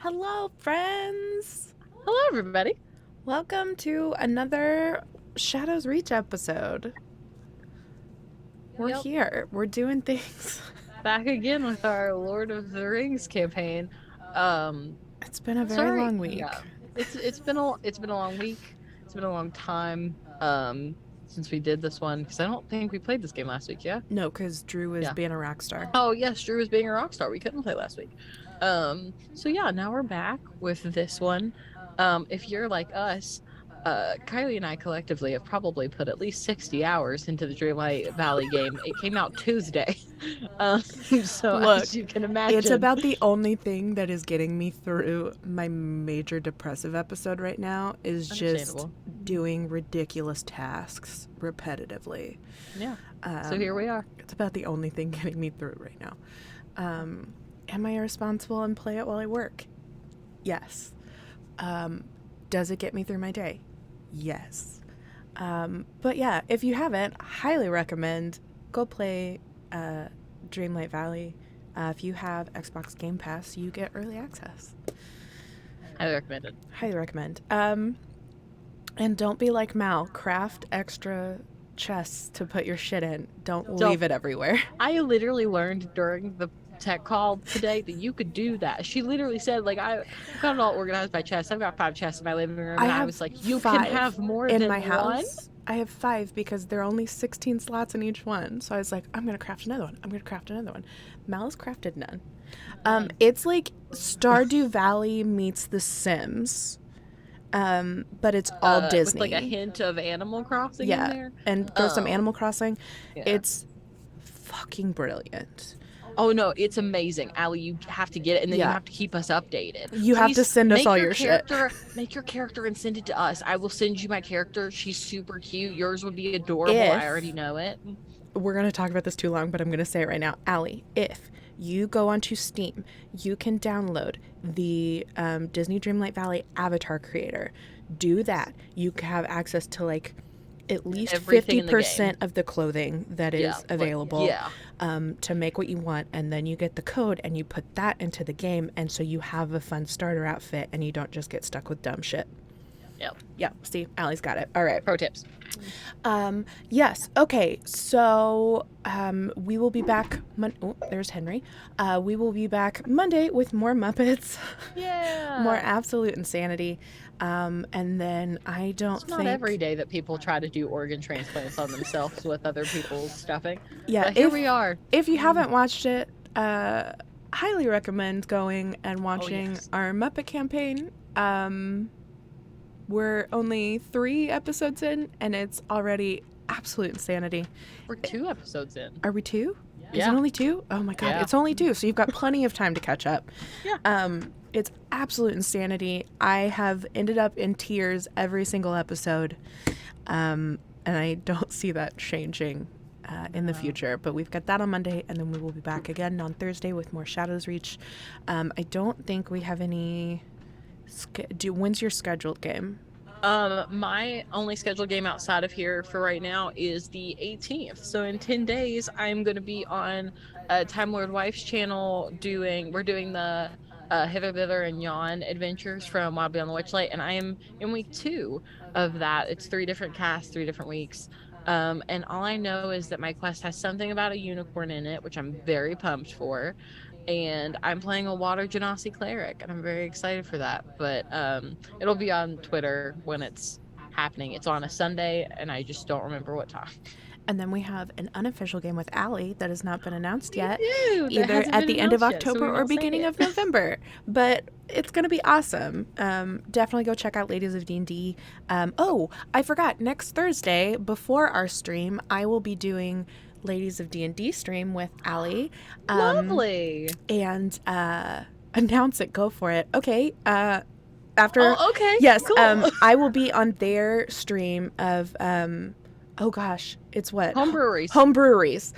Hello, friends. Hello, everybody. Welcome to another Shadows Reach episode. We're Yep, here. We're doing things. back again with our Lord of the Rings campaign. Um, It's been a very sorry, long yeah, week. it's been a long week. It's been a long time. Since we did this one, because I don't think we played this game last week. Yeah, No, because Drew is yeah. being a rock star. Oh yes, Drew was being a rock star. We couldn't play last week. So yeah, now we're back with this one. If you're like us, Kylie and I collectively have probably put at least 60 hours into the Dreamlight Valley game. It came out Tuesday. So Look, as you can it's imagine, about the only thing that is getting me through my major depressive episode right now is just understandable. doing ridiculous tasks repetitively. Yeah. So here we are. It's about the only thing getting me through right now. Am I irresponsible and play it while I work? Yes. Does it get me through my day? Yes. But yeah, if you haven't, highly recommend go play Dreamlight Valley. If you have Xbox Game Pass, you get early access. Highly recommended. Highly recommend. And don't be like Mal. Craft extra chests to put your shit in. Don't leave it everywhere. I literally learned during the tech call today that you could do that. She literally said, like, I've got it all organized by chests. I've got 5 chests in my living room. And I was like, you can have more in than my one? house. I have 5 because there are only 16 slots in each one. So I was like, I'm going to craft another one. I'm going to craft another one. Mal has crafted none. It's like Stardew Valley meets The Sims. But it's all Disney. With like a hint of Animal Crossing in there. And throw some Animal Crossing. Yeah. It's fucking brilliant. Oh no, it's amazing. Allie, you have to get it, and then you have to keep us updated. You have to send us all your shit. Make your character and send it to us. I will send you my character. She's super cute. Yours would be adorable. I already know it. We're going to talk about this too long, but I'm going to say it right now. Allie, if you go onto Steam, you can download the Disney Dreamlight Valley Avatar Creator. Do that. You have access to like at least 50% of the clothing that is available to make what you want, and then you get the code and you put that into the game, and so you have a fun starter outfit and you don't just get stuck with dumb shit. Yep. See, Allie's got it. All right. Pro tips. Yes. Okay. So we will be back. There's Henry. We will be back Monday with more Muppets. Yeah. More absolute insanity. And then I don't think... It's not every day that people try to do organ transplants on themselves with other people's stuffing. Yeah. But here we are. If you haven't watched it, highly recommend going and watching our Muppet campaign. We're only 3 episodes in, and it's already absolute insanity. We're 2 episodes in. Are we 2? Yeah. Is it only 2? Oh my god, it's only 2, so you've got plenty of time to catch up. Yeah. It's absolute insanity. I have ended up in tears every single episode, and I don't see that changing in the future. But we've got that on Monday, and then we will be back again on Thursday with more Shadows Reach. I don't think we have any... When's your scheduled game? My only scheduled game outside of here for right now is the 18th. So in 10 days, I'm going to be on Time Lord Wife's channel we're doing the Hither, Thither, and Yon adventures from Wild Beyond the Witchlight, and I am in week 2 of that. It's 3 different casts, 3 different weeks. And all I know is that my quest has something about a unicorn in it, which I'm very pumped for. And I'm playing a Water Genasi cleric, and I'm very excited for that. But it'll be on Twitter when it's happening. It's on a Sunday, and I just don't remember what time. And then we have an unofficial game with Allie that has not been announced yet, either at the end of October or beginning of November. But it's going to be awesome. Definitely go check out Ladies of D&D. Oh, I forgot. Next Thursday, before our stream, I will be doing Ladies of D&D stream with Allie. Lovely. And announce it. Go for it. Okay. After. Oh, okay. Yes. Cool. I will be on their stream of. Oh gosh, it's what? Home breweries. Home breweries.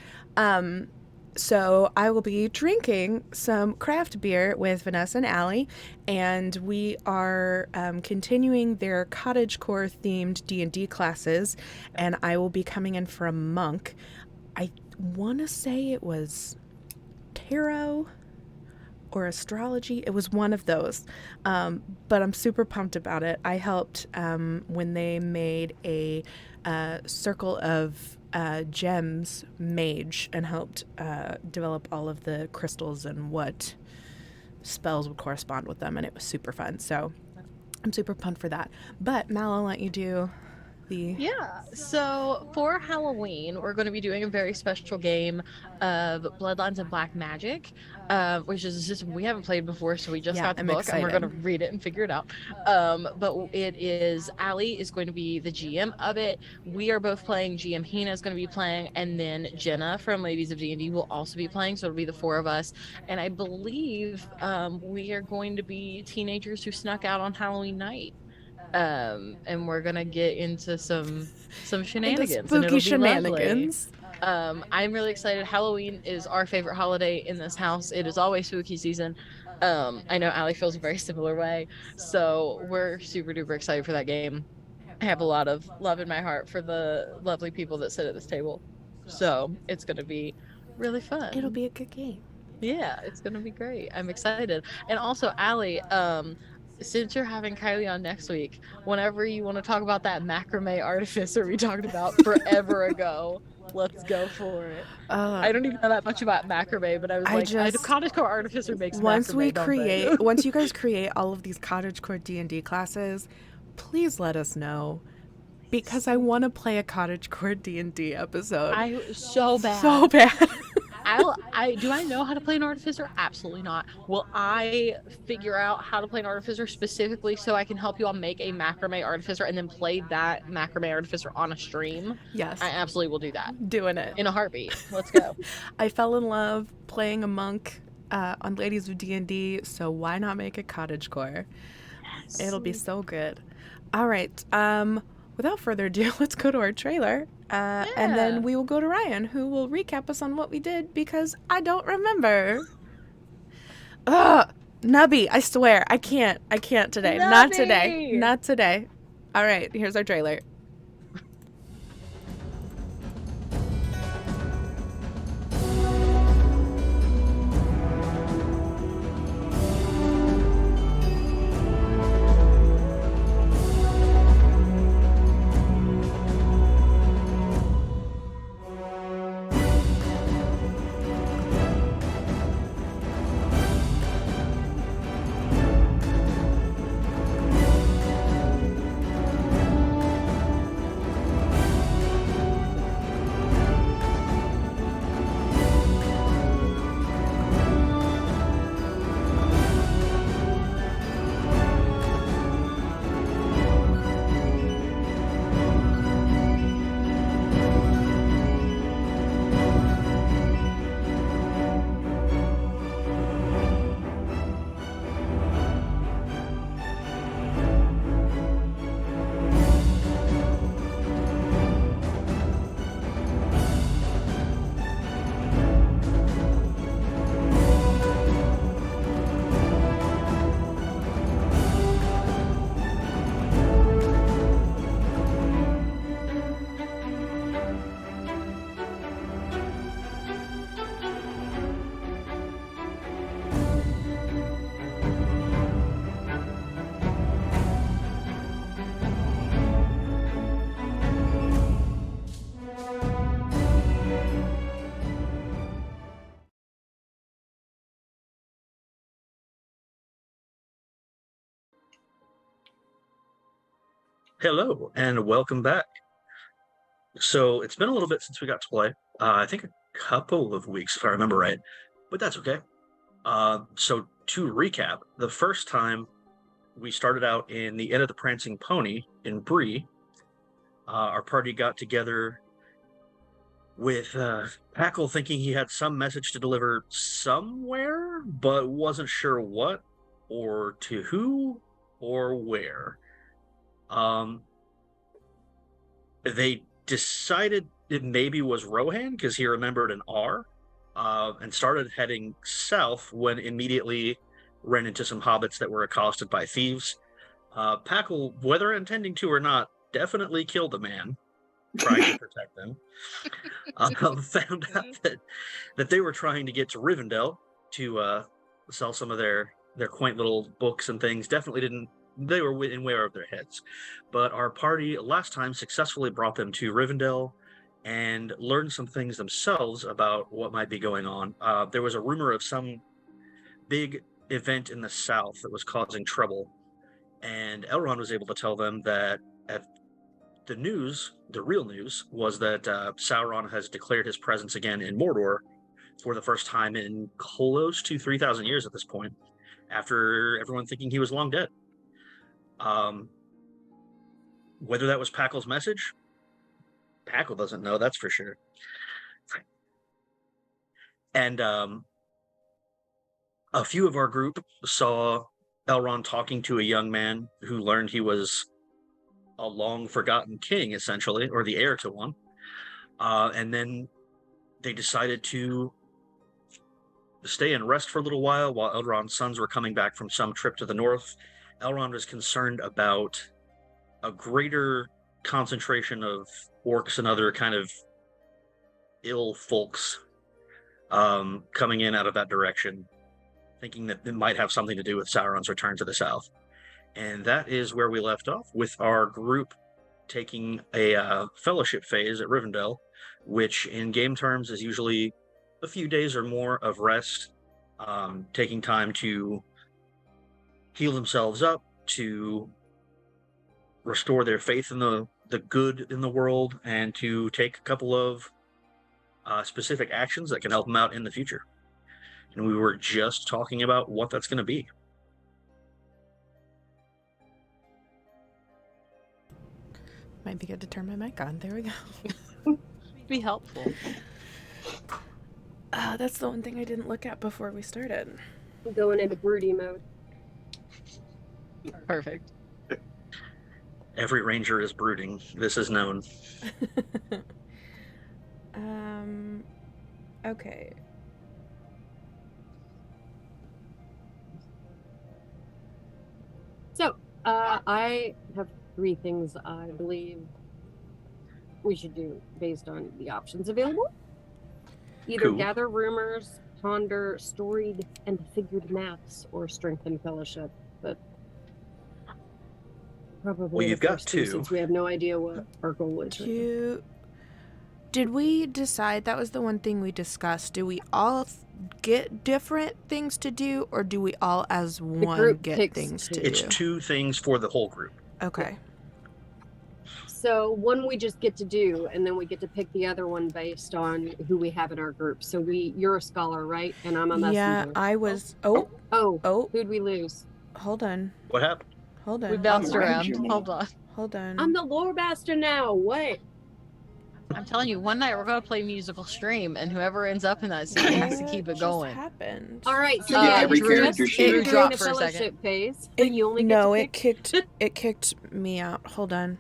So I will be drinking some craft beer with Vanessa and Allie, and we are continuing their cottagecore themed D&D classes, and I will be coming in for a monk. I want to say it was tarot or astrology. It was one of those. But I'm super pumped about it. I helped when they made a circle of gems mage and helped develop all of the crystals and what spells would correspond with them, and it was super fun. So I'm super pumped for that. But Mal, I'll let you do the... Yeah, so for Halloween, we're going to be doing a very special game of Bloodlines and Black Magic, which is a system we haven't played before, so we just got the I'm book excited. and we're going to read it and figure it out. But it is, Allie is going to be the GM of it. We are both playing, GM Hina is going to be playing, and then Jenna from Ladies of D&D will also be playing, so it'll be the four of us. And I believe we are going to be teenagers who snuck out on Halloween night. And we're gonna get into some shenanigans, and it'll be shenanigans. Lovely. I'm really excited. Halloween is our favorite holiday in this house. It is always spooky season. I know Allie feels a very similar way, so we're super duper excited for that game. I have a lot of love in my heart for the lovely people that sit at this table, so it's gonna be really fun. It'll be a good game. Yeah, it's gonna be great. I'm excited. And also, Allie, since you're having Kylie on next week, whenever you want to talk about that macrame artificer we talked about forever ago, let's go for it. I don't even know that much about macrame, but I was cottagecore artificer makes macrame. Once you guys create all of these cottagecore D&D classes, please let us know, because I want to play a cottagecore D&D episode. So bad. So bad. Do I know how to play an artificer? Absolutely not. Will I figure out how to play an artificer specifically so I can help you all make a macrame artificer and then play that macrame artificer on a stream? Yes. I absolutely will do that. Doing it. In a heartbeat. Let's go. I fell in love playing a monk on Ladies of D&D, so why not make a cottagecore? Yes. It'll be so good. All right. Without further ado, let's go to our trailer. And then we will go to Ryan, who will recap us on what we did, because I don't remember. Nubby, I swear, I can't today. Nubby! Not today. All right, here's our trailer. Hello, and welcome back. So it's been a little bit since we got to play. I think a couple of weeks, if I remember right, but that's okay. So to recap, the first time we started out in the Inn of the Prancing Pony in Bree. Our party got together with Packle thinking he had some message to deliver somewhere, but wasn't sure what, or to who, or where. They decided it maybe was Rohan because he remembered an R, and started heading south when immediately ran into some hobbits that were accosted by thieves. Packle, whether intending to or not, definitely killed a man trying to protect them. Found out that they were trying to get to Rivendell to sell some of their quaint little books and things. Definitely didn't. They were in way over their heads. But our party last time successfully brought them to Rivendell and learned some things themselves about what might be going on. There was a rumor of some big event in the south that was causing trouble, and Elrond was able to tell them that the real news, was that Sauron has declared his presence again in Mordor for the first time in close to 3,000 years at this point, after everyone thinking he was long dead. Whether that was Packle's message, Packle doesn't know, that's for sure. And a few of our group saw Elrond talking to a young man who learned he was a long-forgotten king, essentially, or the heir to one. And then they decided to stay and rest for a little while Elrond's sons were coming back from some trip to the north. Elrond was concerned about a greater concentration of orcs and other kind of ill folks coming in out of that direction, thinking that it might have something to do with Sauron's return to the south. And that is where we left off, with our group taking a fellowship phase at Rivendell, which in game terms is usually a few days or more of rest, taking time to heal themselves up, to restore their faith in the good in the world, and to take a couple of specific actions that can help them out in the future. And we were just talking about what that's going to be. Might be good to turn my mic on. There we go. Be helpful. That's the one thing I didn't look at before we started. I'm going into broody mode. Perfect. Every ranger is brooding. This is known. Okay. So, I have 3 things I believe we should do based on the options available. Either Cool. gather rumors, ponder storied and figured maps, or strengthen fellowship. But probably Well, you've the got first two, 2. since we have no idea what our goal is. Did we decide, that was the one thing we discussed, do we all get different things to do, or do we all as one group get picks things to two. do? It's 2 things for the whole group. Okay. So one we just get to do, and then we get to pick the other one based on who we have in our group. So you're a scholar, right? And I'm a messenger. Yeah, I was... Oh, who'd we lose? Hold on. What happened? Hold on. We bounced I'm around. Ranger. Hold on. Hold on. I'm the lore bastard now. What? I'm telling you, one night we're gonna play musical stream, and whoever ends up in that scene has to keep it going. What happened? All right, so Yeah, every Drew- character Drew sheet. Drew dropped the for a second. fellowship phase. Then you only get No, to it pick... kicked me out. Hold on.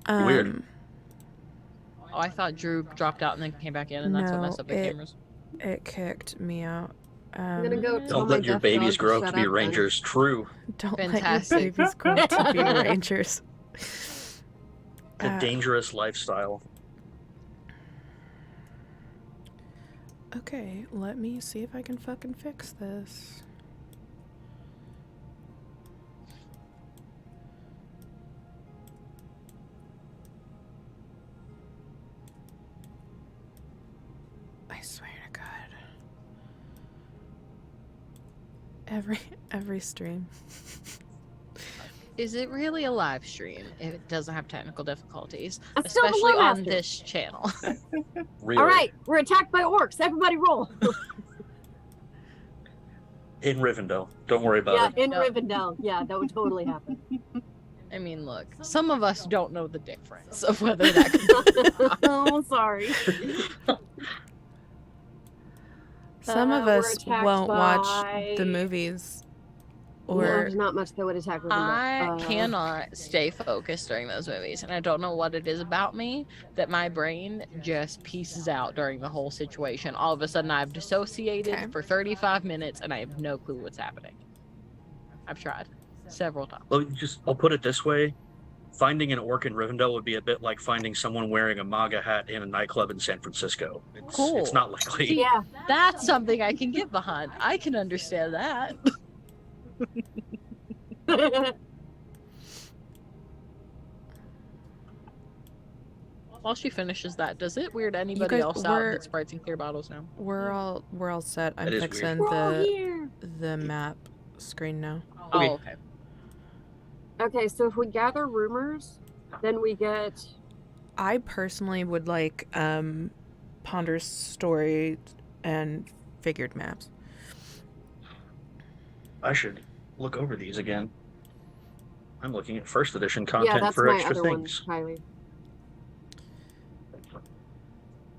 Weird. Oh, I thought Drew dropped out and then came back in, and that's what No, messed up the cameras. It kicked me out. I'm gonna go tell Don't my let your deaf babies dog grow up shut to be up, then. rangers. True. Don't Fantastic. let your babies grow up to be rangers. The dangerous lifestyle. Okay, let me see if I can fucking fix this. I swear to God. Every stream. Is it really a live stream if it doesn't have technical difficulties? I'm still the Especially lore on master. this channel. Really. All right, we're attacked by orcs. Everybody roll. In Rivendell. Don't worry about Yeah, it. in No. Rivendell. Yeah, that would totally happen. I mean, look, some of us don't know the difference of whether that could Oh, sorry. Some of We're us attacked won't watch by- the movies. No, Or there's not much that would attack Rivendell. I cannot stay focused during those movies, and I don't know what it is about me that my brain just pieces out during the whole situation. All of a sudden, I've dissociated Okay. for 35 minutes, and I have no clue what's happening. I've tried several times. I'll put it this way. finding an orc in Rivendell would be a bit like finding someone wearing a MAGA hat in a nightclub in San Francisco. Cool. It's not likely. See, Yeah. That's something I can get behind. I can understand that. While she finishes that, does it weird anybody guys- else out we're- that Sprites and clear bottles now? We're all set. I'm That is fixing We're all here. the map screen now. Okay. Oh, okay. Okay, so if we gather rumors, then we get. I personally would like Ponder's story and figured maps. I should look over these again. I'm looking at first edition Yeah, content that's for my extra other things. one, Kylie.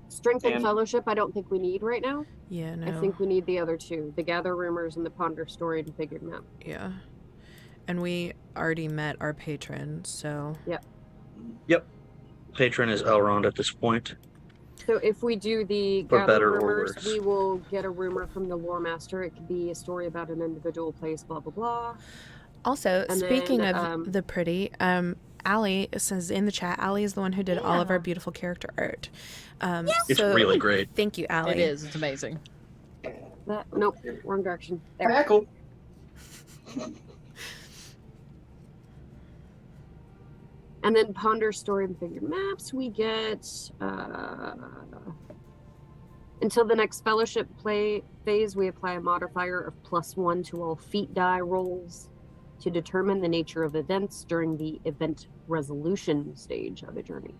Strength and And- Fellowship, I don't think we need right now. Yeah, no. I think we need the other two: the Gather Rumors and the Ponder Story and Figured Map. Yeah. And we already met our patron, so Patron is Elrond at this point. So if we do the For Gather better or Rumors, worse. we will get a rumor from the Lore Master. It could be a story about an individual place, blah blah blah. also And speaking then, of the pretty, Allie says in the chat, Allie is the one who did all of our beautiful character art. It's so really great. thank you, Allie. It is. It's amazing. Nope, wrong direction. There. Tackle. And then Ponder Story and Figured Maps, we get until the next Fellowship play phase, we apply a modifier of +1 to all feat die rolls to determine the nature of events during the event resolution stage of a journey.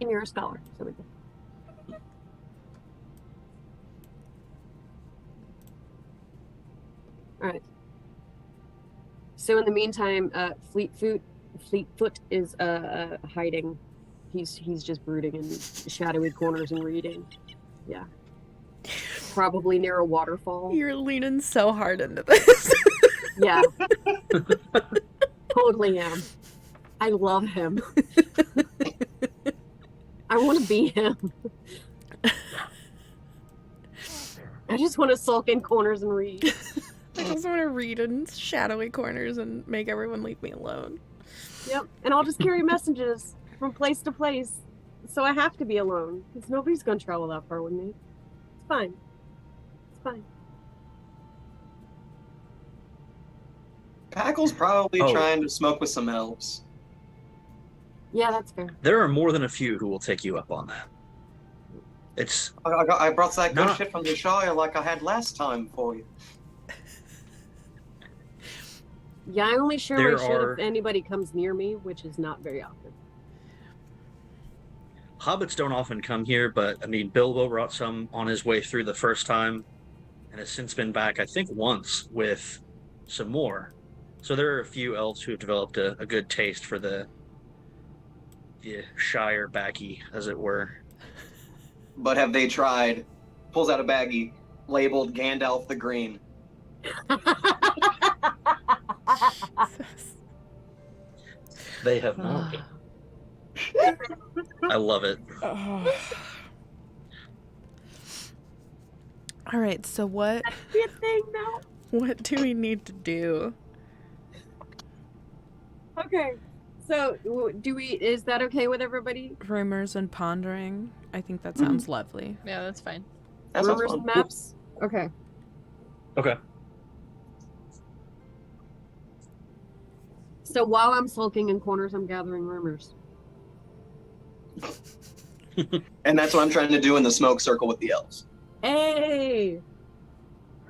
And you're a scholar, so we go. All right. So in the meantime, Fleetfoot is hiding. He's just brooding in shadowy corners and reading. Yeah. Probably near a waterfall. You're leaning so hard into this. Yeah. Totally am. I love him. I want to be him. I just want to sulk in corners and read. I just want to read in shadowy corners and make everyone leave me alone. Yep. And I'll just carry messages from place to place. So I have to be alone. Because nobody's going to travel that far with me. It's fine. It's fine. Packle's probably Oh. trying to smoke with some elves. Yeah, that's fair. There are more than a few who will take you up on that. It's I brought that good Not- shit from the Shire like I had last time for you. Yeah, I only share There my shit are- if anybody comes near me, which is not very often. hobbits don't often come here, but I mean, Bilbo brought some on his way through the first time, and has since been back, I think, once with some more. So there are a few elves who have developed a good taste for the Shire baccy, as it were. But have they tried? Pulls out a baggie labeled Gandalf the Green. They have not. I love it. All right, so what Be a thing now. what do we need to do? Okay. So, do we? Is that okay with everybody? Rumors and pondering. I think that sounds lovely. Yeah, that's fine. That sounds Rumors fun. and maps. Okay. Okay. So while I'm sulking in corners, I'm gathering rumors. And that's what I'm trying to do in the smoke circle with the elves. Hey!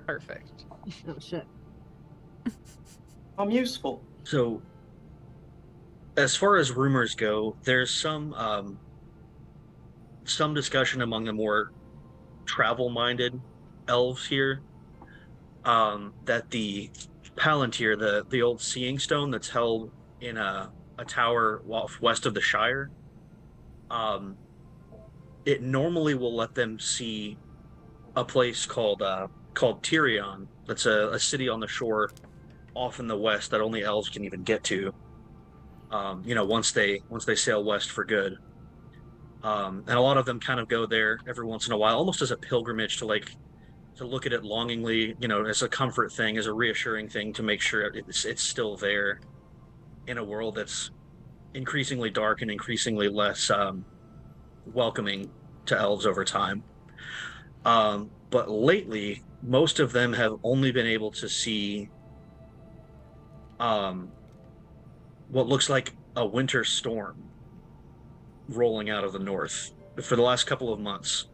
Perfect. Oh shit. I'm useful. So, as far as rumors go, there's some discussion among the more travel-minded elves here that the Palantir, the old seeing stone that's held in a tower west of the Shire, it normally will let them see a place called Tirion. That's a city on the shore off in the west that only elves can even get to. Once they sail west for good. And a lot of them kind of go there every once in a while, almost as a pilgrimage to like to look at it longingly, as a comfort thing, as a reassuring thing, to make sure it's still there in a world that's increasingly dark and increasingly less welcoming to elves over time. But lately, most of them have only been able to see what looks like a winter storm rolling out of the north. For the last couple of months,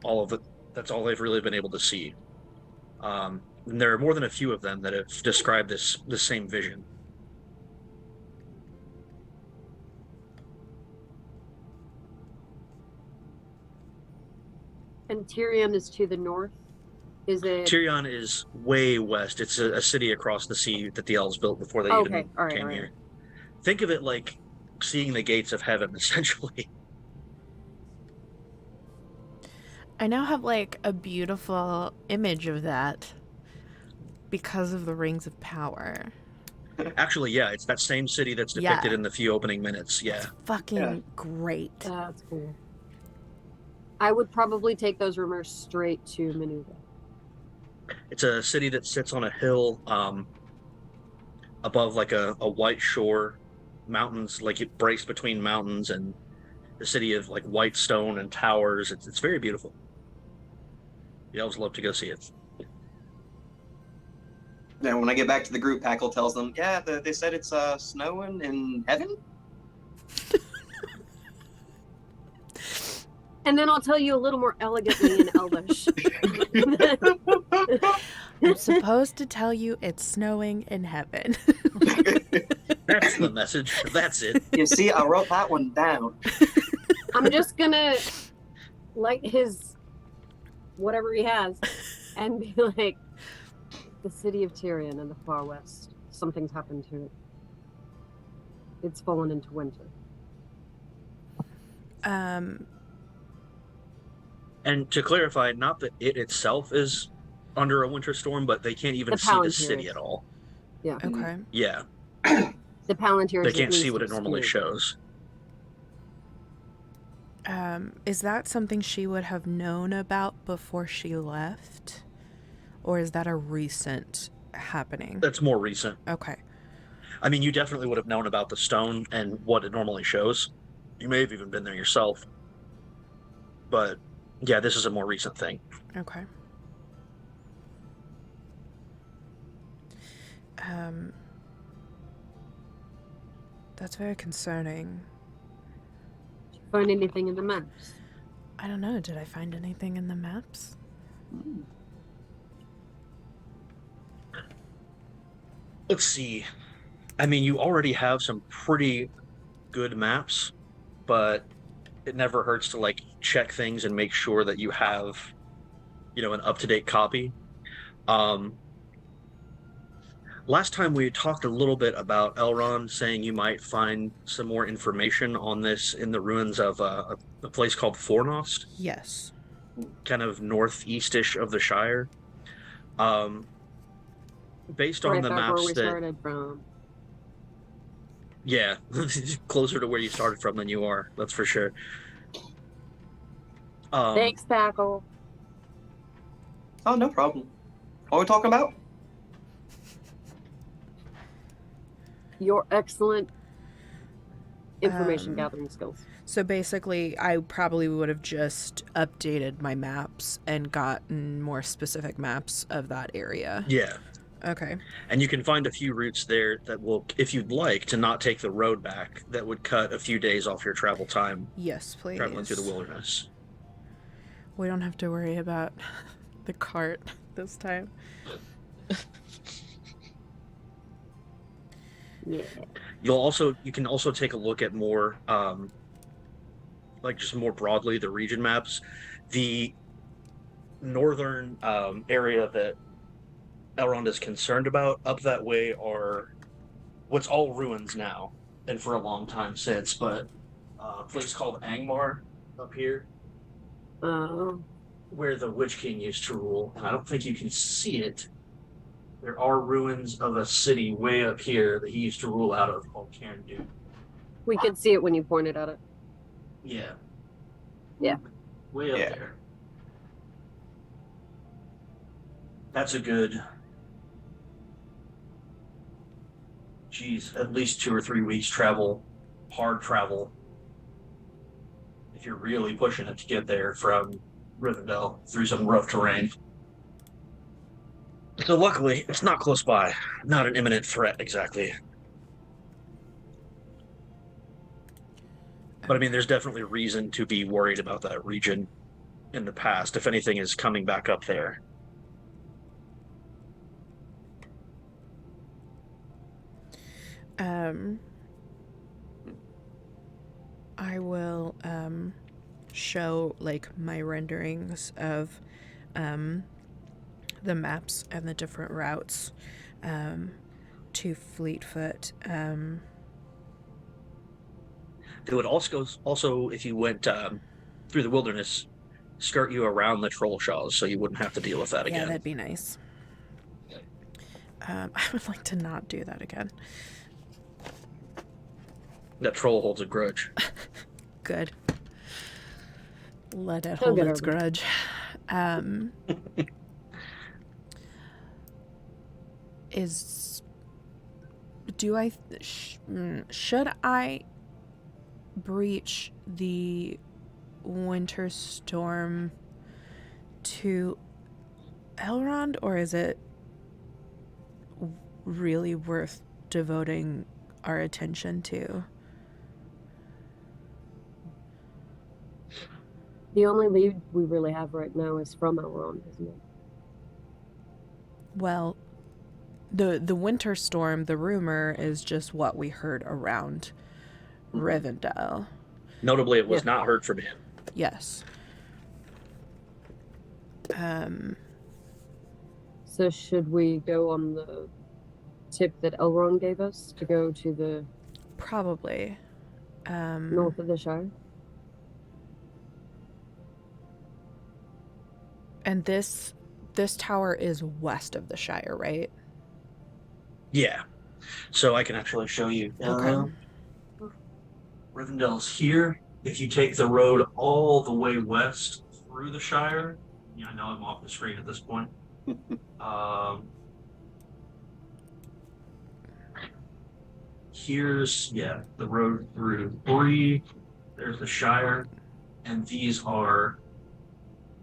that's all they've really been able to see. And there are more than a few of them that have described the same vision. And Tyrion is to the north. Is it? Tyrion is way west. It's a city across the sea that the elves built before they even came here. Think of it like seeing the gates of heaven, essentially. I now have like a beautiful image of that because of the Rings of Power. Actually, yeah, it's that same city that's depicted in the few opening minutes. Yeah. It's fucking great. That's cool. I would probably take those rumors straight to Menuda. It's a city that sits on a hill above like a white shore, mountains, like it breaks between mountains, and the city of like white stone and towers. It's very beautiful. The elves love to go see it. Yeah, when I get back to the group, Packle tells them, yeah, they said it's snowing in heaven? And then I'll tell you a little more elegantly in Elvish. I'm supposed to tell you it's snowing in heaven. That's the message. That's it. You see, I wrote that one down. I'm just gonna light his whatever he has and be like, the city of Tyrion in the far west. Something's happened to it. It's fallen into winter. And to clarify, not that it itself is under a winter storm, but they can't even see the city at all. Yeah. Okay. Yeah. The Palantirs. They can't see what it normally shows. Is that something she would have known about before she left? Or is that a recent happening? That's more recent. Okay. I mean, you definitely would have known about the stone and what it normally shows. You may have even been there yourself. But yeah, this is a more recent thing. Okay. That's very concerning. Did you find anything in the maps? I don't know. Did I find anything in the maps? Let's see. I mean, you already have some pretty good maps, but it never hurts to like check things and make sure that you have, an up-to-date copy. Last time we talked a little bit about Elrond saying you might find some more information on this in the ruins of a place called Fornost. Yes. Kind of northeast-ish of the Shire. Based on the maps where we that started from. Yeah, closer to where you started from than you are. That's for sure. Thanks, Packle. Oh, no problem. What are we talking about? Your excellent information gathering skills. So basically, I probably would have just updated my maps and gotten more specific maps of that area. Yeah. Okay. And you can find a few routes there that will, if you'd like, to not take the road back, that would cut a few days off your travel time. Yes, please. Traveling through the wilderness. We don't have to worry about the cart this time. Yeah. You can also take a look at more, just more broadly, the region maps. The northern area that Elrond is concerned about up that way are what's all ruins now, and for a long time since, but a place called Angmar up here, where the Witch King used to rule, and I don't think you can see it. There are ruins of a city way up here that he used to rule out of called Cairn Dune. We could see it when you pointed at it. Yeah. Yeah. Way up there. That's a good, geez, at least 2 or 3 weeks travel, hard travel, if you're really pushing it to get there from Rivendell through some rough terrain. So luckily, it's not close by. Not an imminent threat, exactly. But I mean, there's definitely reason to be worried about that region in the past, if anything is coming back up there. I will show like my renderings of the maps and the different routes to Fleetfoot. It would also if you went through the wilderness, skirt you around the troll shaws, so you wouldn't have to deal with that Yeah, again. that'd be nice. I would like to not do that again. That troll holds a grudge. Good. Let it He'll hold get its over it. grudge. Should I breach the winter storm to Elrond, or is it really worth devoting our attention to? The only lead we really have right now is from Elrond, isn't it? Well, the winter storm, the rumor is just what we heard around Rivendell. Notably, it was Yeah. not heard from him. Yes. So should we go on the tip that Elrond gave us to go to the Probably. north of the Shire? And this tower is west of the Shire, right? Yeah. So I can actually show you. Okay. Rivendell's here. If you take the road all the way west through the Shire, yeah, I know I'm off the screen at this point. Here's the road through Bree. There's the Shire, and these are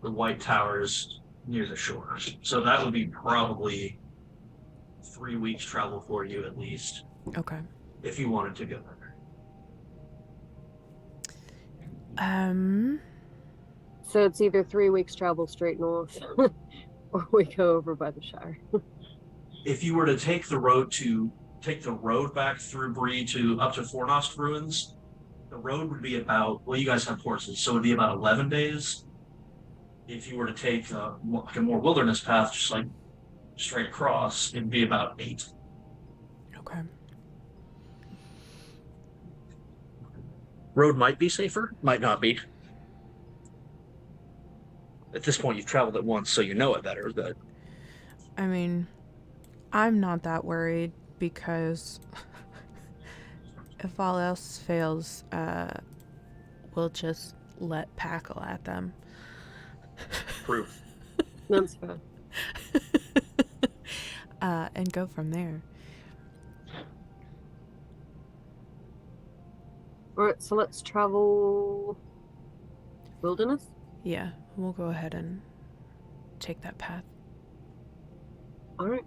the White Towers near the shore. So that would be probably 3 weeks travel for you at least, Okay. if you wanted to go there. So it's either 3 weeks travel straight north, or we go over by the Shire. If you were to take the road back through Bree to up to Fornost Ruins, the road would be about, well, you guys have horses, so it would be about 11 days. If you were to take a more wilderness path, just like straight across, it'd be about 8. Okay. Road might be safer, might not be. At this point, you've traveled it once, so you know it better, but I mean, I'm not that worried because if all else fails, we'll just let Packle at them. proof. That's fair. And go from there. Alright, so let's travel wilderness. Yeah, we'll go ahead and take that path. Alright.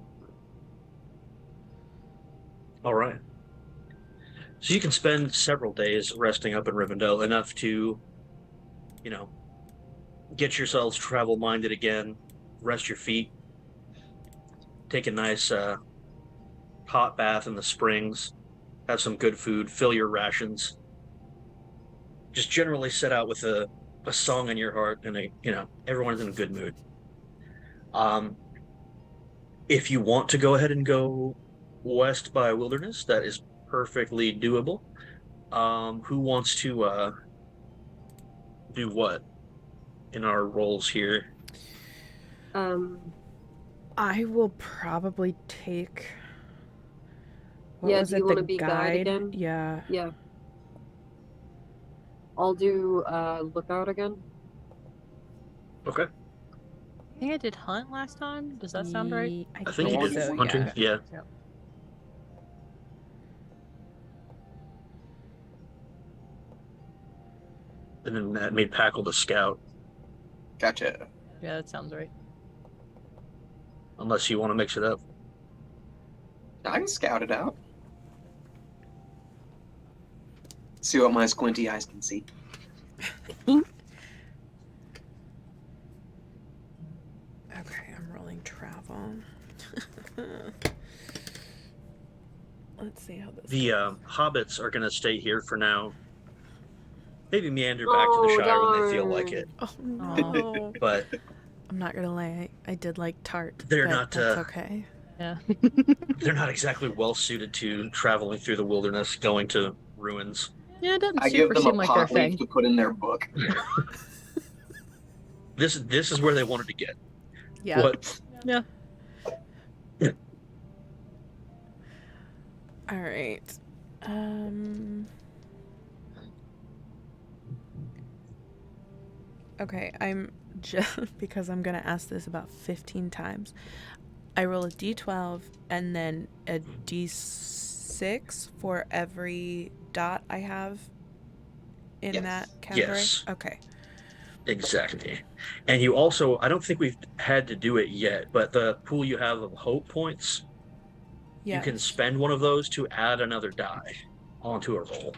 All right. So you can spend several days resting up in Rivendell, enough to, get yourselves travel-minded again, rest your feet, take a nice hot bath in the springs, have some good food, fill your rations. Just generally set out with a song in your heart and everyone's in a good mood. If you want to go ahead and go west by wilderness, that is perfectly doable. Who wants to do what in our roles here? I will probably take. What Yeah, was do it? you wanna The be guide again? Yeah. Yeah. I'll do lookout again. Okay. think I did hunt last time. Does that sound right? I think you did so, hunting. Yeah. Yep. And then that made Packle the scout, Gotcha. Yeah, that sounds right. unless you want to mix it up. I can scout it out. See what my squinty eyes can see. Okay, I'm rolling travel. Let's see how this The goes. hobbits are going to stay here for now. Maybe meander back to the Shire when they feel like it. Oh no. But I'm not gonna lie, I did like tart. They're but not, that's okay. Yeah. they're not exactly well suited to traveling through the wilderness, going to ruins. Yeah, it doesn't I give super them seem a like their pot leaf thing. to put in their book. This is where they wanted to get. Yeah. What? Yeah. All right. Okay, I'm just because I'm gonna ask this about 15 times. I roll a d12 and then a d6 for every dot I have in Yes. that category. Yes. Okay. Exactly. And you also, I don't think we've had to do it yet, but the pool you have of hope points, Yeah. you can spend one of those to add another die onto a roll.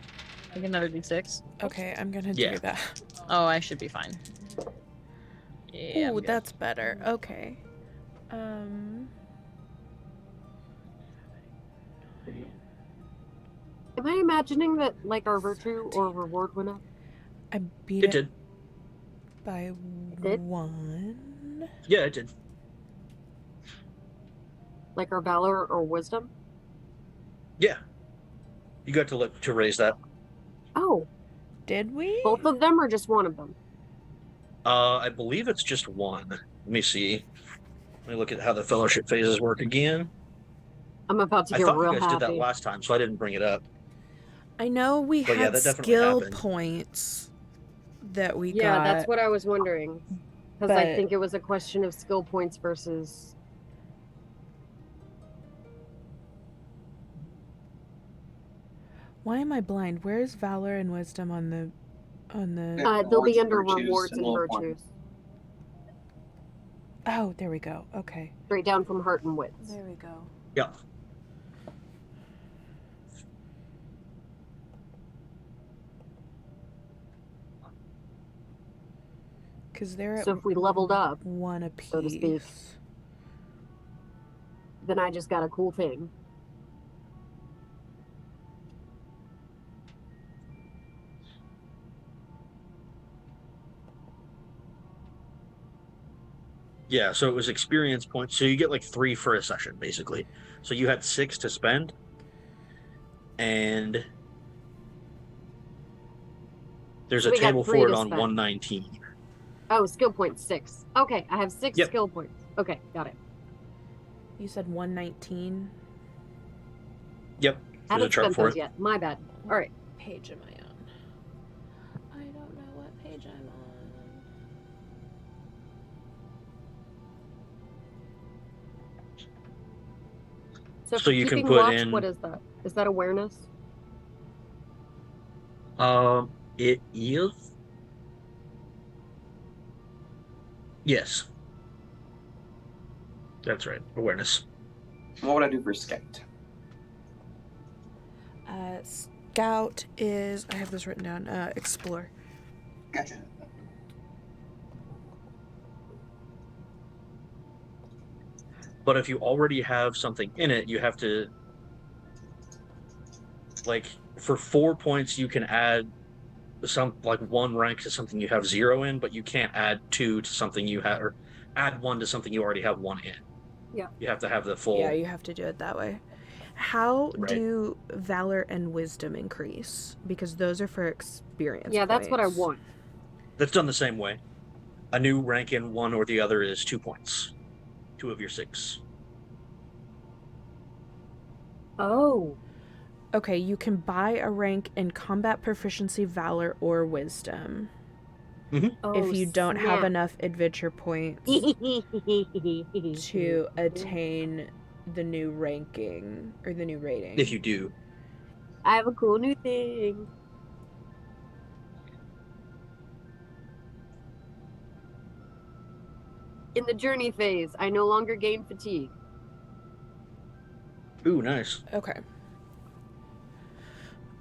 Like another d6. Okay, I'm gonna Yeah. do that. Oh, I should be fine. Yeah. I'm Ooh, good. that's better. Okay. Um. Am I imagining that like our virtue or reward went up? I beat It it did. by did? 1. Yeah, it did. Like our valor or wisdom? Yeah. You got to look to raise that. Oh, Did we? both of them or just one of them? I believe it's just one. Let me see. Let me look at how the fellowship phases work again. I'm about to I get thought real you guys did that happy. last time, so I didn't bring it up. I know we But yeah, had that definitely skill happened. points that we Yeah, got. that's what I was wondering. Because I but- think it was a question of skill points versus. Why am I blind? Where's valor and wisdom on the They'll be Rewards and under virtues rewards and and little points. virtues. Oh, there we go. Okay. Straight down from heart and wits. There we go. Yeah. Because they're at So if we leveled up, one apiece. so to speak. then I just got a cool thing. Yeah, so it was experience points. So you get like 3 for a session, basically. So you had 6 to spend. And there's a We got table 3 for it to on spend. 119. Oh, skill points 6. Okay, I have 6 Yep. skill points. Okay, got it. You said 119. Yep. I There's a haven't chart spent for those it. yet. My bad. All right. Page am I on? I don't know what page I'm on. So, So for you can keeping put watch, in- what is that? Is that awareness? It is. Yes. That's right. Awareness. What would I do for scout? Scout is, I have this written down, explore. Gotcha. But if you already have something in it, you have to, like, for 4 points, you can add some, like, 1 rank to something you have 0 in, but you can't add 2 to something you have, or add 1 to something you already have 1 in. Yeah. You have to have the full. Yeah, you have to do it that way. How Right. do valor and wisdom increase? Because those are for experience. Yeah, that's what I points. want. That's done the same way. A new rank in one or the other is 2 points. 2 of your 6. Oh. Okay, you can buy a rank in combat proficiency, valor, or wisdom. if you don't have snap. enough adventure points to attain the new ranking or the new rating. If you do. I have a cool new thing. In the journey phase, I no longer gain fatigue. Ooh, nice. Okay.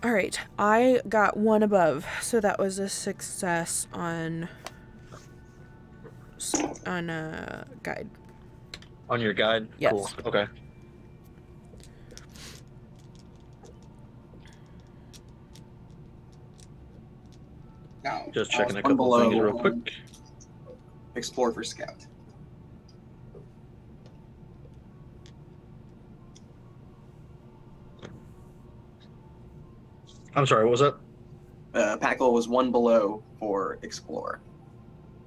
All right. I got one above, so that was a success on guide. On your guide? Yes. Cool. Okay. Now, Just checking a one couple below, things real quick. Explore for scout. I'm sorry, what was that? Packle was one below for explore.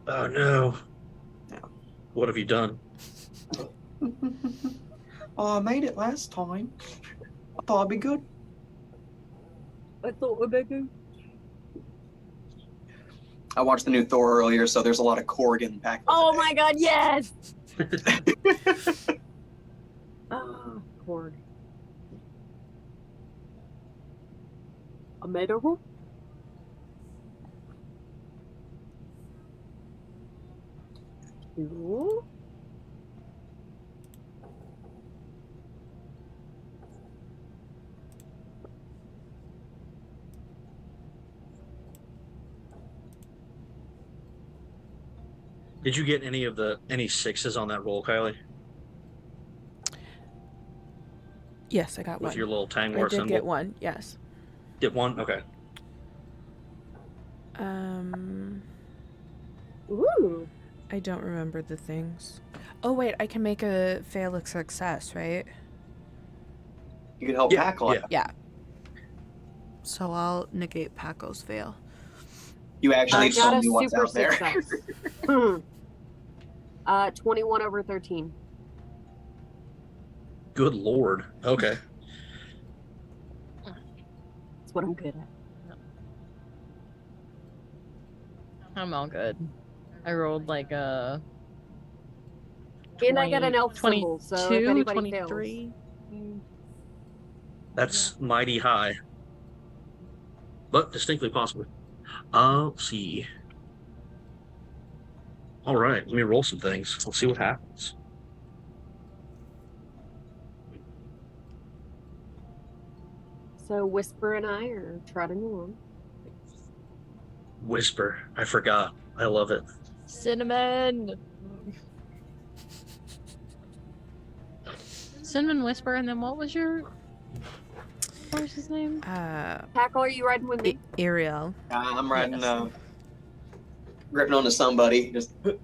Oh no. No. What have you done? Oh, I made it last time. I thought I'd be good. I thought we'd be good. I watched the new Thor earlier, so there's a lot of Korg in Packle. Oh my god, yes! Ah, Korg. A medal? Cool. Did you get any sixes on that roll, Kylie? Yes, I got With one. your little I Tangwar did symbol? get one. Yes. Get one? Okay. Ooh. I don't remember the things. Oh wait, I can make a fail a success, right? You could help Yeah, Packle. yeah. Yeah. So I'll negate Paco's fail. You I actually got told a me what's super out there. success. 21 over 13. Good lord. Okay. That's what I'm good at. I'm all good. I rolled like a. And I got an elf 20 symbol, so if 22, anybody 23. That's mighty high. But distinctly possible. Let's see. All right, let me roll some things. We'll see what happens. fails. So Whisper and I are trotting along. Whisper. I forgot. I love it. Cinnamon. Cinnamon Whisper, and then what was his name? Packle, are you riding with me? Ariel. I'm riding, Yes. gripping onto somebody. Just. I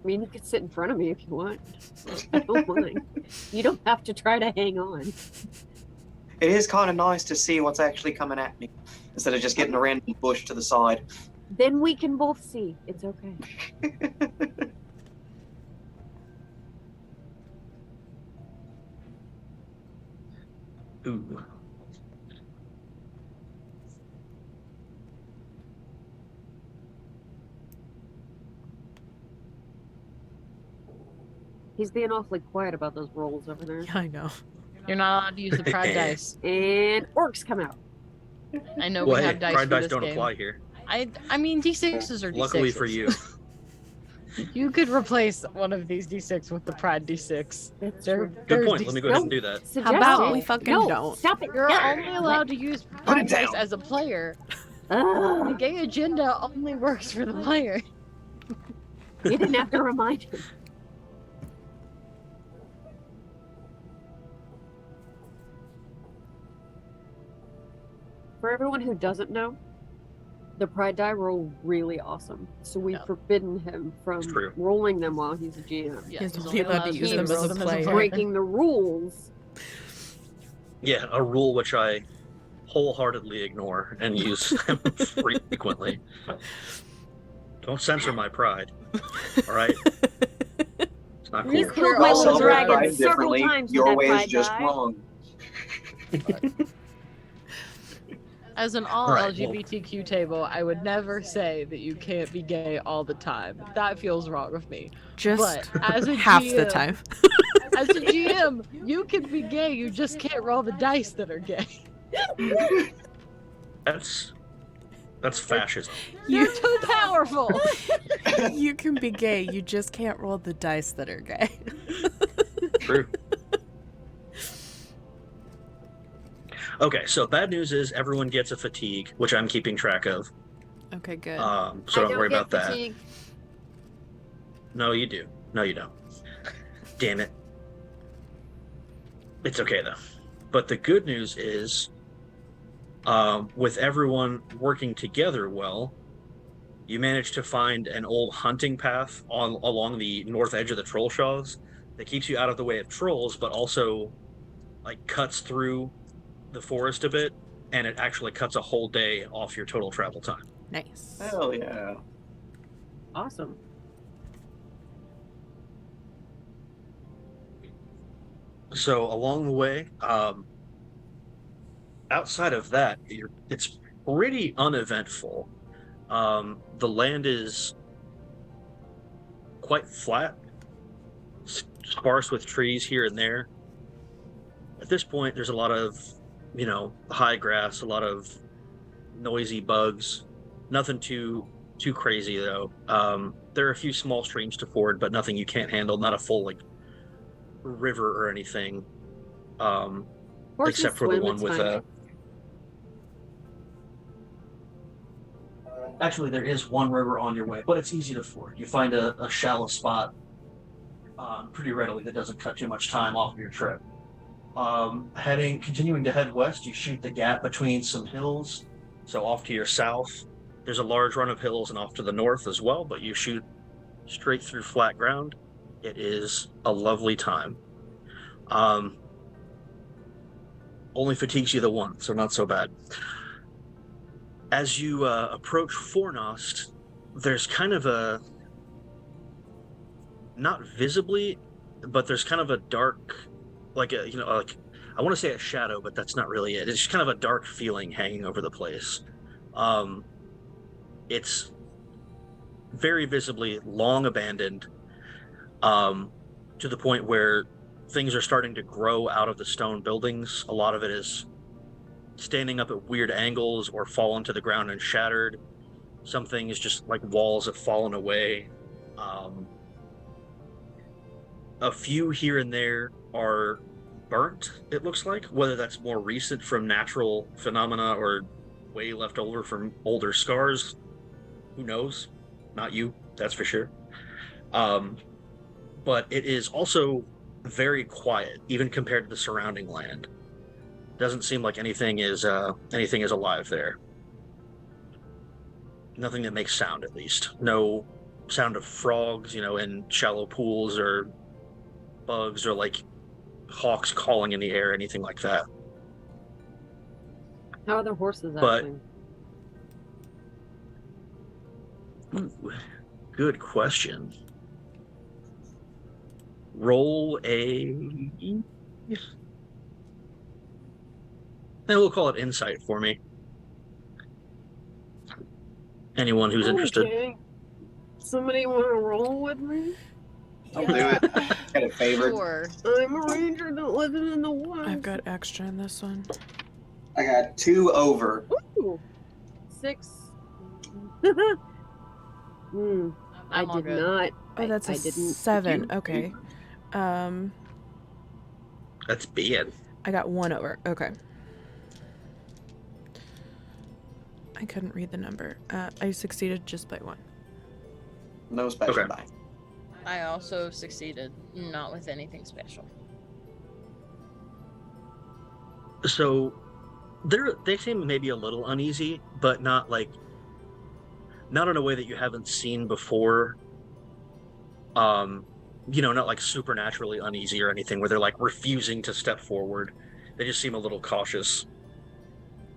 mean, you could sit in front of me if you want. I don't mind. You don't have to try to hang on. It is kind of nice to see what's actually coming at me instead of just getting a random bush to the side. Then we can both see. It's okay. Ooh. He's being awfully quiet about those rolls over there. Yeah, I know. You're not allowed to use the pride dice. And orcs come out. I know Well, we hey, have dice pride for dice this don't game. apply here. I mean, D6s are D6s. Luckily for you. You could replace one of these D6 with the pride D6. That's They're- true. Good they're point. Let me go ahead and D6. do that. Suggest How about it. we fucking no, don't? Stop it. You're Yeah. only allowed to use Put it pride dice down. as a player. The Ugh, gay agenda only works for the player. you didn't have to remind him. For everyone who doesn't know, the pride die roll really awesome. So we've Yeah. forbidden him from True. rolling them while he's a GM. Yeah, He's he's only allowed to use them roll as a player. Breaking the rules. Yeah, a rule which I wholeheartedly ignore and use frequently. Don't censor my pride. All right? It's not He's cool. killed We're my all little celebrate dragon pride several differently. times with Your that way is pride just die. wrong. As an all Right, well- LGBTQ table, I would never say that you can't be gay all the time. That feels wrong with me. Just But as a half GM, the time. as a GM, you can be gay. You just can't roll the dice that are gay. That's fascism. You're too powerful. You can be gay, you just can't roll the dice that are gay. True. Okay, so bad news is everyone gets a fatigue, which I'm keeping track of. Okay, good. So don't worry about that. fatigue. No, you do. No, you don't. Damn it. It's okay though. But the good news is, with everyone working together well, you managed to find an old hunting path along the north edge of the troll shaws that keeps you out of the way of trolls, but also like cuts through the forest a bit, and it actually cuts a whole day off your total travel time. Nice. Hell yeah. Awesome. So along the way, outside of that, it's pretty uneventful. The land is quite flat, sparse with trees here and there. At this point, there's a lot of, high grass, a lot of noisy bugs. Nothing too crazy though. There are a few small streams to ford, but nothing you can't handle. Not a full river or anything. Horses Except for the swim, one it's with fine. Actually, there is one river on your way, but it's easy to ford. You find a shallow spot pretty readily that doesn't cut too much time off of your trip. Continuing to head west, you shoot the gap between some hills. So off to your south, there's a large run of hills, and off to the north as well, but you shoot straight through flat ground. It is a lovely time. Only fatigues you the one, so not so bad. As you approach Fornost, there's kind of a, not visibly, but there's kind of a dark, I want to say a shadow, but that's not really it. It's just kind of a dark feeling hanging over the place. It's very visibly long abandoned, to the point where things are starting to grow out of the stone buildings. A lot of it is standing up at weird angles or fallen to the ground and shattered. Some things just like walls have fallen away. A few here and there are burnt, it looks like, whether that's more recent from natural phenomena or way left over from older scars. Who knows? Not you, that's for sure. But it is also very quiet, even compared to the surrounding land. Doesn't seem like anything is alive there. Nothing that makes sound, at least. No sound of frogs, in shallow pools, or bugs, or hawks calling in the air, anything like that. How are the horses But- acting? Ooh, good question. Roll a... And we'll call it insight for me. Anyone who's interested. Okay. Somebody want to roll with me? I'll do it. Got it favored. Sure. I'm a ranger that lives in the woods. I've got extra in this one. I got 2 over. Ooh. 6. I I'm all did good. not. Oh, that's I a didn't 7. do- Okay. That's bad. I got 1 over. Okay. I couldn't read the number. I succeeded just by 1. No special Okay. die. I also succeeded, not with anything special. So they seem maybe a little uneasy, but not in a way that you haven't seen before. Not like supernaturally uneasy or anything where they're refusing to step forward. They just seem a little cautious.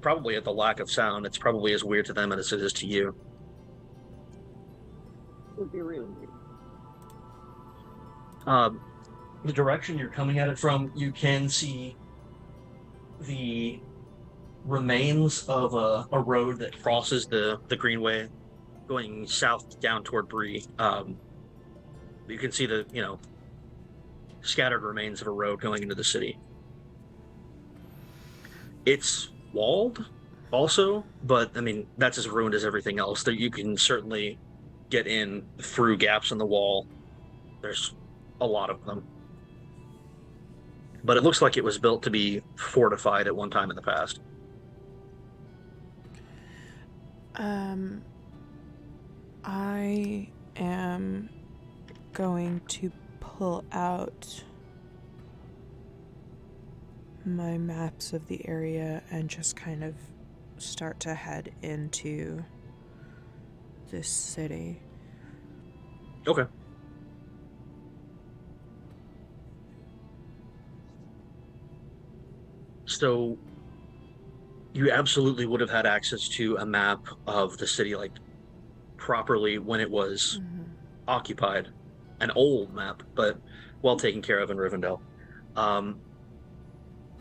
Probably at the lack of sound. It's probably as weird to them as it is to you. Would be really weird. The direction you're coming at it from, you can see the remains of a road that crosses the Greenway, going south down toward Bree. You can see the scattered remains of a road going into the city. It's walled, also, but I mean that's as ruined as everything else. That you can certainly get in through gaps in the wall. There's a lot of them. But it looks like it was built to be fortified at one time in the past. I am going to pull out my maps of the area and just kind of start to head into this city. Okay. So you absolutely would have had access to a map of the city, like, properly when it was occupied. An old map, but well taken care of in Rivendell.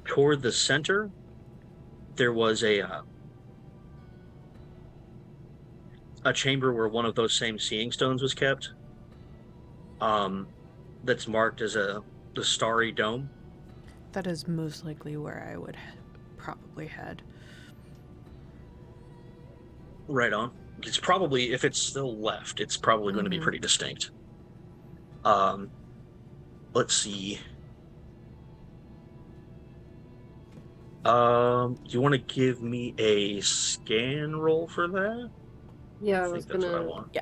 Toward the center, there was a chamber where one of those same seeing stones was kept. That's marked as the starry dome. That is most likely where I would probably head. Right on. It's probably, if it's still left, it's probably going to be pretty distinct. Let's see. Do you want to give me a scan roll for that? Yeah, I think that's what I want. Yeah.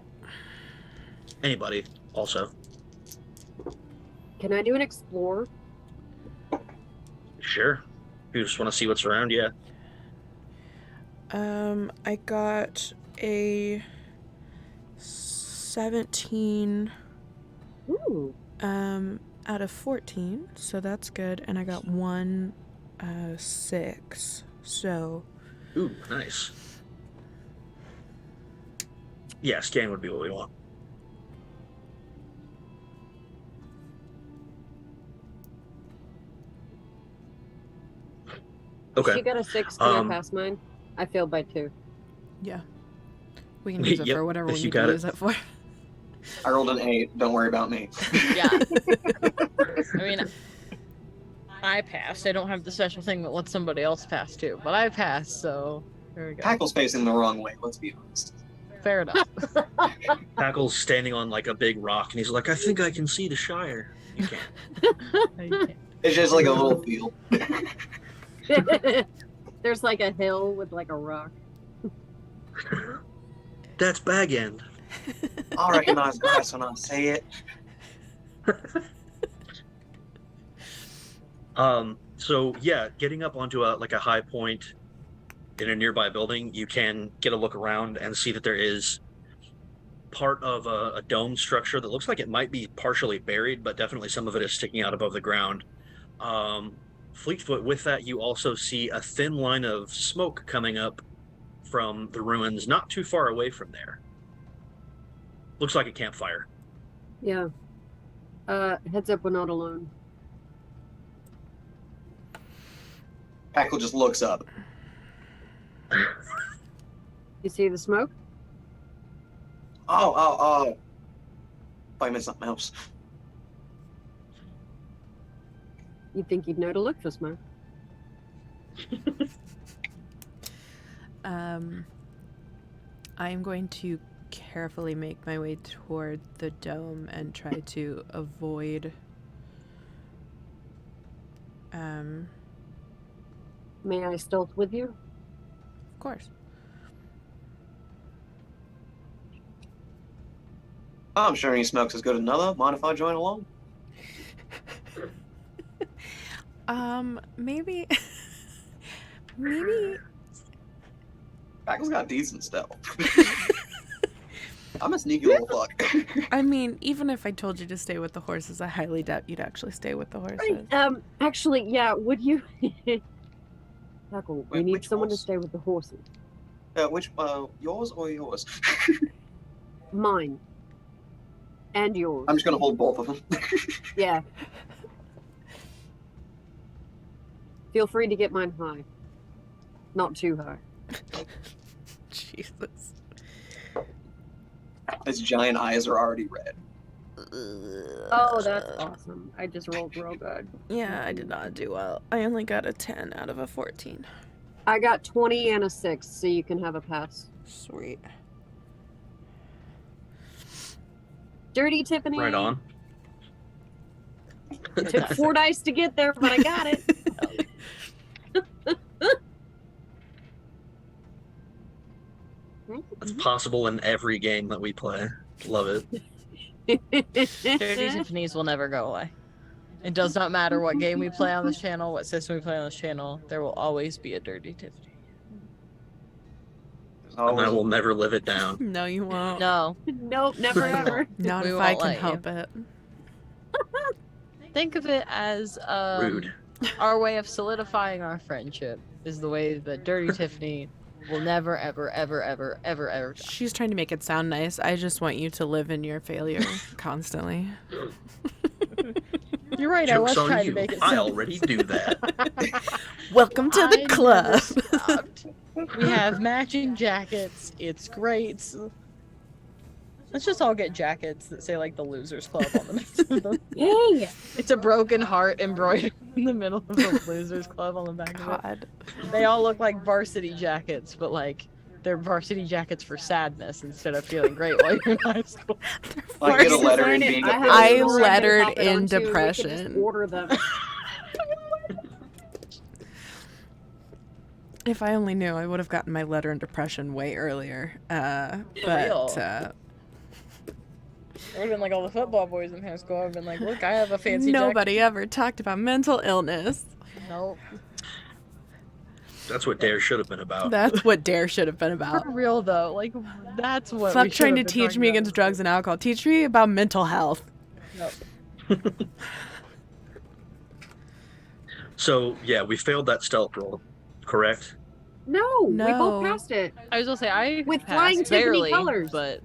Anybody, also. Can I do an explore? Sure. If you just want to see what's around, yeah. I got a 17 Ooh. out of 14, so that's good, and I got 6, so... Ooh, nice. Yeah, scan would be what we want. Okay. If she got a 6, can I pass mine? I failed by 2. Yeah. We can use it for whatever we need to use it for. I rolled an 8. Don't worry about me. Yeah. I mean, I passed. I don't have the special thing that lets somebody else pass too, but I passed, so there we go. Packle's facing the wrong way, let's be honest. Fair enough. Packle's standing on like a big rock, and he's like, I think I can see the Shire. You can't. It's just like a little field. There's like a hill with like a rock. That's Bag End. I'll recognize grass when I see it. So yeah, getting up onto a high point in a nearby building, you can get a look around and see that there is part of a dome structure that looks like it might be partially buried, but definitely some of it is sticking out above the ground. Fleetfoot, with that, you also see a thin line of smoke coming up from the ruins not too far away from there. Looks like a campfire. Yeah. Heads up, we're not alone. Packle just looks up. You see the smoke? Oh. I missed something else. You'd think you'd know to look for smoke. I'm going to carefully make my way toward the dome and try to avoid May I stealth with you? Of course. I'm sure any smoke's as good as another. Mind if I join along? Maybe Packle's got decent stealth. I'm a sneaky little fuck. I mean, even if I told you to stay with the horses, I highly doubt you'd actually stay with the horses. Right. Actually, yeah, would you? Packle, we Wait, need which someone horse? to stay with the horses. Which, yours or yours? Mine. And yours. I'm just gonna hold both of them. Yeah. Feel free to get mine high. Not too high. Jesus. His giant eyes are already red. Oh, that's awesome. I just rolled real good. Yeah, I did not do well. I only got a 10 out of a 14. I got 20 and a 6, so you can have a pass. Sweet. Dirty Tiffany. Right on. It took 4 dice to get there, but I got it. It's possible in every game that we play. Love it. Dirty Tiffany's will never go away. It does not matter what game we play on this channel, what system we play on this channel, there will always be a Dirty Tiffany. And I will never live it down. No, you won't. No. Nope, never ever. Not We if I won't can let you. help it. Think of it as Rude. our way of solidifying our friendship is the way that Dirty Tiffany will never, ever, ever, ever, ever, ever die. She's trying to make it sound nice. I just want you to live in your failure constantly. You're right, I was Joke's on trying you. to make it I sound already do that. Welcome to the I club. never stopped. We have matching jackets. It's great. Let's just all get jackets that say like the Losers Club on them. Yay! It's a broken heart embroidered in the middle of the Losers Club on the back of it. God. They all look like varsity jackets, but like they're varsity jackets for sadness instead of feeling great while you're in high school. I get a letter in Learn it. being I have I a store I can lettered pop it in onto, we can just depression. Order them. If I only knew, I would have gotten my letter in depression way earlier. real. But I would have been like all the football boys in high school. I've been like, look, I have a fancy nobody ever talked about mental illness. jacket. Nope. That's what Dare should have been about. That's what Dare should have been about. For real though, like that's what. Fuck we should trying to have been teach talking me about. against drugs and alcohol. Teach me about mental health. Nope. So, yeah, we failed that stealth roll, correct? No, we No. both passed it. I was gonna say I With passed flying Tiffany barely, colors. but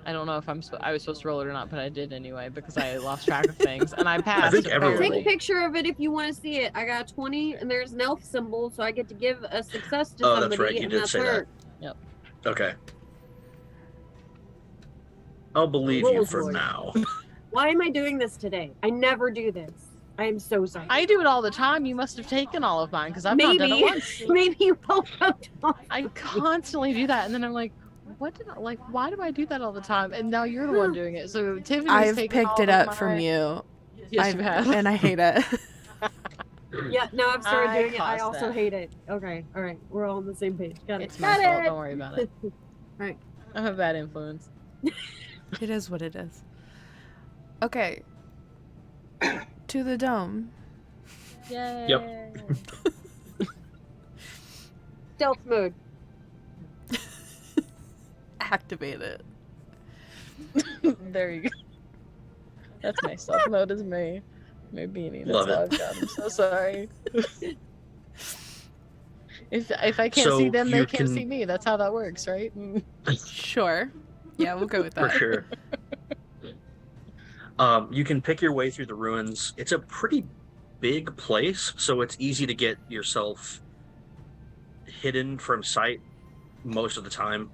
I don't know if I was supposed to roll it or not, but I did anyway because I lost track of things and I passed. think everyone- barely. Take a picture of it if you want to see it. I got 20, and there's an elf symbol, so I get to give a success to Oh, somebody, that's right, you and did that's say her. that. Okay. I'll believe you Rules, for Lord. now. Why am I doing this today? I never do this. I am so sorry. I do it all the time. You must have taken all of mine because I've not done it Maybe, once. maybe you both have done. I constantly do that, and then I'm like, what did I like? Why do I do that all the time? And now you're the one doing it. So Tiffany's I've taken picked all it of up from mine. you. Yes, you have. And I hate it. Yeah, no, I've started I doing it. I caused also that. hate it. Okay, all right, we're all on the same page. Got it. It's my Got fault. it. Don't worry about it. Right. I'm a bad influence. It is what it is. Okay. To the dome. Yay. Stealth mode. Activate it. There you go. That's my stealth mode is me. My beanie. That's Love all it. I've got. I'm so sorry. If I can't So see them, they you can't can- see me. That's how that works, right? Sure. Yeah, we'll go with For that. sure. You can pick your way through the ruins. It's a pretty big place, so it's easy to get yourself hidden from sight most of the time.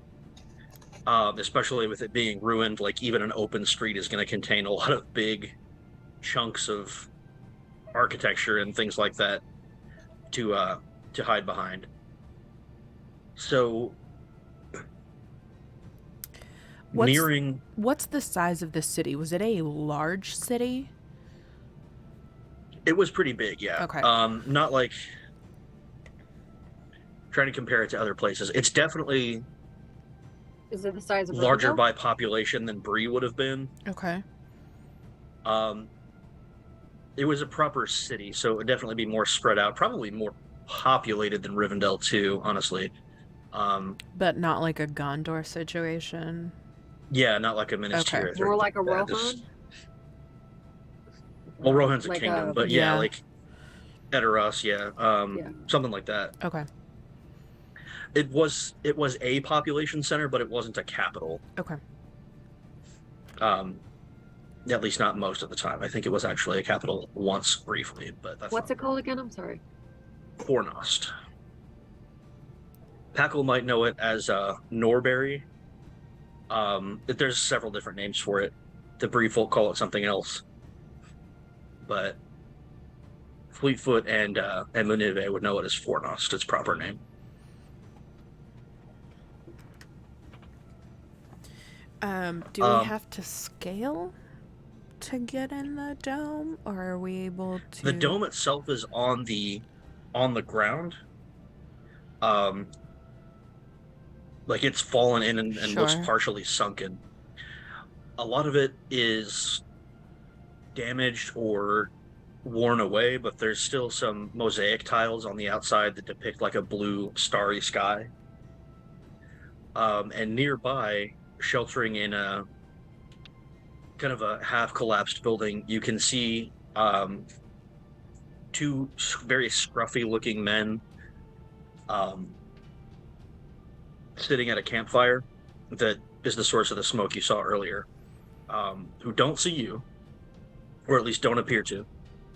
Especially with it being ruined, like even an open street is going to contain a lot of big chunks of architecture and things like that to hide behind. So What's- nearing What's the size of this city? Was it a large city? it was pretty big, yeah. Okay. Not like trying to compare it to other places. It's definitely Is it the size of larger Riverdale? by population than Bree would have been. Okay. It was a proper city, so it would definitely be more spread out, probably more populated than Rivendell too, honestly. But not like a Gondor situation. Yeah, not like a Minas Okay. Tirith. More or like a anything Rohan? that. Well, Rohan's a Like kingdom, a- but yeah, Yeah. like Edoras, yeah, Yeah. something like that. Okay. It was a population center, but it wasn't a capital. Okay. At least not most of the time. I think it was actually a capital once briefly, but that's What's it called again? I'm sorry. Fornost. Packle might know it as Norberry. There's several different names for it. The Bree folk call it something else. But Fleetfoot and Munive would know it as Fornost, its proper name. Do we have to scale to get in the dome, or are we able to? The dome itself is on the ground. Like it's fallen in and looks partially sunken. A lot of it is damaged or worn away, but there's still some mosaic tiles on the outside that depict like a blue starry sky. And nearby, sheltering in a kind of a half-collapsed building, you can see two very scruffy-looking men sitting at a campfire that is the source of the smoke you saw earlier, who don't see you, or at least don't appear to.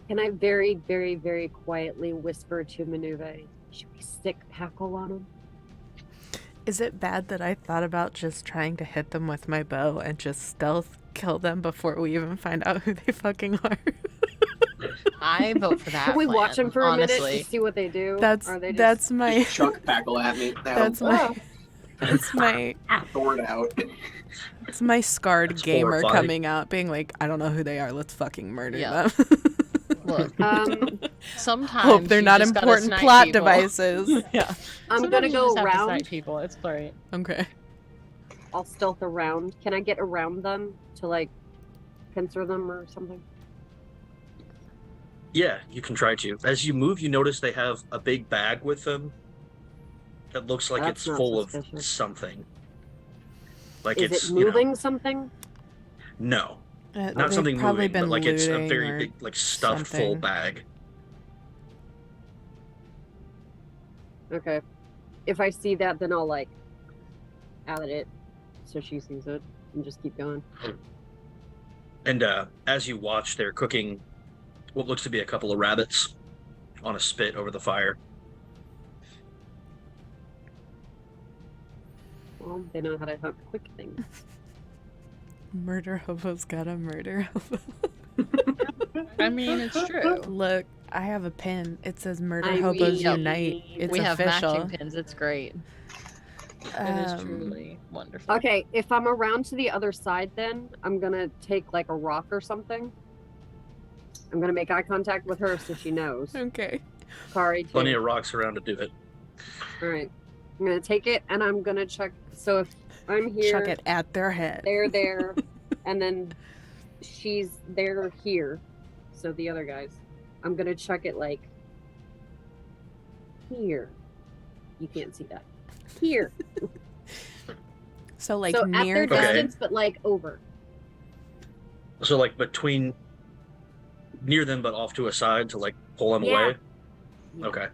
Can I very, very, very quietly whisper to Manuve, should we stick Packle on him? Is it bad that I thought about just trying to hit them with my bow and just stealth kill them before we even find out who they fucking are? I vote for that. Can we watch them for a minute honestly. to see what they do? That's my Chuck Packle at me. that's my Sword out. it's my scarred That's gamer horrifying. coming out, being like, I don't know who they are. Let's fucking murder Yeah. them. Look, sometimes Hope they're you not just gotta important snipe plot people. devices. Yeah. I'm Sometimes gonna you go just have to snipe around. people. It's great. Okay. I'll stealth around. Can I get around them to like pincer them or something? Yeah, you can try to. As you move, you notice they have a big bag with them that looks like That's it's not full of suspicious. something. Like Is it's it moving something? No, not They've something probably moving, been but like it's a looting very or big, like stuffed full something. bag. Okay. If I see that, then I'll like add it so she sees it and just keep going. And as you watch, they're cooking what looks to be a couple of rabbits on a spit over the fire. Well, they know how to hunt quick things. Murder hobo's got a murder hobo. I mean, it's true. Look, I have a pin. It says "Murder I Hobos mean, Unite." It's we have official. matching pins. It's great. It is Um, truly wonderful. Okay, if I'm around to the other side, then I'm gonna take like a rock or something. I'm gonna make eye contact with her so she knows. Okay. Kari, too. Plenty of rocks around to do it. All right, I'm gonna take it and I'm gonna check. So if I'm here, Chuck it at their head. they're there, and then they're here. So the other guys, I'm gonna chuck it like here. You can't see that. Here. So like so near at their Okay. distance, but like over. So like between near them, but off to a side to like pull them Yeah. away. Yeah. Okay.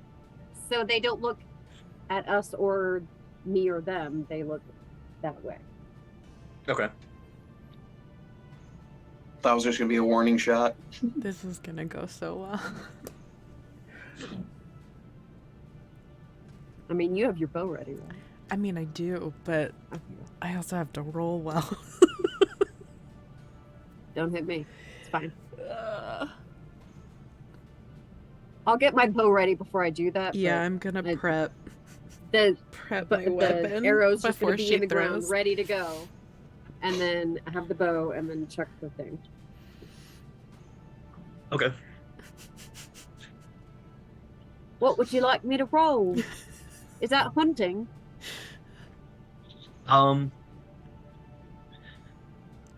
So they don't look at us or me or them. They look that way. Okay. That was just gonna be a warning shot. This is gonna go so well. I mean, you have your bow ready, right? I mean, I do, but I also have to roll well. Don't hit me. It's fine. I'll get my bow ready before I do that. Yeah, but I'm gonna I- prep The my the weapon arrows just before gonna be she in the ground, throws. ready to go, and then have the bow, and then chuck the thing. Okay. What would you like me to roll? Is that hunting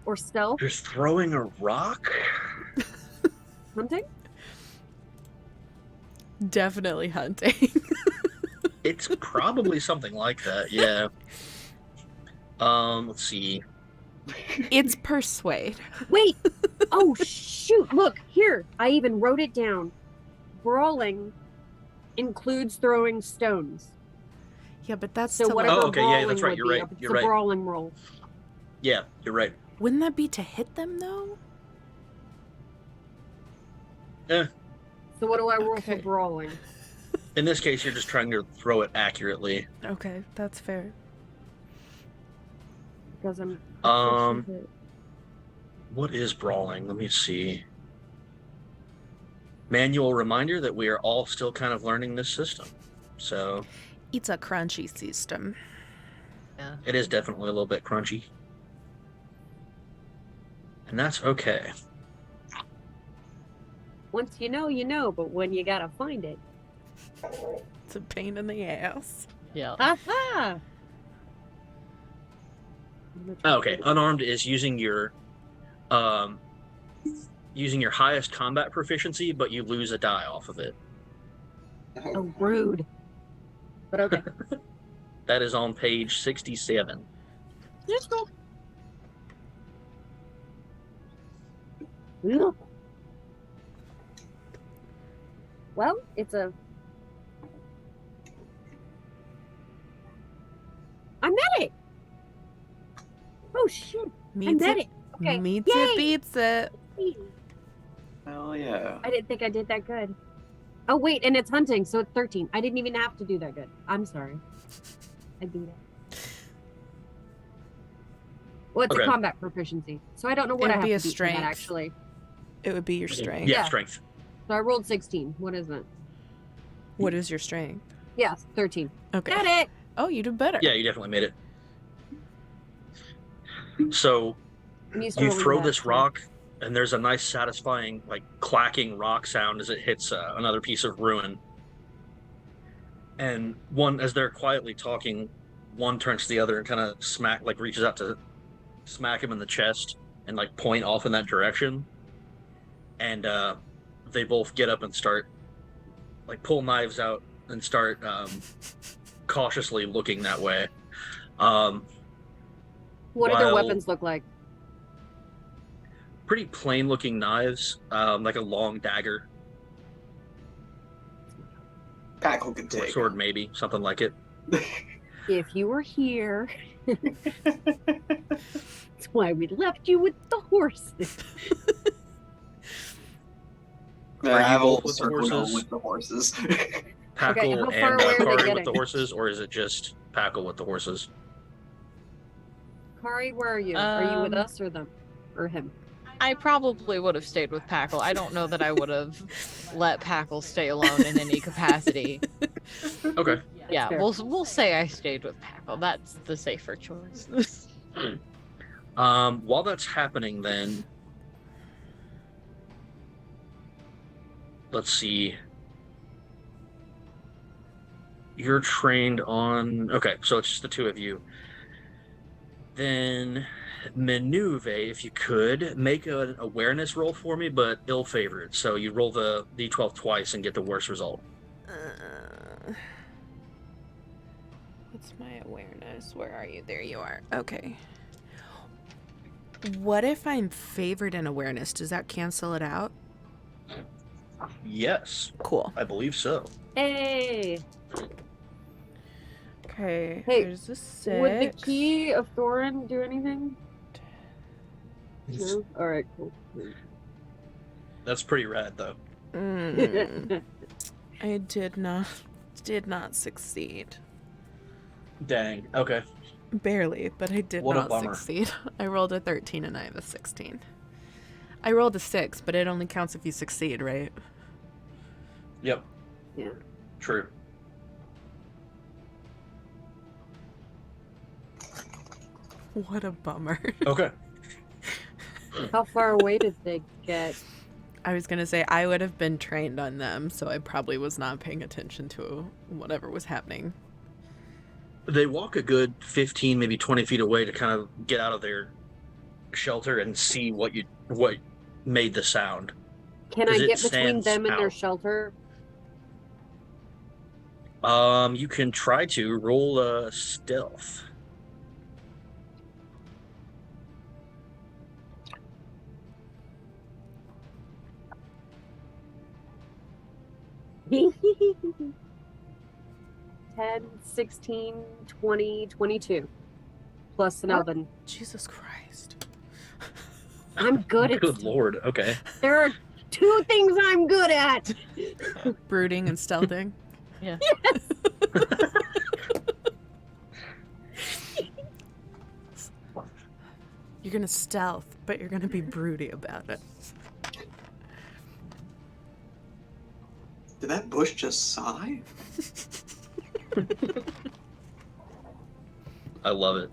or stealth? You're throwing a rock? Hunting? Definitely hunting. It's probably something like that, yeah. Let's see. It's persuade. Wait! Oh shoot! Look here. I even wrote it down. Brawling includes throwing stones. Yeah, but that's So to whatever like, Oh, okay, yeah, brawling that's right, would you're be, right, it's you're a right. brawling roll. Yeah, you're right. wouldn't that be to hit them though? Eh, So what do I roll for Okay. brawling? In this case, you're just trying to throw it accurately. Okay, that's fair. Because I'm. What is brawling? Let me see. Manual reminder that we are all still kind of learning this system. So It's a crunchy system. Yeah. it is definitely a little bit crunchy. And that's okay. Once you know, but when you gotta find it. It's a pain in the ass. Yeah. Aha! Okay, unarmed is using your highest combat proficiency, but you lose a die off of it. Oh, rude. But okay. That is on page 67. Let's go. Look. Well, it's a. I met it. Oh shit! I Meets met it. it. Okay. Meets Yay! it, beats it. Hell yeah. I didn't think I did that good. Oh wait, and it's hunting, so it's 13. I didn't even have to do that good. I'm sorry. I beat it. Well, it's Okay. a combat proficiency, so I don't know what It'd I have be to a beat for strength. that actually. It would be your strength. Yeah, Yeah. strength. So I rolled 16. What is it? What is your strength? Yes, 13. Okay. Got it. Oh, you did better. Yeah, you definitely made it. So I'm used to you rolling throw that, this so- rock, and there's a nice, satisfying, like clacking rock sound as it hits another piece of ruin. And as they're quietly talking, one turns to the other and kind of reaches out to smack him in the chest and like point off in that direction. And they both get up and start like pull knives out and start cautiously looking that way. What do their while- weapons look like? Pretty plain looking knives, like a long dagger, Packle could or take. sword maybe, something like it. If you were here, that's why we left you with the horses. Are I have you a both little with the circle now horses? with the horses. Packle how far and away are they Kari with getting? the horses, or is it just Packle with the horses? Kari, where are you? Are you with Um, us or them? Or him? I probably would have stayed with Packle. I don't know that I would have let Packle stay alone in any capacity. Okay. Yeah, fair. we'll say I stayed with Packle. That's the safer choice. While that's happening, then let's see. You're trained on. Okay, so it's just the two of you. Then maneuver, if you could, make an awareness roll for me, but ill-favored. So you roll the d12 twice and get the worst result. What's my awareness? Where are you? There you are. Okay. What if I'm favored in awareness? Does that cancel it out? Yes, Cool. I believe so. Hey! Okay. Hey, There's a 6. Would the key of Thorin do anything? No? Alright, cool. That's pretty rad, though. Mm, I did not succeed. Dang. Okay. Barely, but I did What a not bummer. succeed. I rolled a 13 and I have a 16. I rolled a 6, but it only counts if you succeed, right? Yep. Yeah. True. What a bummer. Okay. How far away did they get? I was going to say I would have been trained on them, so I probably was not paying attention to whatever was happening. They walk a good 15, maybe 20 feet away to kind of get out of their shelter and see what made the sound. Can I As it get between stands them and their out. shelter? You can try to roll a stealth. Ten, 16, 20, 22. Plus an What? 11. Jesus Christ. I'm good at Good lord. Okay. There are two things I'm good at. Brooding and stealthing. Yeah. You're gonna stealth, but you're gonna be broody about it. Did that bush just sigh? I love it.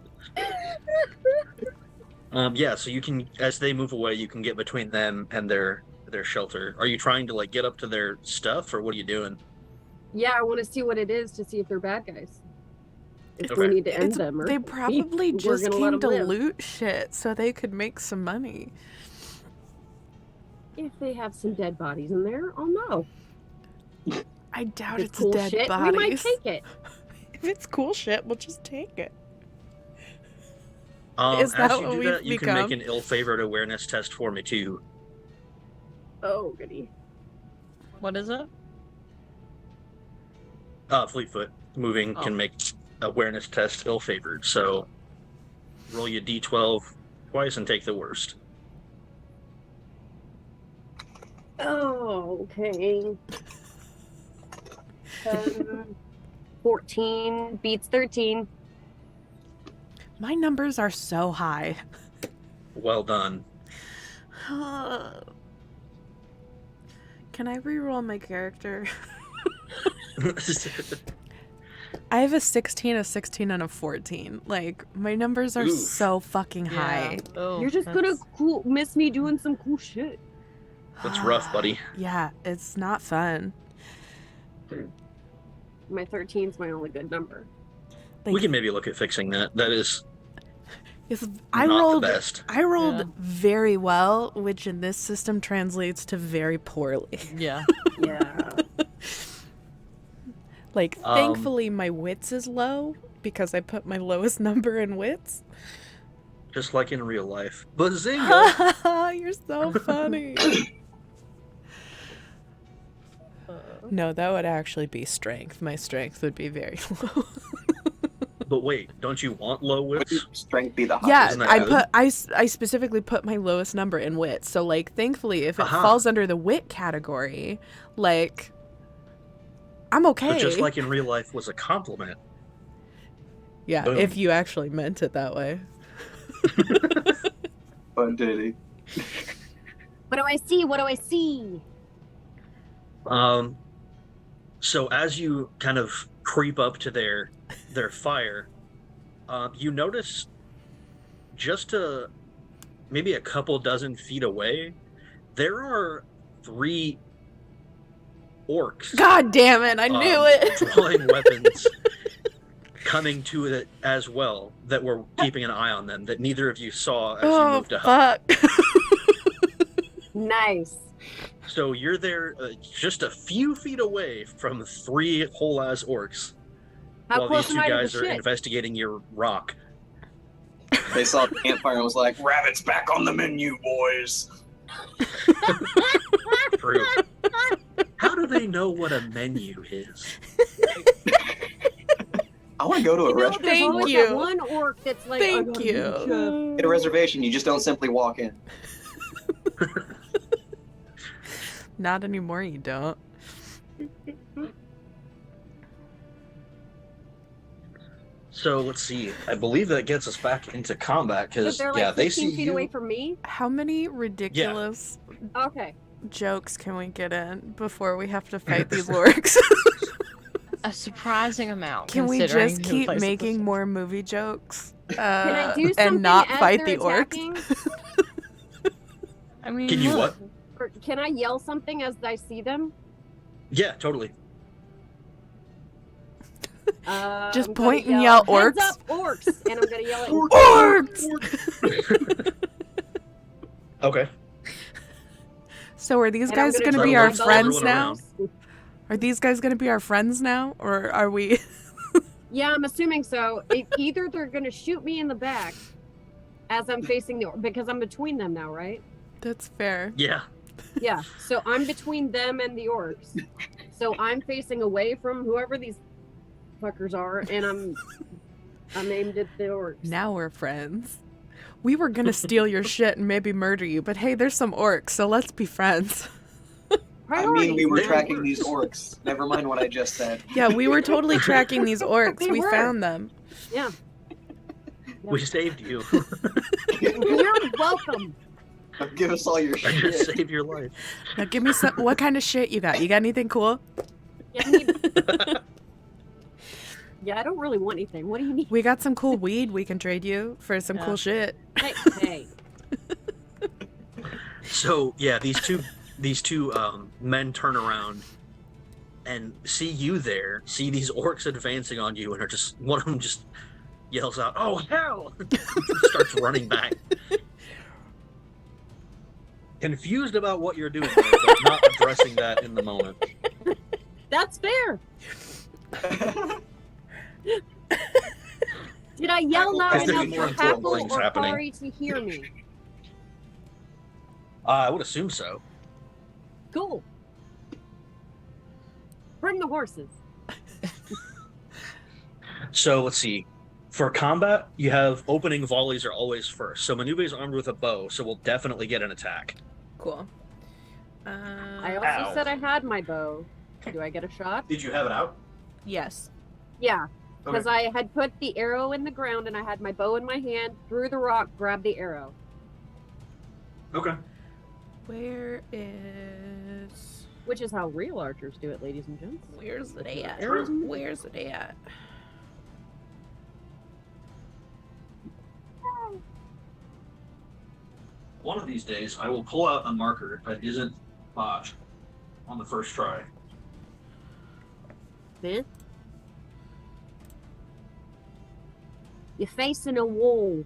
Yeah, so you can, as they move away, you can get between them and their shelter. Are you trying to like get up to their stuff, or what are you doing? Yeah, I want to see what it is to see if they're bad guys. If Okay. we need to end them, or They probably we're just gonna let came them to live. loot shit so they could make some money. If they have some dead bodies in there, I'll know. I doubt If it's cool dead shit, bodies. we might take it. If it's cool shit, we'll just take it. As Is that you what do we've that, you can make become? an ill-favored awareness test for me too. Oh, goody. What is it? Fleetfoot moving Oh. can make awareness test ill-favored. So roll your d12 twice and take the worst. Oh, okay. 14 beats 13. My numbers are so high. Well done. Can I reroll my character? I have a 16, a 16, and a 14. Like, my numbers are Oof. so fucking high. Oh, You're just gonna miss me doing some cool shit. That's rough, buddy. Yeah, it's not fun. My 13's my only good number. Like, We can maybe look at fixing that. That is I not rolled the best. I rolled Yeah. very well, which in this system translates to very poorly. Yeah. Yeah. Like, thankfully my wits is low because I put my lowest number in wits. Just like in real life. Bazinga! You're so funny. No, that would actually be strength. My strength would be very low. But wait, don't you want low Would wits? strength be the Yeah, highest? Isn't that good? I specifically put my lowest number in wit. So like, thankfully, if it Aha. falls under the wit category, like, I'm okay. But just like in real life was a compliment. Yeah, Boom. if you actually meant it that way. But did he? What do I see? What do I see? So as you kind of creep up to their fire, you notice just maybe a couple dozen feet away, there are 3 orcs God damn it! I knew it. drawing weapons coming to it as well, that were keeping an eye on them, that neither of you saw as you Oh moved to help. fuck! Nice. So you're there just a few feet away from 3 whole-ass orcs How while close these am two I to guys the are shit? investigating your rock. They saw the campfire and was like, "Rabbit's back on the menu, boys." True. How do they know what a menu is? I want to go to a You know, restaurant. there's Thank always you. that one orc that's like, I Thank gotta be the chef. you. Get a reservation. You just don't simply walk in. Not anymore. You don't. So let's see. I believe that gets us back into combat But because they're like yeah, they 15 see feet you. away from me. How many ridiculous Okay. jokes can we get in before we have to fight these orcs? A surprising amount. Can we considering just the keep place it making was. more movie jokes? Can I do something and not as fight they're the orcs? attacking? I mean, Can you look, what? Or can I yell something as I see them? Yeah, totally. Just I'm point gonna and yell "Heads orcs." up, orcs, and I'm gonna yell at Orcs! Okay. So are these and I'm guys going to gonna be tell our everyone friends now? around. Are these guys going to be our friends now? Or are we... Yeah, I'm assuming so. Either they're gonna shoot me in the back as I'm facing the because I'm between them now, right? That's fair. Yeah. Yeah. So I'm between them and the orcs. So I'm facing away from whoever these fuckers are, and I'm aimed at the orcs. Now we're friends. We were going to steal your shit and maybe murder you, but hey, there's some orcs, so let's be friends. I mean, we were They tracking were. these orcs. Never mind what I just said. Yeah, we were totally tracking these orcs. They We were. found them. Yeah. We saved you. You're welcome. Give us all your I just shit. saved your life. Now give me some. What kind of shit you got? You got anything cool? Yeah, I need- yeah, I don't really want anything. What do you need? We got some cool weed we can trade you for some cool shit. Hey. So yeah, these two men turn around and see you there, see these orcs advancing on you, and are just one of them just yells out, "Oh hell!" starts running back, confused about what you're doing, there, but not addressing that in the moment. That's fair. Did I yell loud Is there enough more for Hackle Brawlings or happening? Kari to hear me? I would assume so. Cool. Bring the horses. So let's see. For combat, you have opening volleys are always first. So Manube is armed with a bow, so we'll definitely get an attack. Cool. I also Ow. said I had my bow. Do I get a shot? Did you have it out? Yes. Yeah, because I had put the arrow in the ground and I had my bow in my hand, threw the rock, grabbed the arrow. Okay. Where is? Which is how real archers do it, ladies and gents. Where's it at? True. Where's it at? One of these days, I will pull out a marker that isn't botched on the first try. Man. You're facing a wall.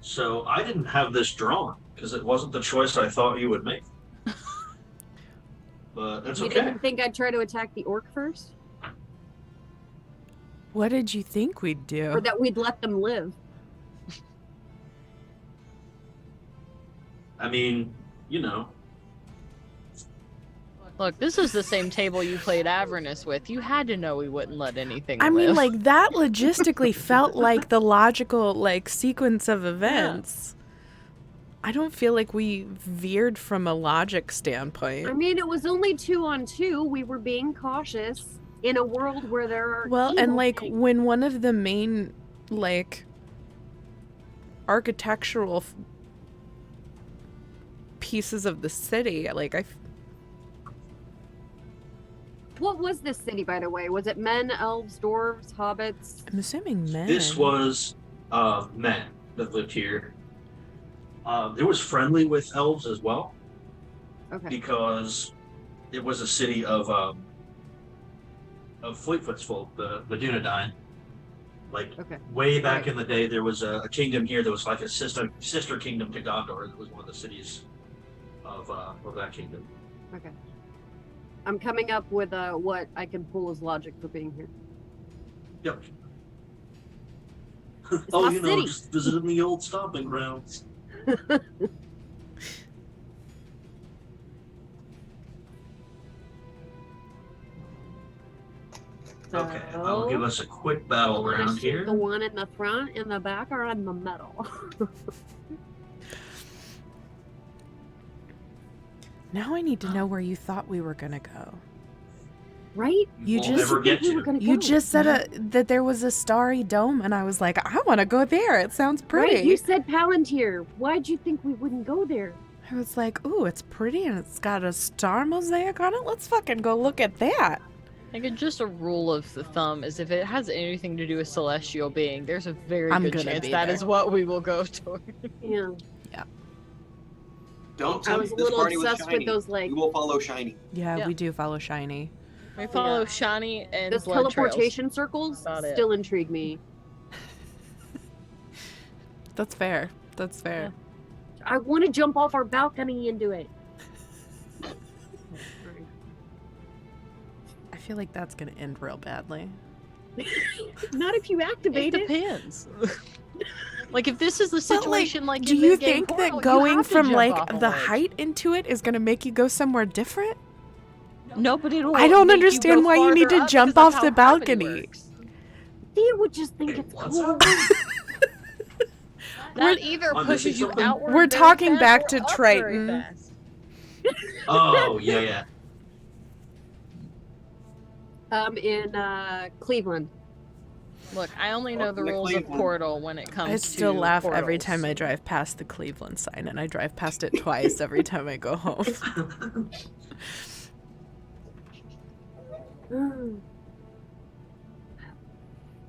So I didn't have this drawn because it wasn't the choice I thought you would make. But that's You okay. didn't think I'd try to attack the orc first? What did you think we'd do? Or that we'd let them live? I mean, you know. Look, this is the same table you played Avernus with. You had to know we wouldn't let anything I live. mean, like, that logistically felt like the logical, like, sequence of events. I don't feel like we veered from a logic standpoint. I mean, it was only 2-on-2. We were being cautious in a world where there are Well, and evil like things. when one of the main like architectural pieces of the city, like What was this city, by the way? Was it men, elves, dwarves, hobbits? I'm assuming men. This was men that lived here. It was friendly with elves as well Okay. because it was a city of Fleetfoot's folk, the Dunedain. Like Okay. way back Right. in the day, there was a kingdom here that was like a sister kingdom to Gondor. It was one of the cities of that kingdom. Okay. I'm coming up with what I can pull as logic for being here. Yep. It's Oh, my you know, city. just visiting the old stomping grounds. Okay, I'll give us a quick battle wanna round shoot here. The one in the front, in the back, or in the middle? Now I need to know where you thought we were gonna go. Right? You We'll just- never get we were to. gonna You go. just said that there was a starry dome, and I was like, I want to go there. It sounds pretty. Right? You said Palantir. Why'd you think we wouldn't go there? I was like, ooh, it's pretty, and it's got a star mosaic on it. Let's fucking go look at that. Like, just a rule of the thumb is if it has anything to do with celestial being, there's a very I'm good gonna chance be that there. is what we will go to. Yeah. Don't I tell was me a this little party was obsessed with shiny. those like We will follow shiny. Yeah, Yeah. we do follow shiny. We follow Yeah. Shani and those blood trails. teleportation circles. About it. Still intrigue me. That's fair. That's fair. I want to jump off our balcony and do it. I feel like that's gonna end real badly. Not if you It activate it. depends. Like, if this is the But, like, situation, like, Do in you mid-game think Portal, that you going have to from jump like off a the ledge. height into it is gonna make you go somewhere different? No, but it'll I don't make you understand go why you need farther to up jump because that's off the how gravity balcony. works. Thea would just think Wait, it's what's cool. up? That either I'm pushes missing you something? outward. We're very talking fast back or to up very Triton. fast. Oh, yeah. In Cleveland. Look, I only know the Welcome to rules of Cleveland. Portal when it comes to I still laugh every portals. time I drive past the Cleveland sign, and I drive past it twice every time I go home.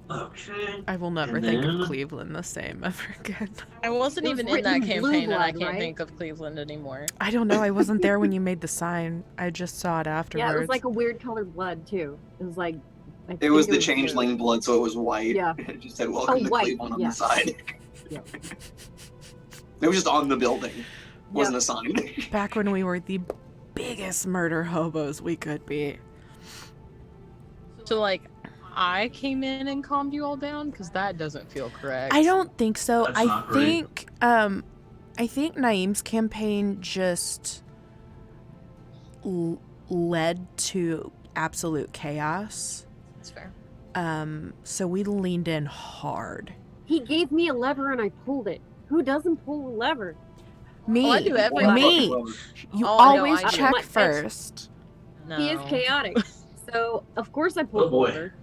Okay. I will never And think then- of Cleveland the same ever again. I wasn't It was even in written that in blue campaign, and I blood, can't right? think of Cleveland anymore. I don't know. I wasn't there when you made the sign. I just saw it afterwards. Yeah, it was like a weird colored blood too. It was like It was the blue. changeling blood, so it was white. Yeah. It just said "Welcome to white, Cleveland" on yeah. the side. Yeah. It was just on the building. Wasn't Yeah. a sign. back when we were the biggest murder hobos we could be. So, like, I came in and calmed you all down? Because that doesn't feel correct. I don't think so. That's I not great. think Naeem's campaign just led to absolute chaos. That's fair. So we leaned in hard. He gave me a lever and I pulled it. Who doesn't pull a lever? Me, Oh, I do everything. me. You Oh, I know, always I do. check My- first. No. He is chaotic. So of course I Oh, pulled boy. the lever.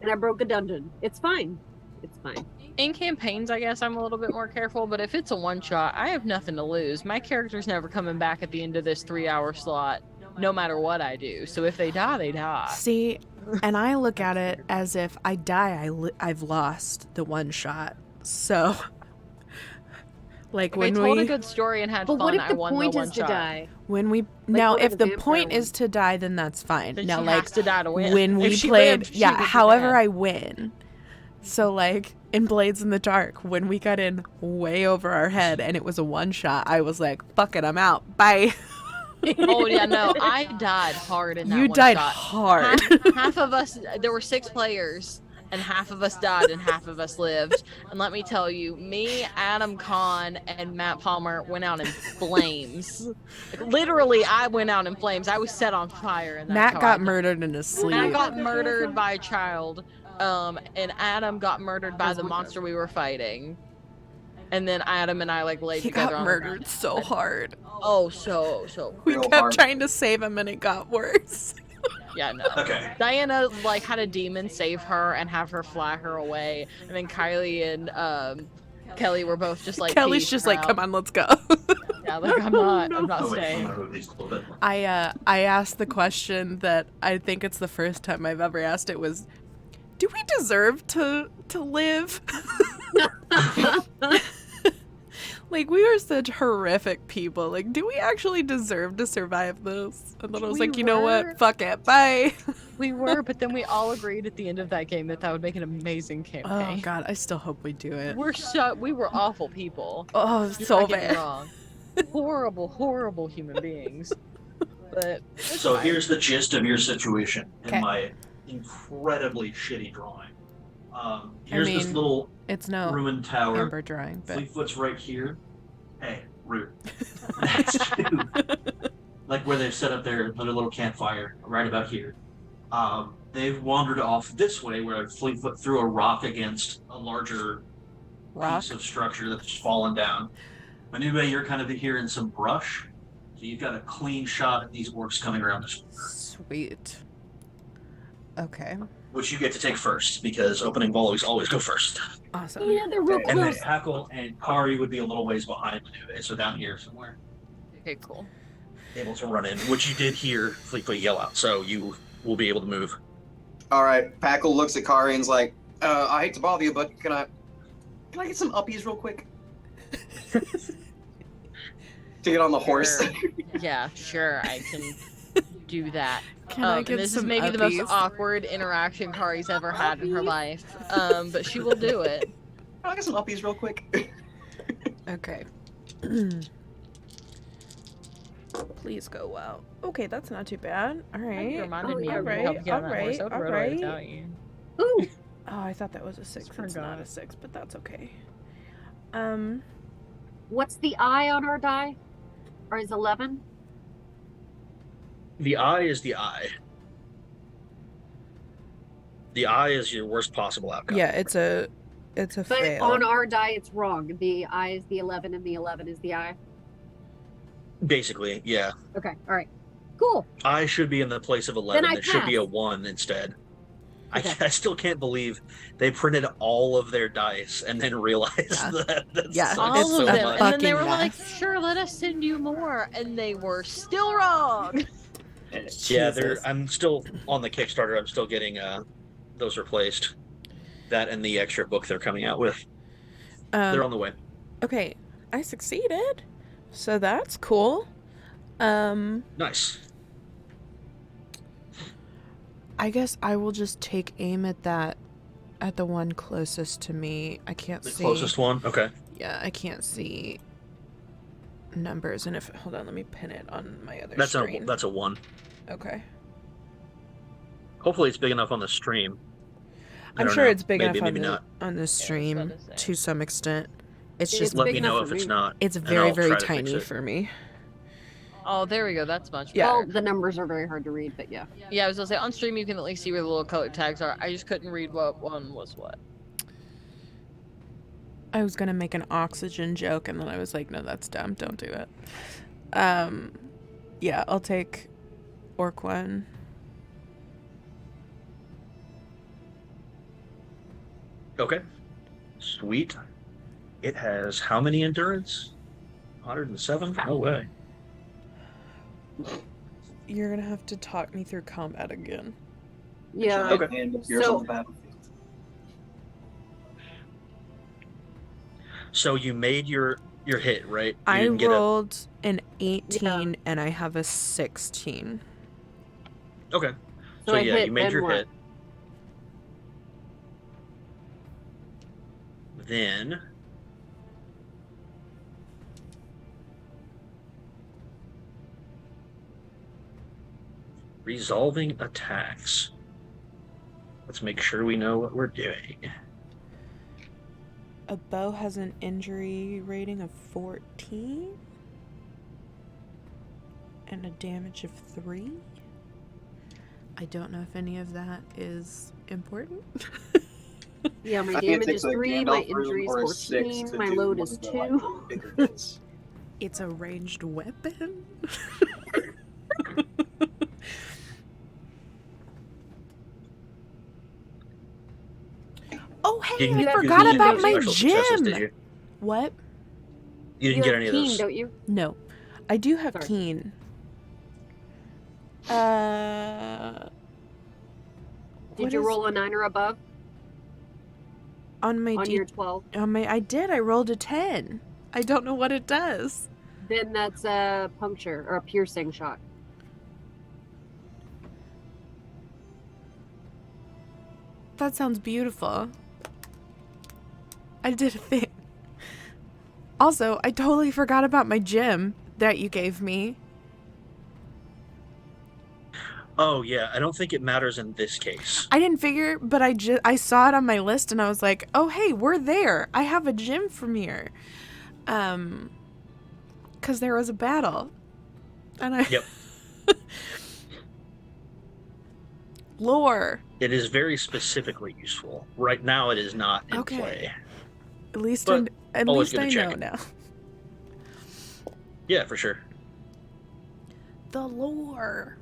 And I broke a dungeon. It's fine. It's fine. In campaigns, I guess I'm a little bit more careful, but if it's a one-shot, I have nothing to lose. My character's never coming back at the end of this 3-hour slot, no matter what I do. So if they die, they die. See, and I look at it as if I die, I've lost the one shot. So, like If when I told we a good story and had But fun, what if I the won point the is one to shot. die? when we now what if if the the vampire point is wins? to die, then that's fine. Then Now, she like has to die to win. when we If she played, lived, she yeah. would be However, dead. I win. So like in Blades in the Dark, when we got in way over our head and it was a one shot, I was like, "Fuck it, I'm out. Bye." Oh yeah, no, I died hard in that You one died shot. hard. Half of us, there were 6 players, and half of us died and half of us lived. And let me tell you, me, Adam Kahn, and Matt Palmer went out in flames. Like, literally, I went out in flames. I was set on fire. And that's Matt how I got died. murdered in his sleep. Matt got murdered by a child, and Adam got murdered by the monster we were fighting. And then Adam and I like laid He together got on murdered so hard. Oh, so We Real kept hard. trying to save him and it got worse. yeah, no. Okay. Diana like had a demon save her and have her fly her away, and then Kylie and Kelly were both just like Kelly's "Peace, just we're like, out." "Come on, let's go." Yeah, like I'm not Oh, wait, I'm staying. gonna move these a little bit. I asked the question that I think it's the first time I've ever asked it was, do we deserve to live? Like, we are such horrific people. Like, do we actually deserve to survive this? And then I was We like, you know were. what? Fuck it. Bye. We were, but then we all agreed at the end of that game that would make an amazing Oh campaign. god, I still hope we do it. We were awful people. Oh, Do so not get me bad. wrong. Horrible human beings. But it's So fine. here's the gist of your situation in Okay. my incredibly shitty drawing. Here's this mean, little It's no ruined tower. Amber drawing, but Fleetfoot's right here. Hey, rude. Next to, like where they've set up their little campfire, right about here. They've wandered off this way where Fleetfoot threw a rock against a larger rock. piece of structure that's fallen down. Manube, you're kind of here in some brush, so you've got a clean shot at these orcs coming around this corner, Sweet. Okay. which you get to take first because opening volleys always go first. Awesome. Yeah, they're real And then close. Hackle and Kari would be a little ways behind Manube, so down here somewhere, Okay, cool. able to run in, which you did hear Fleetfoot yell out, so you will be able to move. All right. Packle looks at Kari and's like, I hate to bother you, but can I get some uppies real quick? To get on the horse. Sure. Yeah, sure, I can do that. Can I And get this some is maybe the most uppies? awkward interaction Kari's ever had in her life. But she will do it. Can I get some uppies real quick? Okay. Please go well. Okay, that's not too bad. All You right. reminded me of alright, help get on that horse. I would have rode away alright. without you. Ooh, Oh, I thought that was a 6. It's not forgot. a 6, but that's okay. what's the eye on our die? Or is 11? The eye is the eye. The eye is your worst possible outcome. Yeah, it's It's a But fail. on our die, it's wrong. The I is the 11 and the 11 is the I. Basically, yeah. Okay, all right. Cool. I should be in the place of 11. I It should be a pass. 1 instead. Okay. I still can't believe they printed all of their dice and then realized Yeah. that. That's Yeah. so, All It's so of a them. much. And then they fucking were like, mess. sure, let us send you more. And they were still wrong. Yeah, Jesus. I'm still on the Kickstarter. I'm still getting those replaced. That and the extra book they're coming out with. They're on the way. Okay, I succeeded. So that's cool. Nice. I guess I will just take aim at the one closest to me. I can't The see. closest one? Okay. Yeah, I can't see numbers. And if hold on, let me pin it on my other That's screen. that's a 1. Okay. Hopefully it's big enough on the stream. I I'm don't sure know. it's big Maybe, enough maybe not. on the about stream to say. to some extent. It's It's just Let big me enough know for if it's me. not. it's and very I'll very try to fix tiny it. for me. Oh, there we go. That's much Yeah. better. Well, the numbers are very hard to read, but yeah. Yeah, I was gonna say on stream you can at least see where the little color tags are. I just couldn't read what one was what. I was gonna make an oxygen joke and then I was like, no, that's dumb. Don't do it. Yeah, I'll take Orc 1. Okay. Sweet. It has how many endurance? 107? No way. You're gonna have to talk me through combat again. Yeah. Giant hand appears So- on the battlefield. So you made your hit, right? You I didn't get rolled an 18 and I have a 16. Okay. So So I yeah, hit, you made then your what? hit. Then resolving attacks. Let's make sure we know what we're doing. A bow has an injury rating of 14 and a damage of 3. I don't know if any of that is important. Yeah, my I think it damage takes is a 3, Gandalf my room injury or a is 6 14, to my do load one is of the, 2. bigger hits. It's a ranged weapon. Oh, hey, You I you forgot didn't about get my special successes, did gym. you? What? You didn't You get have any of keen, those. don't you? No. I do have Sorry. keen. Did What you is- roll a 9 or above on my on your 12? I did. I rolled a 10. I don't know what it does. Then that's a puncture or a piercing shot. That sounds beautiful. I did a thing. Also, I totally forgot about my gym that you gave me. Oh yeah, I don't think it matters in this case. I didn't figure, but I saw it on my list and I was like, "Oh, hey, we're there. I have a gym from here." Cuz there was a battle. And I Yep. Lore. It is very specifically useful. Right now, it is not in Okay. play. At least But at always least good to I know check. now. Yeah, for sure. The lore.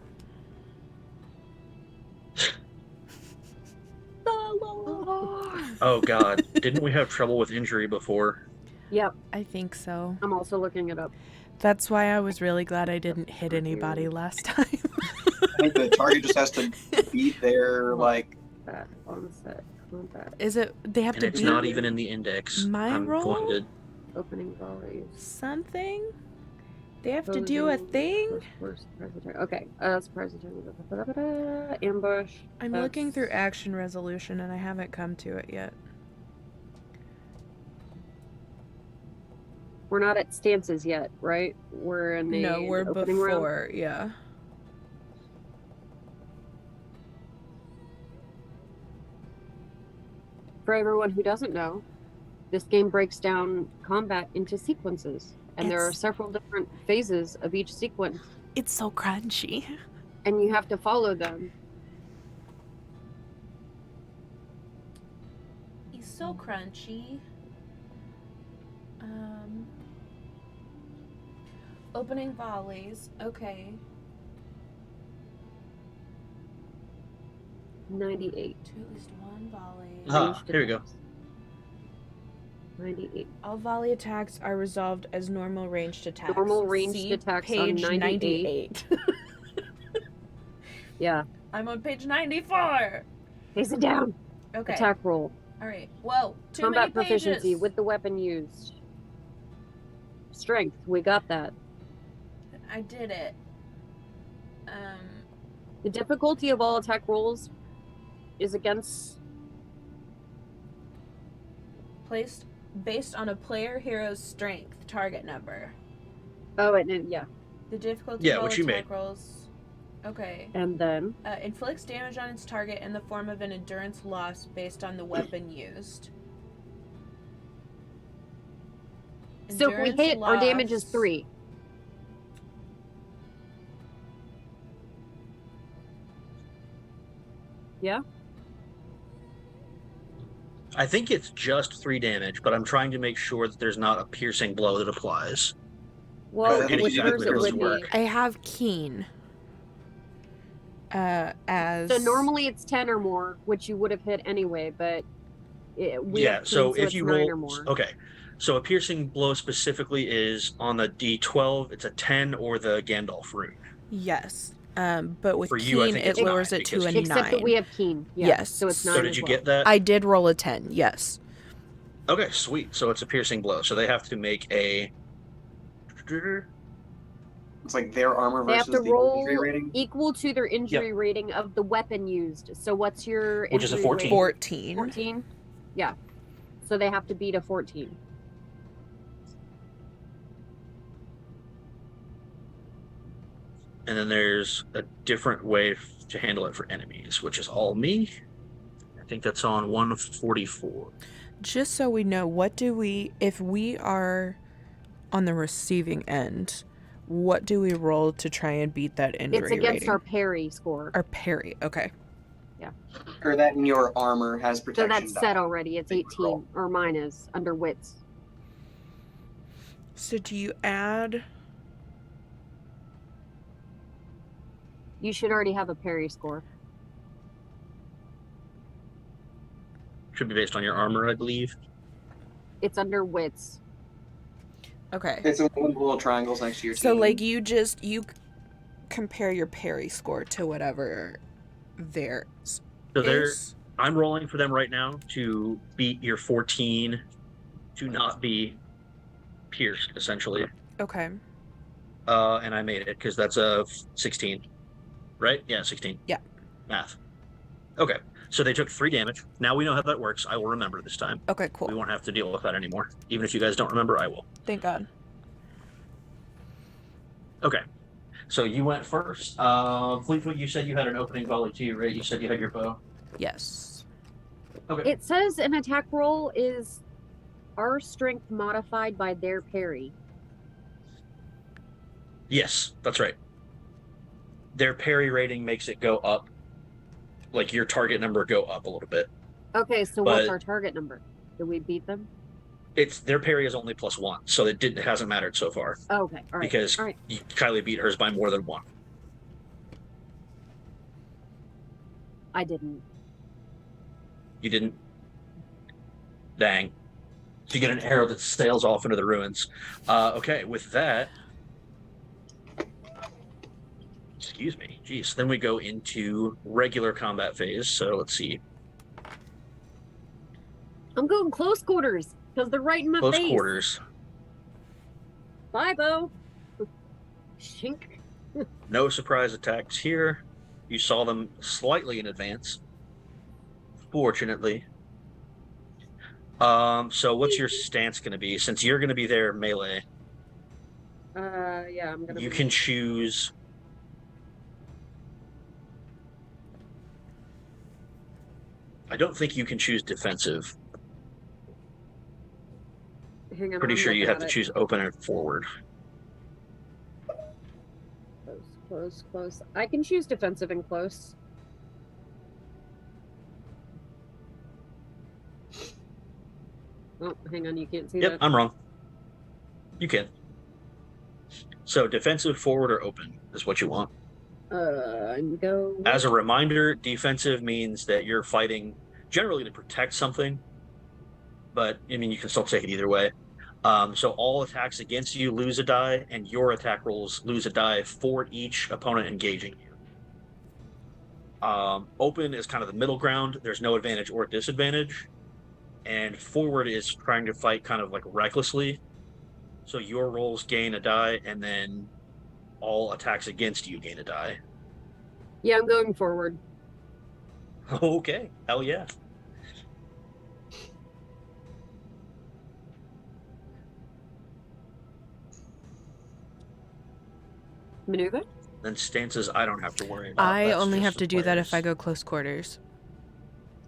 Oh God, didn't we have trouble with injury before? Yep, I think so. I'm also looking it up. That's why I was really glad I didn't hit anybody last time. I think the target just has to beat their like. That onset combat Is it they have And to it's beat not even in the index. my I'm roll? going to. opening volleys. something? They have to do a Closing, thing? first surprise attack. Okay, surprise attack. Ambush. I'm looking through action resolution and I haven't come to it yet. We're not at stances yet, right? We're in the No, we're opening round. before, yeah. For everyone who doesn't know, this game breaks down combat into sequences, and there are It's- several different phases of each sequence, It's so crunchy. and you have to follow them. He's so crunchy. Opening volleys. Okay. 98. To at least one volley. Ah, here we go. attacks. 98. All volley attacks are resolved as normal ranged attacks. Normal ranged See attacks on page 98. Yeah. I'm on page 94. Face it down. Okay. Attack roll. All right. Whoa. Too Combat many proficiency pages. with the weapon used. Strength. We got that. I did it. The difficulty of all attack rolls is against. Placed based on a player hero's strength target number. Oh, and yeah. The difficulty Yeah, of all what you attack made. rolls. Okay. And then. Inflicts damage on its target in the form of an endurance loss based on the weapon used. So if we Endurance hit, our damage is loss- 3. Yeah? I think it's just 3 damage, but I'm trying to make sure that there's not a piercing blow that applies. Well, Forget with exactly yours how it this would be. works. I have keen. As So normally it's 10 or more, which you would have hit anyway, but we Yeah, have keen, so if it's you 9 roll, or more. okay, so a piercing blow specifically is on the D12. It's a 10 or the Gandalf rune. yes. But with For you, I keen, think it it's lowers 9 it to because a keen- 9. Except that 9. we have keen. Yeah. Yes. So it's 9 So as did you well. get that? I did roll a 10. Yes. Okay, sweet. So it's a piercing blow. So they have to make a. It's like their armor They have versus to the roll injury rating. equal to their injury rating of the weapon used. So what's your Which is a injury 14. rating? 14. 14? Yeah. So they have to beat a 14. And then there's a different way to handle it for enemies, which is all me. I think that's on 144. Just so we know, if we are on the receiving end, what do we roll to try and beat that injury It's against rating? our parry score. Our parry. Okay. Or that in your armor has So protection. that's die. set already. It's Big 18. roll. Or mine is under wits. So do you add? You should already have a parry score. Should be based on your armor, I believe. It's under wits. Okay. It's one of the little triangles next to your So team. like you compare your parry score to whatever theirs So they're. is. I'm rolling for them right now to beat your 14 to not be pierced, essentially. Okay. And I made it because that's a 16, right? Yeah, 16. Yeah. Math. Okay, so they took 3 damage. Now we know how that works. I will remember this time. Okay, We cool. won't have to deal with that anymore. Even if you guys don't remember, I will. Thank God. Okay, so you went first. Fleetwood, you said you had an opening volley too, right? You said you had your bow. Yes. Okay. It says an attack roll is our strength modified by their parry. Yes, that's right. Their parry rating makes it go up, like your target number go up a little bit. Okay, so what's But- our target number? Did we beat them? It's their parry is only +1, so it hasn't mattered so far Oh, okay, all right. because all right. Kylie beat hers by more than 1. I didn't. You didn't. Dang. You get an arrow that sails off into the ruins. Okay, with that. Excuse me. Jeez. Then we go into regular combat phase. So let's see. I'm going close quarters because they're right in my Close face. quarters. Bye, Bo. Shink. No surprise attacks here. You saw them slightly in advance. Fortunately. So what's your stance going to be? Since you're going to be there melee, Yeah, I'm gonna. you be- can choose. I don't think you can choose defensive. Hang on. Pretty I'm sure you looking have at to it. choose open and forward. Close. I can choose defensive and close. Oh, hang on, you can't see Yep, that. I'm wrong. You can. So defensive, forward, or open is what you want. Go. As a reminder, defensive means that you're fighting generally to protect something, but I mean you can still take it either way. So all attacks against you lose a die, and your attack rolls lose a die for each opponent engaging you. Open is kind of the middle ground. There's no advantage or disadvantage. And forward is trying to fight kind of like recklessly. So your rolls gain a die, and then all attacks against you gain a die. Yeah, I'm going forward. Okay, hell yeah. Maneuver? Then stances I don't have to worry about. I That's only just have the to do that if I players. go close quarters.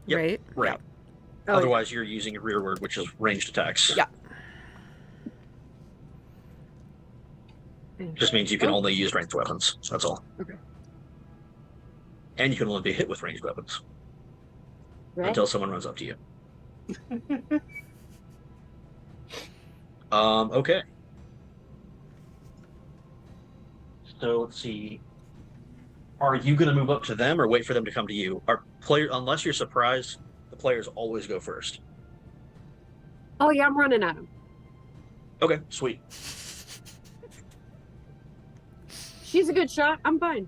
Yep, Right? Right. Oh, Otherwise, you're using a rearward, which is ranged attacks. Yeah. Just means you can only use ranged weapons. That's all. Okay. And you can only be hit with ranged weapons Right? until someone runs up to you. Okay. So let's see. Are you going to move up to them or wait for them to come to you? Unless you're surprised, the players always go first. Oh, yeah, I'm running at him. Okay, sweet. She's a good shot. I'm fine.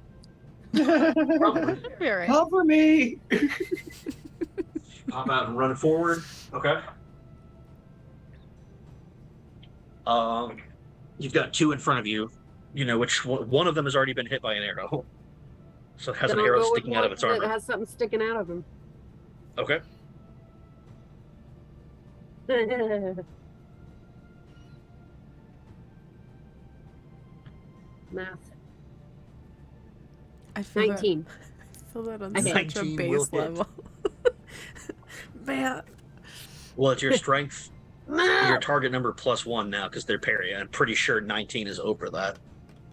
Very. Cover me! Pop out and run forward. Okay. You've got two in front of you. You know which one of them has already been hit by an arrow, so it has Then an I'll arrow go with sticking out of one its armor. that has something sticking out of him. Okay. Math. I feel 19. That, I feel that on I hit. such a 19 will base hit. level. Man. Well, it's your strength, your Math! target number +1 now because they're parry. I'm pretty sure 19 is over that.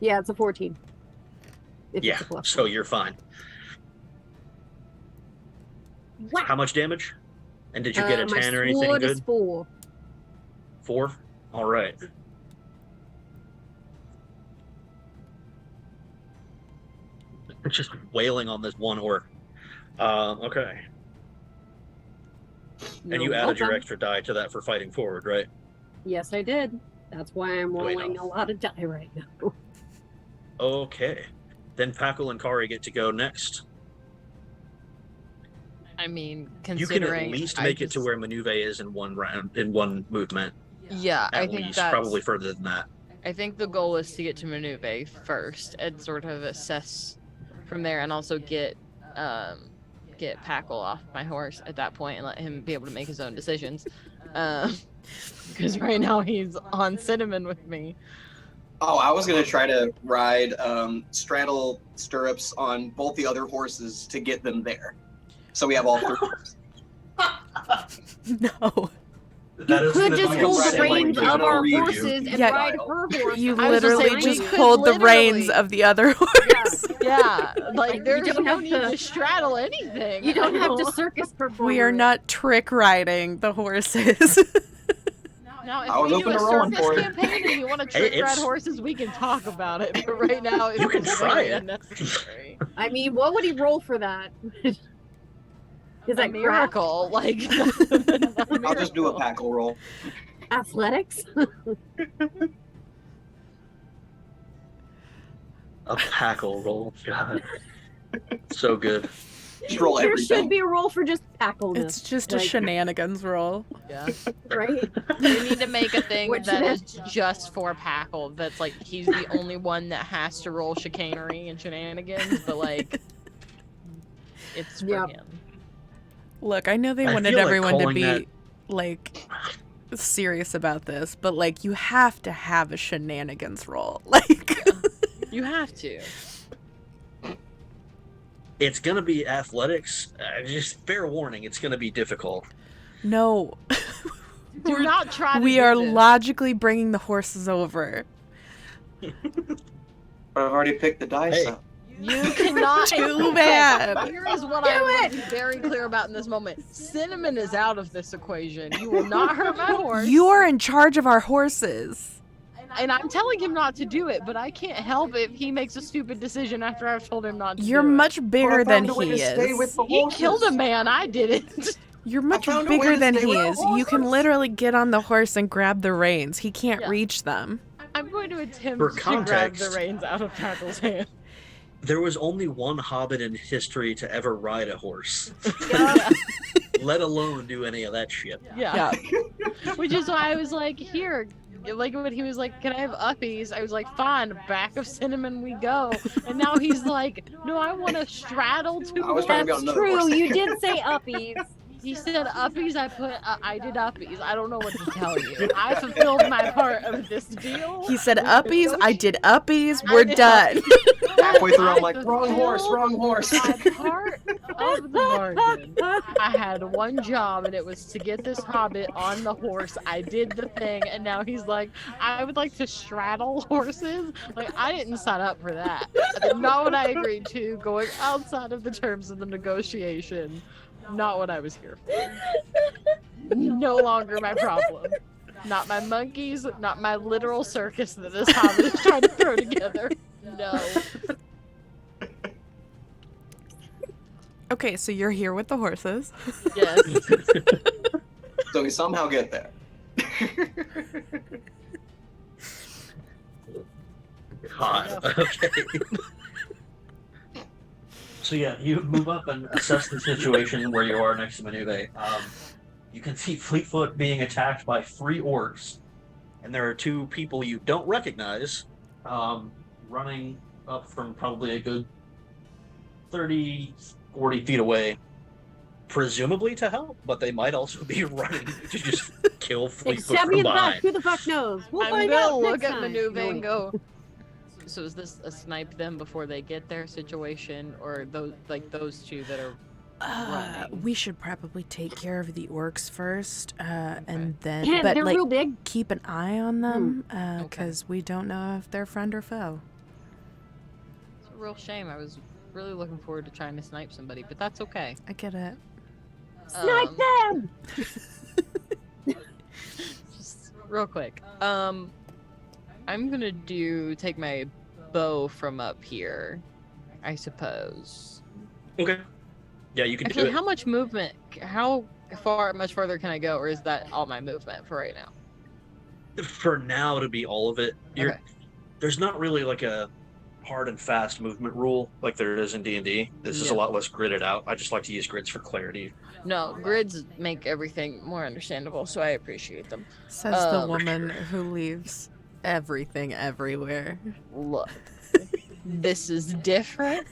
Yeah, it's a 14. If Yeah, it's a plus so one. you're fine. Wow. How much damage? And did you get a My 10 or anything sword good? is 4. 4? All right. It's just wailing on this one orc. Okay. And you You're added your welcome. extra die to that for fighting forward, right? Yes, I did. That's why I'm Wait, rolling no. a lot of die right now. Okay. Then Packle and Kari get to go next. I mean, You can considering at least I make it to just- where Maneuver is in one round, in one movement. Yeah, I At think least, that's probably further than that. I think the goal is to get to Maneuver first and sort of assess from there, and also get Packle off my horse at that point and let him be able to make his own decisions. Because right now he's on cinnamon with me. Oh, I was gonna try to ride straddle stirrups on both the other horses to get them there. So we have all three horses. No. You could just be hold the right, like, reins there's of no our reason. horses and Yeah. ride her horse. You I was just literally saying, just we could hold the reins literally- of the other horse. Yeah, like Like, you there's don't no have need to- to straddle anything. You don't have to circus perform. We are it. not trick riding the horses. Now, if I was we do open a to rolling circus for it. campaign and you want to Hey, trick ride it's- horses, we can talk about it. But right now, it's You can try very it. unnecessary. I mean, what would he roll for that? Is A that crap? miracle? Like, I'll just do a Packle roll. Athletics? A Packle roll. God. So good. Just roll There everything. should be a roll for just Packleness, It's just a Like- shenanigans roll. Yeah. right? We need to make a thing Which that then- is just for Packle. That's like he's the only one that has to roll chicanery and shenanigans, but like it's for Yep. him. Look, I know they I wanted feel like everyone to calling be that- like serious about this, but like you have to have a shenanigans roll. Like You have to. It's gonna be athletics. Just fair warning, it's gonna be difficult. no. Do not try to We do are this. logically bringing the horses over. But I've already picked the dice Hey. up. You cannot. Too bad. Here is what I want to be very clear about in this moment. Cinnamon is out of this equation. You will not hurt my horse. You are in charge of our horses. And I'm telling him not to do it, but I can't help it if he makes a stupid decision after I've told him not to You're do it. much bigger than Found a way he to stay with is. the He horses. killed a man. I didn't. You're much found a way bigger to than stay he with the is. You can horses. literally get on the horse and grab the reins. He can't Yeah. reach them. I'm going to attempt For to grab context- the reins out of Tackle's hand. There was only one hobbit in history to ever ride a horse, Yeah. let alone do any of that shit. Yeah. Which is why I was like, here. Like when he was like, can I have uppies? I was like, fine, back of Cinnamon we go. And now he's like, no, I want to straddle two I was trying to be on That's another true. horse. You did say uppies. He said uppies, I did uppies. I don't know what to tell you. I fulfilled my part of this deal. He said uppies. I did uppies. I We're did done. Halfway through, I'm I like, wrong horse, fulfilled wrong horse. My part of the bargain. I had one job, and it was to get this hobbit on the horse. I did the thing, and now he's like, I would like to straddle horses. Like, I didn't sign up for that. That's not what I agreed to. Going outside of the terms of the negotiation. Not what I was here for. No longer my problem. Not my monkeys, not my literal circus that this hobbit is trying to throw together. No. Okay, so you're here with the horses. Yes. So we somehow get there. God. Okay. So yeah, you move up and assess the situation where you are next to Manuve. You can see Fleetfoot being attacked by 3 orcs, and there are 2 people you don't recognize running up from probably a good 30, 40 feet away, presumably to help, but they might also be running to just kill Like, Fleetfoot stab me from in the back. behind. Who the fuck knows? We'll I'm find gonna out look next at time. Manuve No, and wait. go. So is this a snipe them before they get their situation, or those 2 that are running? We should probably take care of the orcs first, and then, Yeah, but they're like real big. keep an eye on them, Okay. because we don't know if they're friend or foe. It's a real shame. I was really looking forward to trying to snipe somebody, but that's okay. I get it. Snipe them! Just real quick. I'm gonna take my bow from up here, I suppose. Okay. Yeah, you can do Actually, it. how much movement? How much further can I go, or is that all my movement for right now? For now, it'll be all of it. Okay. There's not really like a hard and fast movement rule like there is in D&D. This is a Yeah. lot less gridded out. I just like to use grids for clarity. No, grids make everything more understandable, so I appreciate them. Says the For woman who leaves everything everywhere. Look, this is different.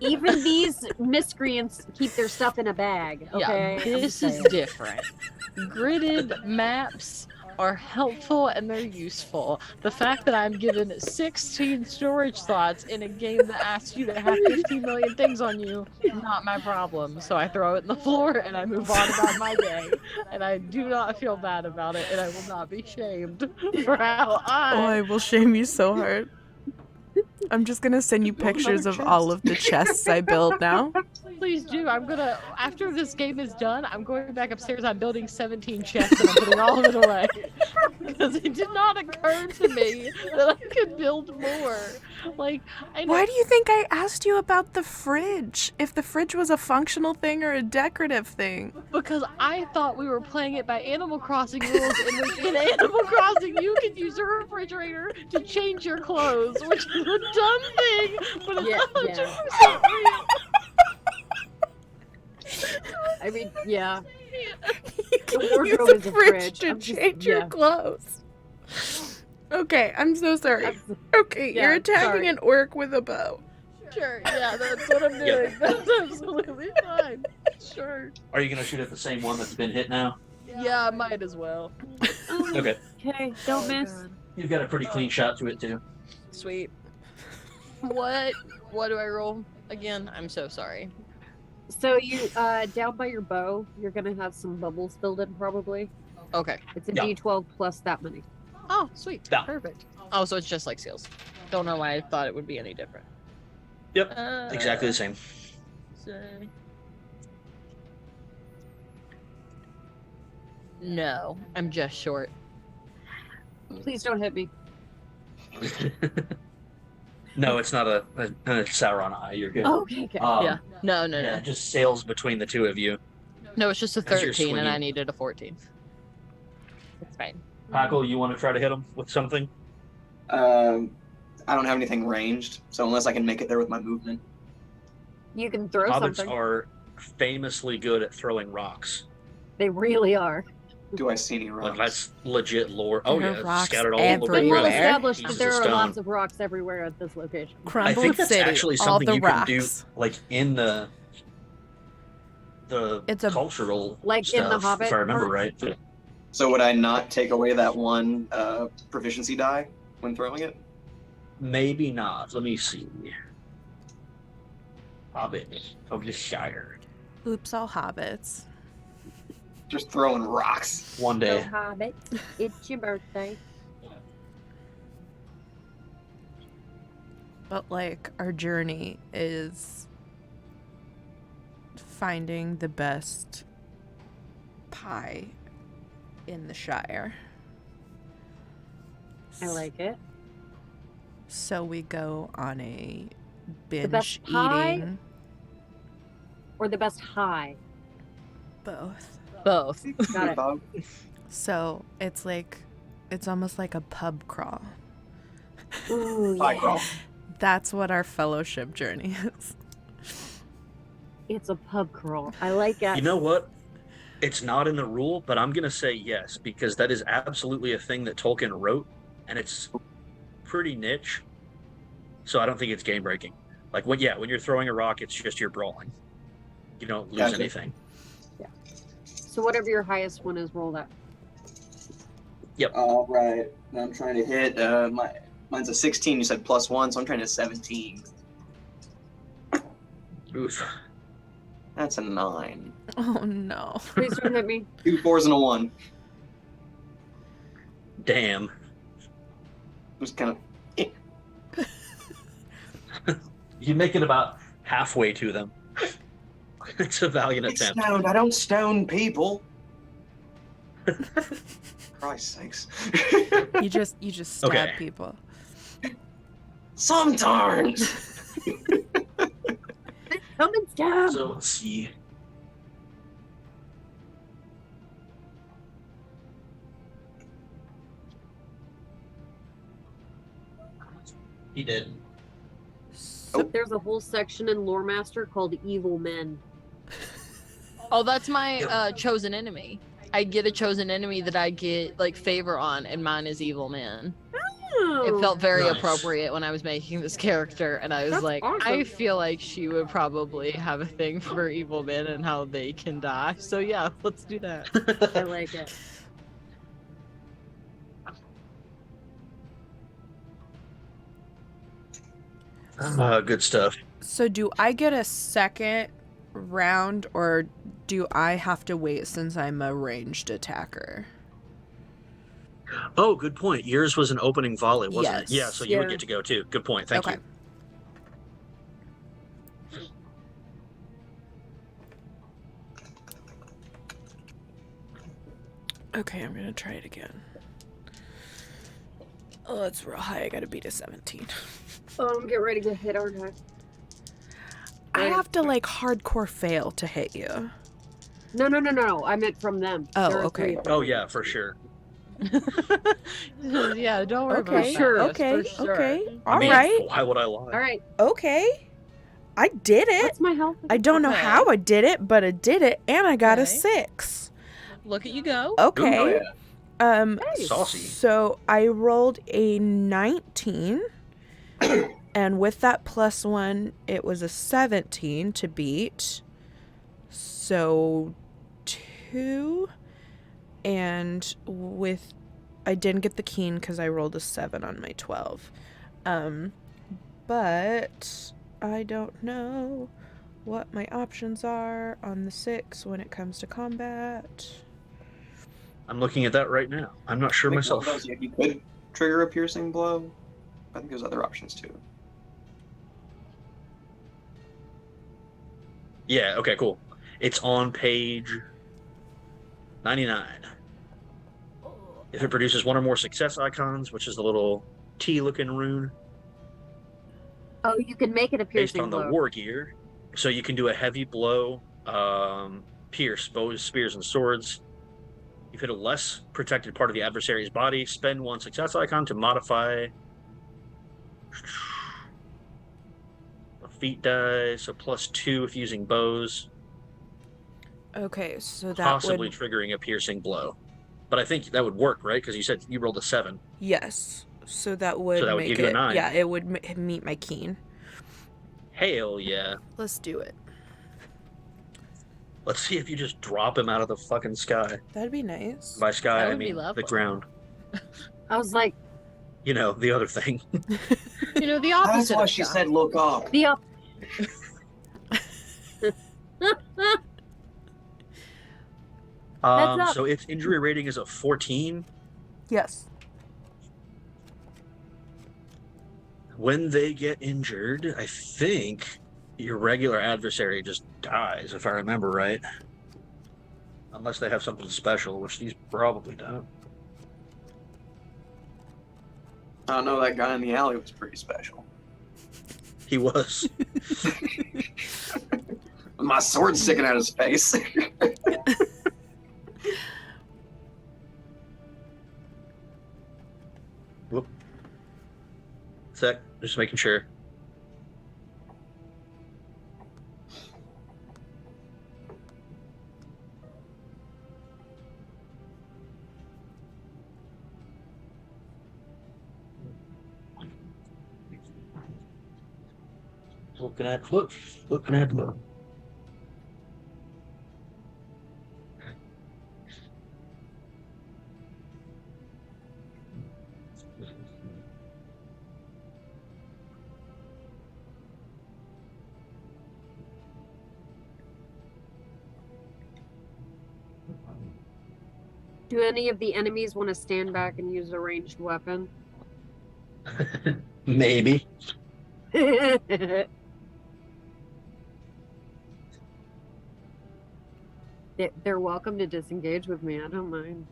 Even these miscreants keep their stuff in a bag. Okay. Yeah, I'm this just is saying. different. Gridded maps are helpful and they're useful. The fact that I'm given 16 storage slots in a game that asks you to have 15 million things on you, not my problem. So I throw it in the floor and I move on about my day. And I do not feel bad about it, and I will not be shamed for how Oh, I will shame you so hard. I'm just gonna send you pictures of all of the chests I built now. Please do. I'm gonna, after this game is done, I'm going back upstairs. I'm building 17 chests and I'm putting all of it away. Because it did not occur to me that I could build more. Like, I know. Why do you think I asked you about the fridge? If the fridge was a functional thing or a decorative thing? Because I thought we were playing it by Animal Crossing rules, in which in Animal Crossing you can use a refrigerator to change your clothes, which is a dumb thing, but it's 100% real. I mean, yeah. You The can wardrobe use is a a fridge fridge. to I'm just- change your yeah. clothes. Okay, I'm so sorry. That's- Okay, Yeah, you're attacking sorry. an orc with a bow. Sure, yeah, that's what I'm doing. That's absolutely fine. Sure. Are you going to shoot at the same one that's been hit now? Yeah, I might as well. Okay. Okay, don't miss. You've got a pretty clean shot to it, too. Sweet. What do I roll again? I'm so sorry. So you, down by your bow, you're gonna have some bubbles filled in probably. Okay. It's a Yeah. D12 plus that many. Oh, sweet. Yeah. Perfect. Oh, so it's just like seals. Don't know why I thought it would be any different. Yep, exactly the same. No, I'm just short. Please don't hit me. No, it's not a Sauron eye. You're good. Oh, okay. Yeah. No. Yeah, it just sails between the two of you. No, it's just a As you're 13 and I swinging. needed a 14. It's fine. Packle, you want to try to hit him with something? I don't have anything ranged, so unless I can make it there with my movement. You can throw Hobbits something. are famously good at throwing rocks. They really are. Do I see any Like rocks? that's legit lore. Oh There are yeah, rocks scattered all It's over been the well ground. everywhere. established that Pieces there of are stone. lots of rocks everywhere at this location. I Crumbled think that's City, actually all something the you rocks. can do, like in the It's a- cultural Like stuff, in the Hobbit if I remember part? right. So would I not take away that one proficiency die when throwing it? Maybe not. Let me see. Hobbit of the Shire. Oops, all hobbits. Just throwing rocks. One day. Hobbit, it's your birthday. But like our journey is finding the best pie in the Shire. I like it. So we go on a The best binge pie? eating. Or the best high. Both. Both. Got it. Bob. So it's almost like a pub crawl. Ooh, Pie yeah. crawl. That's what our fellowship journey is. It's a pub crawl. I like it. You know what? It's not in the rule, but I'm gonna say yes because that is absolutely a thing that Tolkien wrote, and it's pretty niche. So I don't think it's game breaking. Like when you're throwing a rock, it's just you're brawling. You don't lose Gotcha. anything. So whatever your highest one is, roll that. All right. I'm trying to hit. Mine's a 16. You said +1, so I'm trying to 17. Oof. That's a 9. Oh no. Please don't hit me. 2 4s and a 1. Damn. Just kind of. You make it about halfway to them. It's a valiant It's attempt. stoned. I don't stone people. Christ's sakes. You just stab Okay. people. Sometimes. Come and stab. So let's see. He did. So, There's a whole section in Lore Master called Evil Men. Oh, that's my chosen enemy. I get a chosen enemy that I get like favor on, and mine is Evil Man. It felt very Nice. appropriate when I was making this character, and I was That's like, awesome. I feel like she would probably have a thing for evil men and how they can die. So yeah, let's do that. I like it. Good stuff. so do I get a second round or do I have to wait since I'm a ranged attacker? Oh, good point. Yours was an opening volley, wasn't it? Yes. Yeah, so you would Yeah. get to go too. Good point. Thank Okay. you. Okay, I'm gonna try it again. Oh, it's real high. I gotta beat a 17. Get ready to hit our guy. I have to like hardcore fail to hit you. No. I meant from them. Oh, There are okay. 3 of them. Oh yeah, for sure. Yeah, don't worry about Okay, that. Sure. okay, For sure. okay. I All mean, right. why would I lie? All right. Okay. I did it. What's my health? I don't know Okay. how I did it, but I did it, and I got a Okay. 6. Look at you go. Okay. Oh, yeah. Hey. Saucy. So I rolled a 19, and with that +1, it was a 17 to beat. So 2, and with I didn't get the keen because I rolled a 7 on my 12. But I don't know what my options are on the 6 when it comes to combat. I'm looking at that right now. I'm not sure I think myself. one of those, you could trigger a piercing blow. I think there's other options too. Yeah, okay, cool. It's on page 99. If it produces one or more success icons, which is the little T-looking rune, Oh, you can make it a based piercing on the blow. war gear. So you can do a heavy blow, pierce, bows, spears, and swords. You've hit a less protected part of the adversary's body. Spend one success icon to modify a feat die, so +2 if using bows, Okay, so that possibly would triggering a piercing blow. But I think that would work, right? Because you said you rolled a 7. yes. So that would that would make give you a it 9. Yeah, it would meet my keen. Hell yeah. Let's do it. Let's see if you just drop him out of the fucking sky. That'd be nice. By sky, That I would be mean the lovely. ground. I was like, You know, the other thing. You know, the That's opposite why of she sky. said look up. the up. up. So its injury rating is a 14. Yes. When they get injured, I think your regular adversary just dies, if I remember right. Unless they have something special, which these probably don't. I don't know, that guy in the alley was pretty special. He was. My sword's sticking out of his face. Whoop. Sec, just making sure. Looking at look. Do any of the enemies want to stand back and use a ranged weapon? Maybe. They're welcome to disengage with me. I don't mind.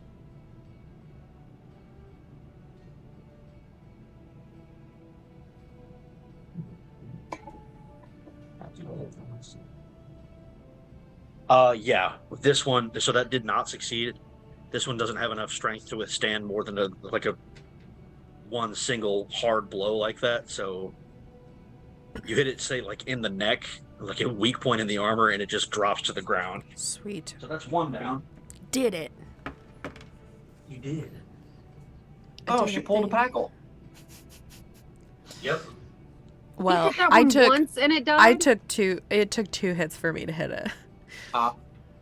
Yeah. This one, so that did not succeed. This one doesn't have enough strength to withstand more than a one single hard blow like that. So you hit it, say, like in the neck, like a weak point in the armor, and it just drops to the ground. Sweet. So that's one down. Did it. You did. Oh, did she it, pulled a baby. packle. Yep. Well, you hit that I one took once and it died. I took two. It took 2 hits for me to hit it.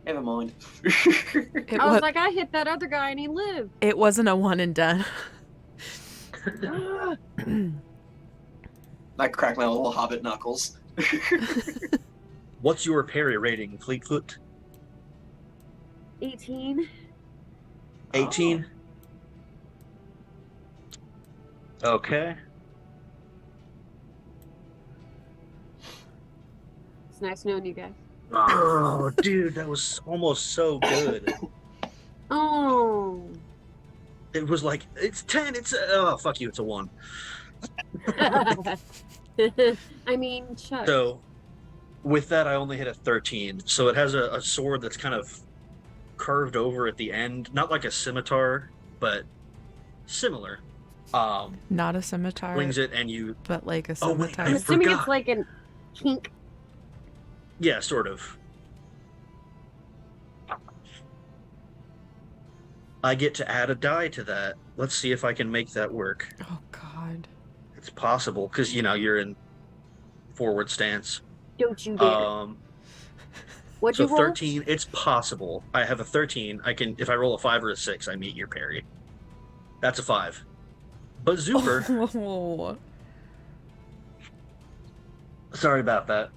Never mind. It, I was wa- like, I hit that other guy and he lived. it wasn't a one and done. I cracked my little hobbit knuckles. What's your parry rating, Fleetfoot? 18. 18? Okay. It's nice knowing you guys. Oh, dude, that was almost so good. Oh. It was like, it's 10, oh, fuck you, it's a 1. I mean, shucks. So, with that, I only hit a 13. So it has a sword that's kind of curved over at the end. Not like a scimitar, but similar. Not a scimitar, Wings it, and you... but like a Oh, wait, scimitar. I I'm assuming forgot. it's like an kink. Yeah, sort of. I get to add a die to that. Let's see if I can make that work. Oh God. It's possible, because, you know, you're in forward stance. Don't you dare. What'd So you roll? 13, it's possible. I have a 13. I can, if I roll a 5 or a 6, I meet your parry. That's a 5. But Zuper, Oh. sorry about that.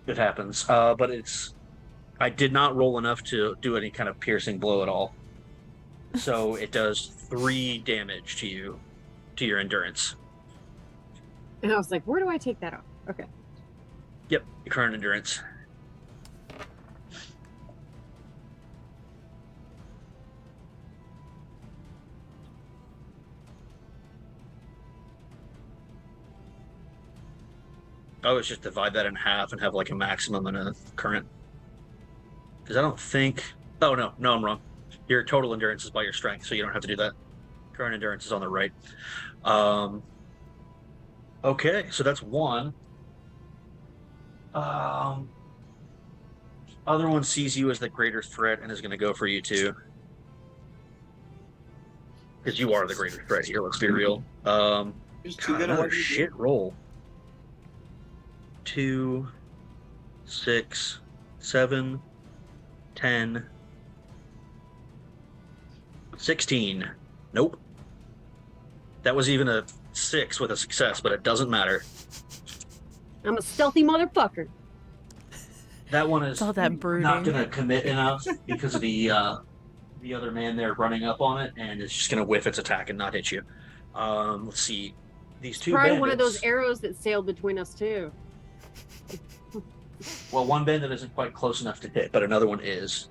It happens. But I did not roll enough to do any kind of piercing blow at all. So it does 3 damage to you, to your endurance. And I was like, where do I take that off? Okay. Yep, your current endurance. I always just divide that in half and have like a maximum and a current. Because I don't think. Oh no, I'm wrong. Your total endurance is by your strength, so you don't have to do that. Current endurance is on the right. Okay, so that's one. Other one sees you as the greater threat and is going to go for you too. Because you are the greater threat here, let's be real. Just too good at Another what you do. shit roll. 2, 6, 7, 10, 16. Nope. That was even a 6 with a success, but it doesn't matter. I'm a stealthy motherfucker. That one is It's all that brooding. not going to commit enough because of the other man there running up on it, and it's just going to whiff its attack and not hit you. Let's see. These two Probably bandits. one of those arrows that sailed between us too. Well, one bandit isn't quite close enough to hit, but another one is.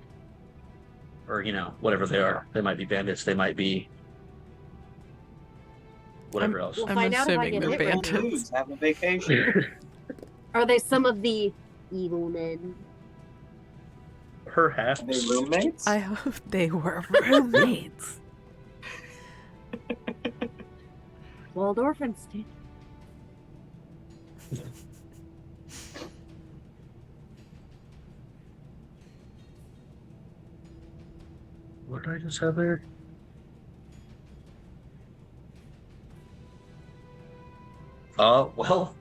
Or, whatever they are. They might be bandits. They might be whatever else. We'll I'm find out if I assuming get they're hit. bandits. Dudes have a vacation. Are they some of the evil men? Perhaps. Are they roommates? I hope they were roommates. Waldorfenstein. What did I just have there? Well,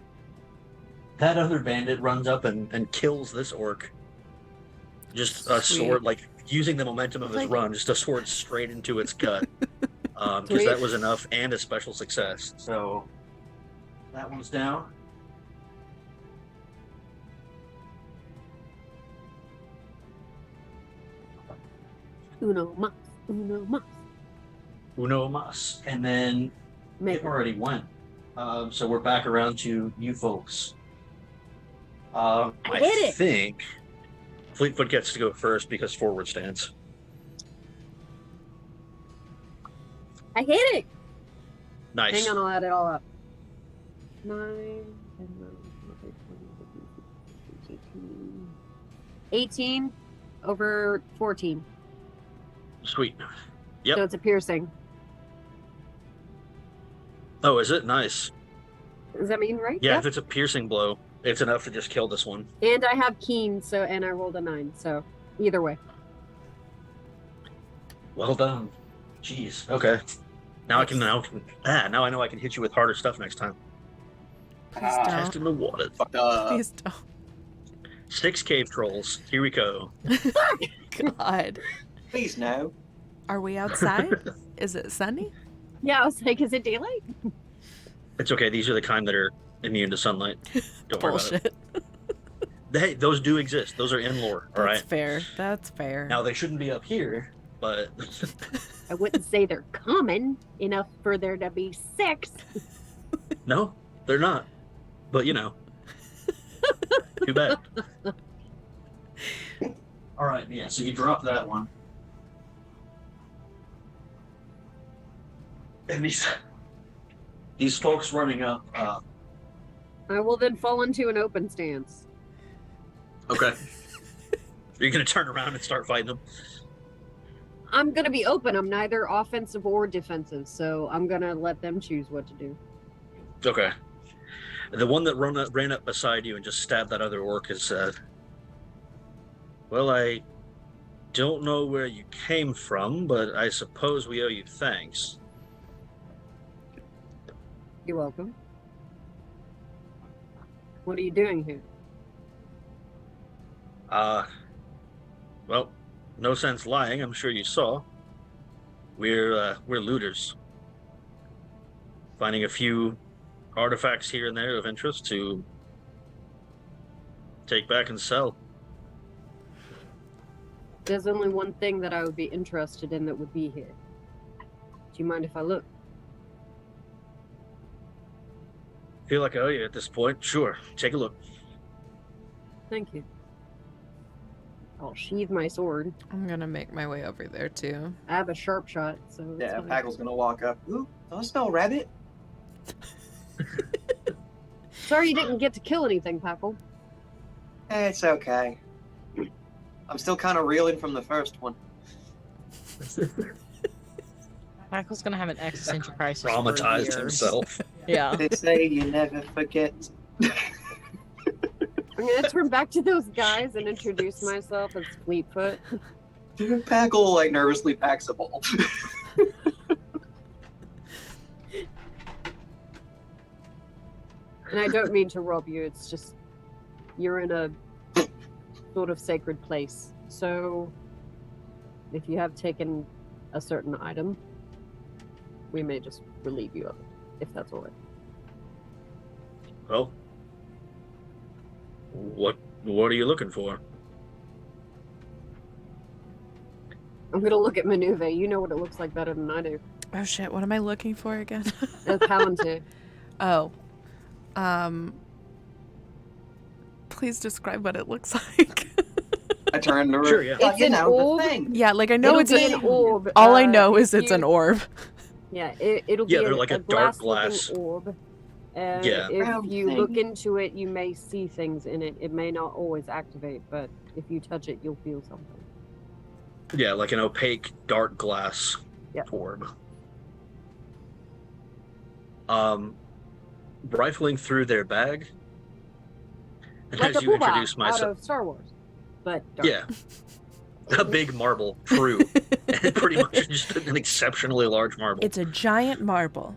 that other bandit runs up and kills this orc. Just a Sweet. sword, like using the momentum of his Like- run, just a sword straight into its gut. Because Sweet. that was enough and a special success. So that one's down. Uno mas. Uno mas. Uno mas. And then Make it already went. So we're back around to you folks. I hit it. think Fleetfoot gets to go first because forward stance. I hit it. Nice. Hang on, I'll add it all up. 9, 10, 18 over 14. Sweet. Yep. So it's a piercing. Oh, is it? Nice. Does that mean right? Yeah, Yep. if it's a piercing blow, it's enough to just kill this one. And I have keen, and I rolled a 9. So either way. Well done. Jeez. Okay. Now now I know I can hit you with harder stuff next time. Please Testing the water. Fucked up. Please don't. 6 cave trolls. Here we go. God. Please no. Are we outside? Is it sunny? Yeah, I was like, is it daylight? It's okay. These are the kind that are immune to sunlight. Don't worry about it. Bullshit. Hey, those do exist. Those are in lore. All That's right. fair. That's fair. Now they shouldn't be up here, but I wouldn't say they're common enough for there to be 6. no, they're not. But too bad. All right. Yeah. So you drop that one, and these folks running up. I will then fall into an open stance. Okay. You're gonna turn around and start fighting them. I'm going to be open. I'm neither offensive or defensive, so I'm going to let them choose what to do. Okay. The one that ran up beside you and just stabbed that other orc has said, "Well, I don't know where you came from, but I suppose we owe you thanks." You're welcome. What are you doing here? Well, no sense lying. I'm sure you saw. We're looters, finding a few artifacts here and there of interest to take back and sell. There's only one thing that I would be interested in that would be here. Do you mind if I look? Feel like I owe you at this point. Sure, take a look. Thank you. I'll sheathe my sword. I'm gonna make my way over there too. I have a sharp shot, so it's Yeah, fine. Paggle's gonna walk up. Ooh, don't smell rabbit. Sorry you didn't get to kill anything, Packle. It's okay. I'm still kind of reeling from the first one. Michael's gonna have an existential crisis. for Traumatized years. himself. Yeah. They say you never forget. I'm gonna turn back to those guys and introduce myself as Fleetfoot. Packle like nervously packs a bowl. And I don't mean to rob you, it's just you're in a sort of sacred place. So if you have taken a certain item, we may just relieve you of it, if that's all right. Well, what are you looking for? I'm gonna look at Manuve. You know what it looks like better than I do. Oh shit, what am I looking for again? A Palantir. Oh. Please describe what it looks like. I turned to her. Sure, yeah. It's an orb. The thing. Yeah, like I know It'll it's be an an orb. all I know is if it's an you- orb. Yeah, it'll Yeah, be they're like a dark glass-looking glass. orb. And Yeah. if Round you thing. look into it, you may see things in it. It may not always activate, but if you touch it, you'll feel something. Yeah, like an opaque dark glass Yep. orb. Rifling through their bag. And Like as a you Pooh Bah introduce out myself, of Star Wars, but dark. yeah, a big marble, true, and pretty much just an exceptionally large marble. It's a giant marble.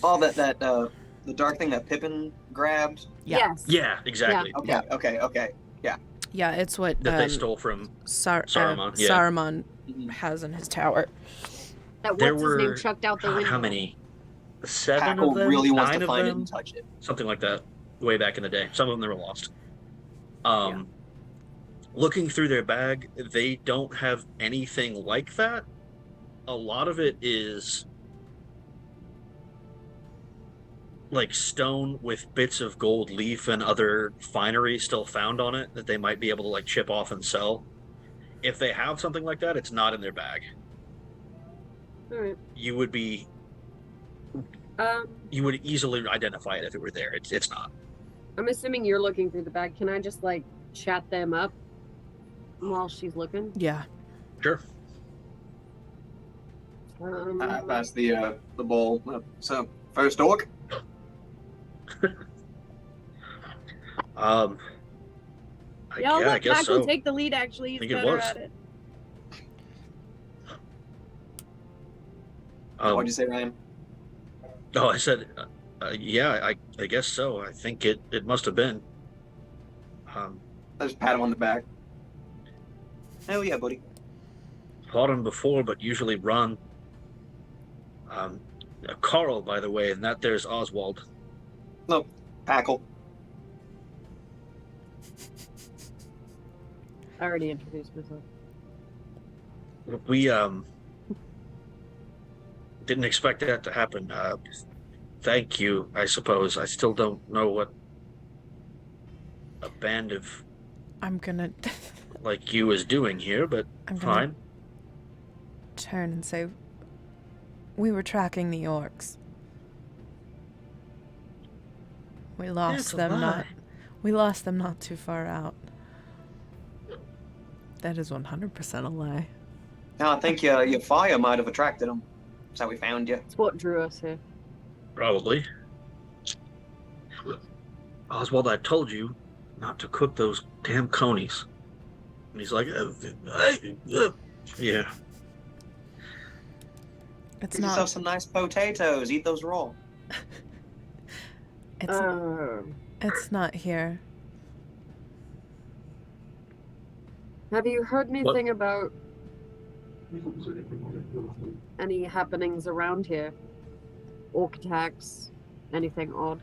Oh, the dark thing that Pippin grabbed. Yeah. Yes. Yeah, exactly. Okay. Yeah, it's what That they stole from. Saruman, yeah. Saruman Mhm. has in his tower. That There what's his name were chucked out the God, window. how many? 7 Packle of them, really wants 9 to of find it them, and touch it. something like that. Way back in the day, some of them they were lost. Yeah. Looking through their bag, they don't have anything like that. A lot of it is like stone with bits of gold leaf and other finery still found on it that they might be able to like chip off and sell. If they have something like that, it's not in their bag. All right. You would easily identify it if it were there. It's not. I'm assuming you're looking through the bag. Can I just like chat them up while she's looking? Yeah. Sure. I passed the bowl. So first orc. Yeah, I'll I let guess Packle so. take the lead. Actually, he's Think it better was. at it. What'd you say, Ryan? Oh, I said, yeah, I guess so. I think it must have been. I just pat him on the back. Hell yeah, buddy. Fought him before, but usually run. Carl, by the way, and that there's Oswald. No, Packle. I already introduced myself. We didn't expect that to happen. Thank you, I suppose. I still don't know what a band of I'm gonna like you is doing here, but I'm gonna fine. turn and say we were tracking the orcs. We lost them not too far out. That is 100% a lie. No, I think your fire might have attracted them. That's how we found you. It's what drew us here. Probably. Oswald, I told you not to cook those damn conies. And he's like, yeah. It's Get yourself not some nice potatoes. Eat those raw. it's not here. Have you heard anything about any happenings around here? Orc attacks? Anything odd?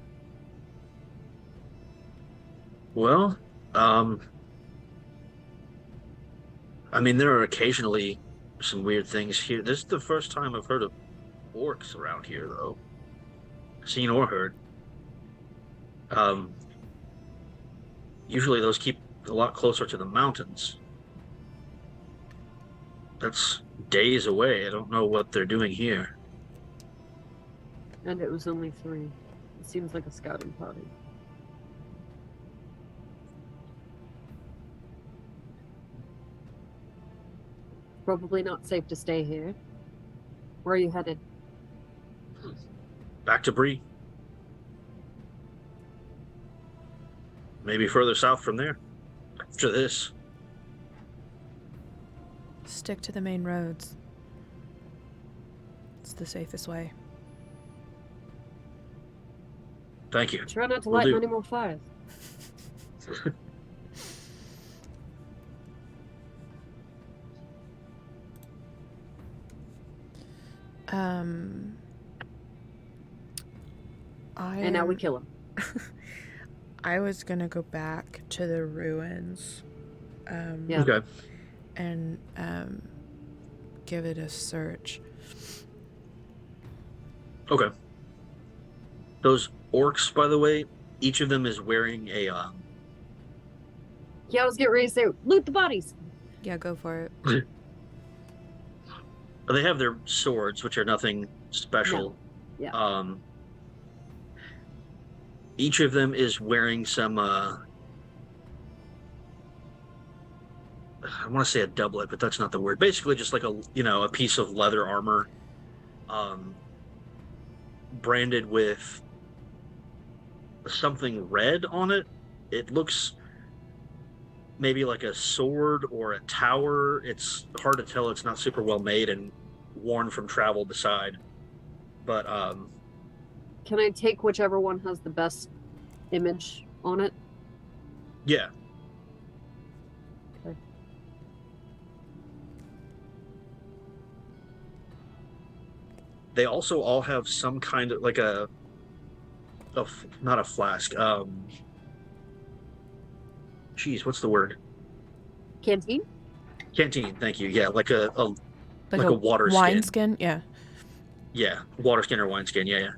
Well, I mean, there are occasionally some weird things here. This is the first time I've heard of orcs around here, though. Seen or heard. Usually those keep a lot closer to the mountains. That's days away. I don't know what they're doing here. And it was only 3. It seems like a scouting party. Probably not safe to stay here. Where are you headed? Back to Bree. Maybe further south from there. After this. Stick to the main roads. It's the safest way. Thank you. Try not to Will light do. many more fires. And now we kill him. I was gonna go back to the ruins. Yeah. Okay. And give it a search. Okay. Those orcs, by the way, each of them is wearing a Yeah, I was getting ready to say, loot the bodies. Yeah, go for it. they have their swords, which are nothing special. No. Yeah. Each of them is wearing some I want to say a doublet, but that's not the word. Basically just like a piece of leather armor branded with something red on it. It looks maybe like a sword or a tower. It's hard to tell. It's not super well made and worn from travel beside. But Can I take whichever one has the best image on it? yeah. Okay. They also all have some kind of like not a flask. Geez, what's the word? Canteen? Canteen. Thank you. Yeah, like a water wine skin. skin. Yeah. Yeah, water skin or wine skin. Yeah.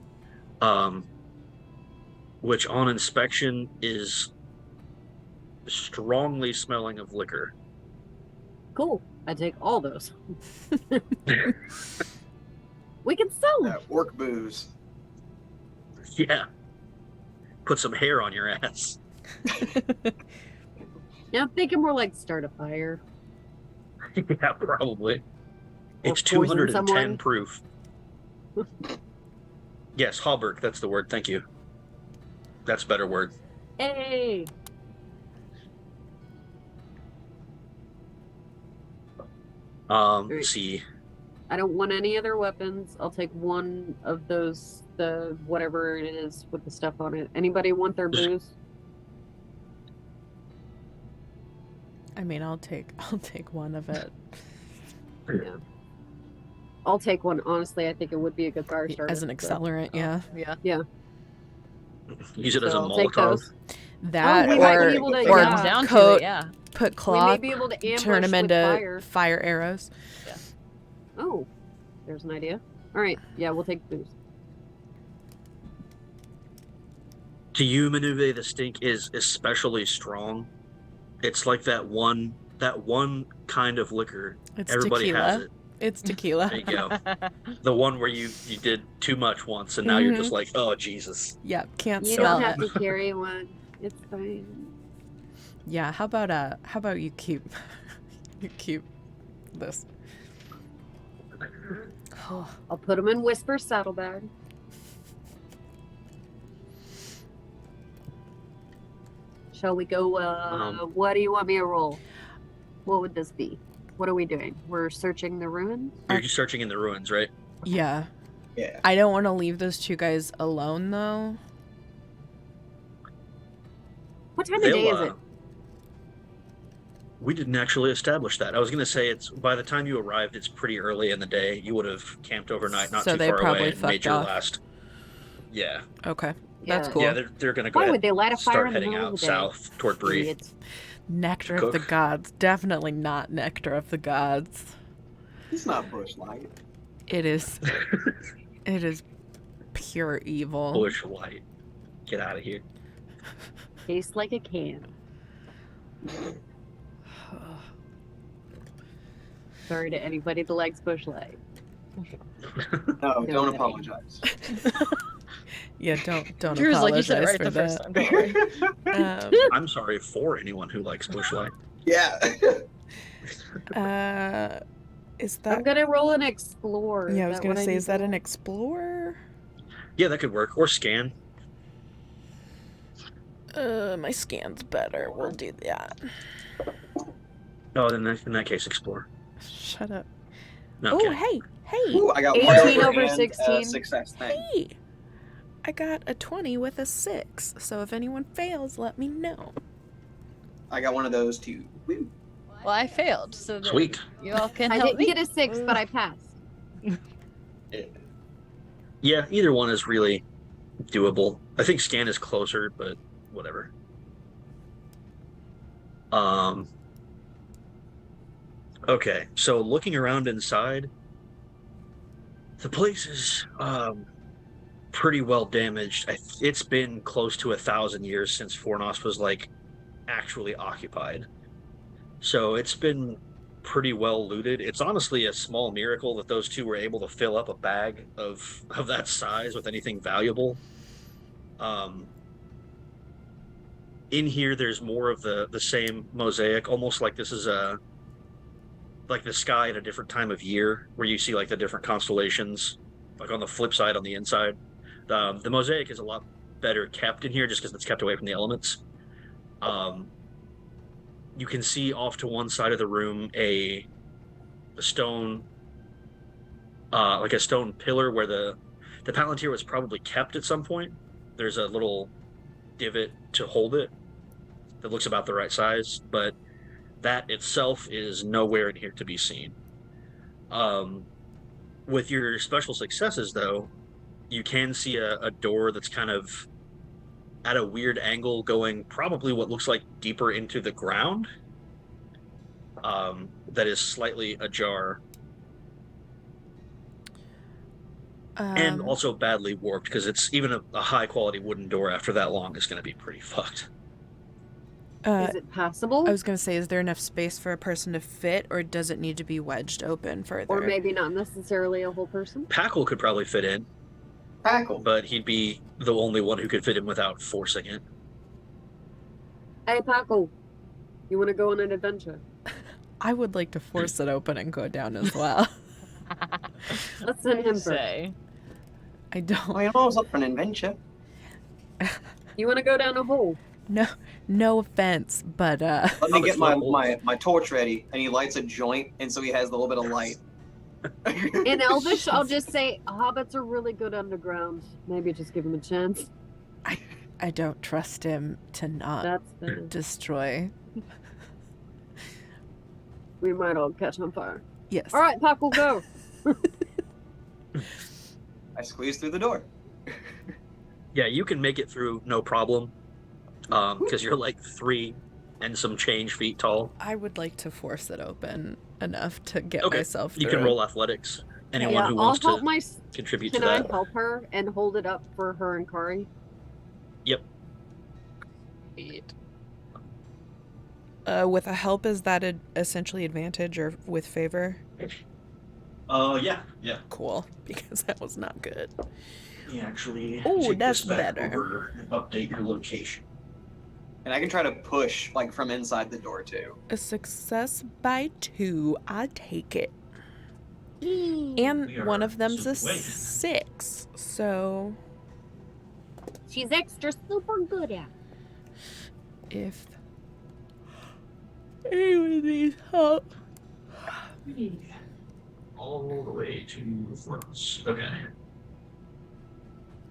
Which on inspection is strongly smelling of liquor. Cool. I take all those. We can sell them. Orc booze. Yeah. Put some hair on your ass. Yeah, I'm thinking more like start a fire. Yeah, probably. Or It's poison 210 someone. proof. Yes, Hallberg, that's the word. Thank you. That's a better word. Hey! Let's see. I don't want any other weapons. I'll take one of those, the whatever it is with the stuff on it. Anybody want their booze? I mean, I'll take one of it Yeah. I'll take one. Honestly, I think it would be a good fire starter. as an so. accelerant. Yeah. Yeah. Use it as a So I'll take Molotov. those. That we might be or able to- If it or comes yeah. down to coat, it, yeah. put We may cloth, be able to ambush turn them with into fire. arrows. Oh, there's an idea. All right. Yeah, we'll take booze. To you, Manuve, the stink is especially strong. It's like that one kind of liquor. It's Everybody tequila. has it. It's tequila. There you go. The one where you did too much once, and now you're just like, oh Jesus. Yeah, can't You smell don't have it. to carry one. It's fine. Yeah, how about you keep this? I'll put them in Whisper's saddlebag. Shall we go? What do you want me to roll? What would this be? What are we doing? We're searching the ruins? You're searching in the ruins, right? Yeah. Yeah. I don't want to leave those two guys alone though. What time of day is it? We didn't actually establish that. I was going to say it's by the time you arrived, it's pretty early in the day. You would have camped overnight, not So too they far probably away, and made fucked your off. last. Yeah, Okay. That's Yeah. cool. yeah, they're going to go Why ahead would they light a fire start in the heading middle out of the day? south toward Bree. Idiots. Nectar of the Cook. gods. Definitely not nectar of the gods. It's not bush light. It is pure evil. Bush light. Get out of here. Tastes like a can. Sorry to anybody that likes Bush Light. No, No, don't that apologize. Yeah, don't Drew's like, you apologize said it right for the first that. time. Don't worry. I'm sorry for anyone who likes bush light. Yeah. Is I'm that? gonna roll an explore. Yeah, I was Is that gonna what I say, need is that to an roll? explorer? Yeah, that could work. Or scan. My scan's better. We'll do that. Oh, then in that case, explore. Shut up. Okay. Oh, hey, Ooh, I got 18 1 over and 16. success thing. hey! I got a 20 with a 6, so if anyone fails, let me know. I got one of those too. Woo. Well, I failed, so that Sweet. you all can I help didn't me. get a 6, but I passed. Yeah, either one is really doable. I think scan is closer, but whatever. Okay, so looking around inside, the place is pretty well damaged. It's been close to 1,000 years since Fornos was like actually occupied. So it's been pretty well looted. It's honestly a small miracle that those two were able to fill up a bag of that size with anything valuable. In here, there's more of the same mosaic, almost like this is like the sky at a different time of year, where you see like the different constellations, like on the flip side on the inside. The mosaic is a lot better kept in here just because it's kept away from the elements. You can see off to one side of the room a stone, like a stone pillar where the Palantir was probably kept at some point. There's a little divot to hold it that looks about the right size, but that itself is nowhere in here to be seen. With your special successes, though, you can see a door that's kind of at a weird angle going probably what looks like deeper into the ground, that is slightly ajar. And also badly warped, because it's even a high quality wooden door after that long is going to be pretty fucked. Is it passable? I was gonna say, is there enough space for a person to fit, or does it need to be wedged open further? Or maybe not necessarily a whole person? Packle could probably fit in, Crackle. but he'd be the only one who could fit in without forcing it. Hey, Paco, you want to go on an adventure? I would like to force it open and go down as well. Let's send him first. Say. I don't. Well, you're always up for an adventure. You want to go down a hole? No offense, but Let me get my torch ready, and he lights a joint, and so he has a little bit of light. In Elvish, I'll just say hobbits are really good underground. Maybe just give him a chance. I don't trust him to not That's the... destroy. We might all catch on fire. Yes. All right, Paco, go. I squeeze through the door. Yeah, you can make it through no problem, because you're like 3 and some change feet tall. I would like to force it open enough to get Okay, myself through. you can roll athletics. Anyone Yeah, who I'll wants help to my... contribute Can to I that. help her and hold it up for her and Kari? Yep. With a help, is that essentially advantage or with favor? Yeah. Cool, because that was not good. Yeah, actually. Ooh, take that's this back better. over and update your location. And I can try to push, like, from inside the door, too. A success by 2. I take it. We And are one of them's a situated. 6, so She's extra super good at. if anyone needs help. All the way to the furnace. Okay.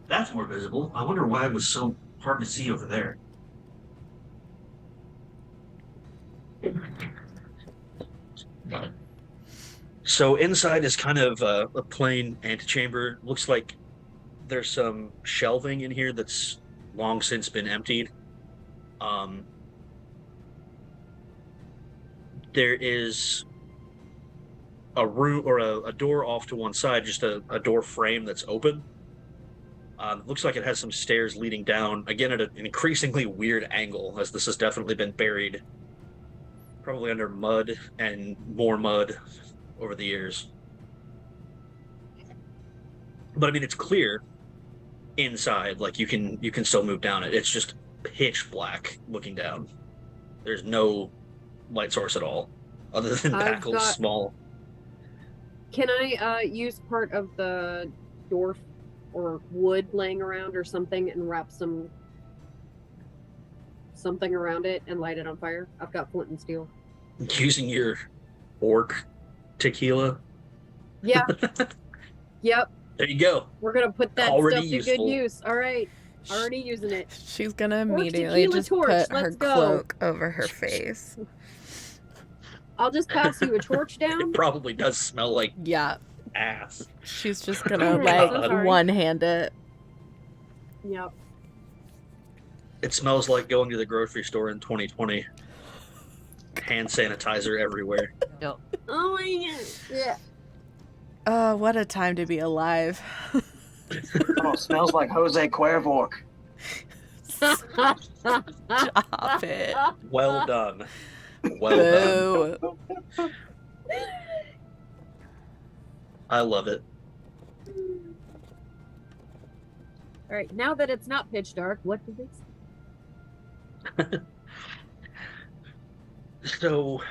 That's more visible. I wonder why it was so hard to see over there. So inside is kind of a plain antechamber. Looks like there's some shelving in here that's long since been emptied. There is a room or a door off to one side, just a door frame that's open. Looks like it has some stairs leading down, again at an increasingly weird angle, as this has definitely been buried, probably under mud and more mud over the years. But I mean, it's clear inside, like you can still move down it. It's just pitch black looking down. There's no light source at all, other than I've Packle's got- small Can I use part of the dwarf or wood laying around or something and wrap something around it and light it on fire? I've got flint and steel. Using your orc tequila. Yeah. Yep. There you go. We're gonna put that Already stuff to useful. good use. All right. Already using it. She's gonna Orc immediately tequila just torch, put her let's go. cloak over her face. I'll just pass you a torch down. It probably does smell like Yeah, ass. she's just gonna Alright, like so sorry. one-hand it. Yep. It smells like going to the grocery store in 2020. Hand sanitizer everywhere. Yep. Oh my god. Yeah. Oh, what a time to be alive. Oh, smells like Jose Cuervo. Stop it. Well done. Well done. Boo. I love it. All right. Now that it's not pitch dark, what do they say? So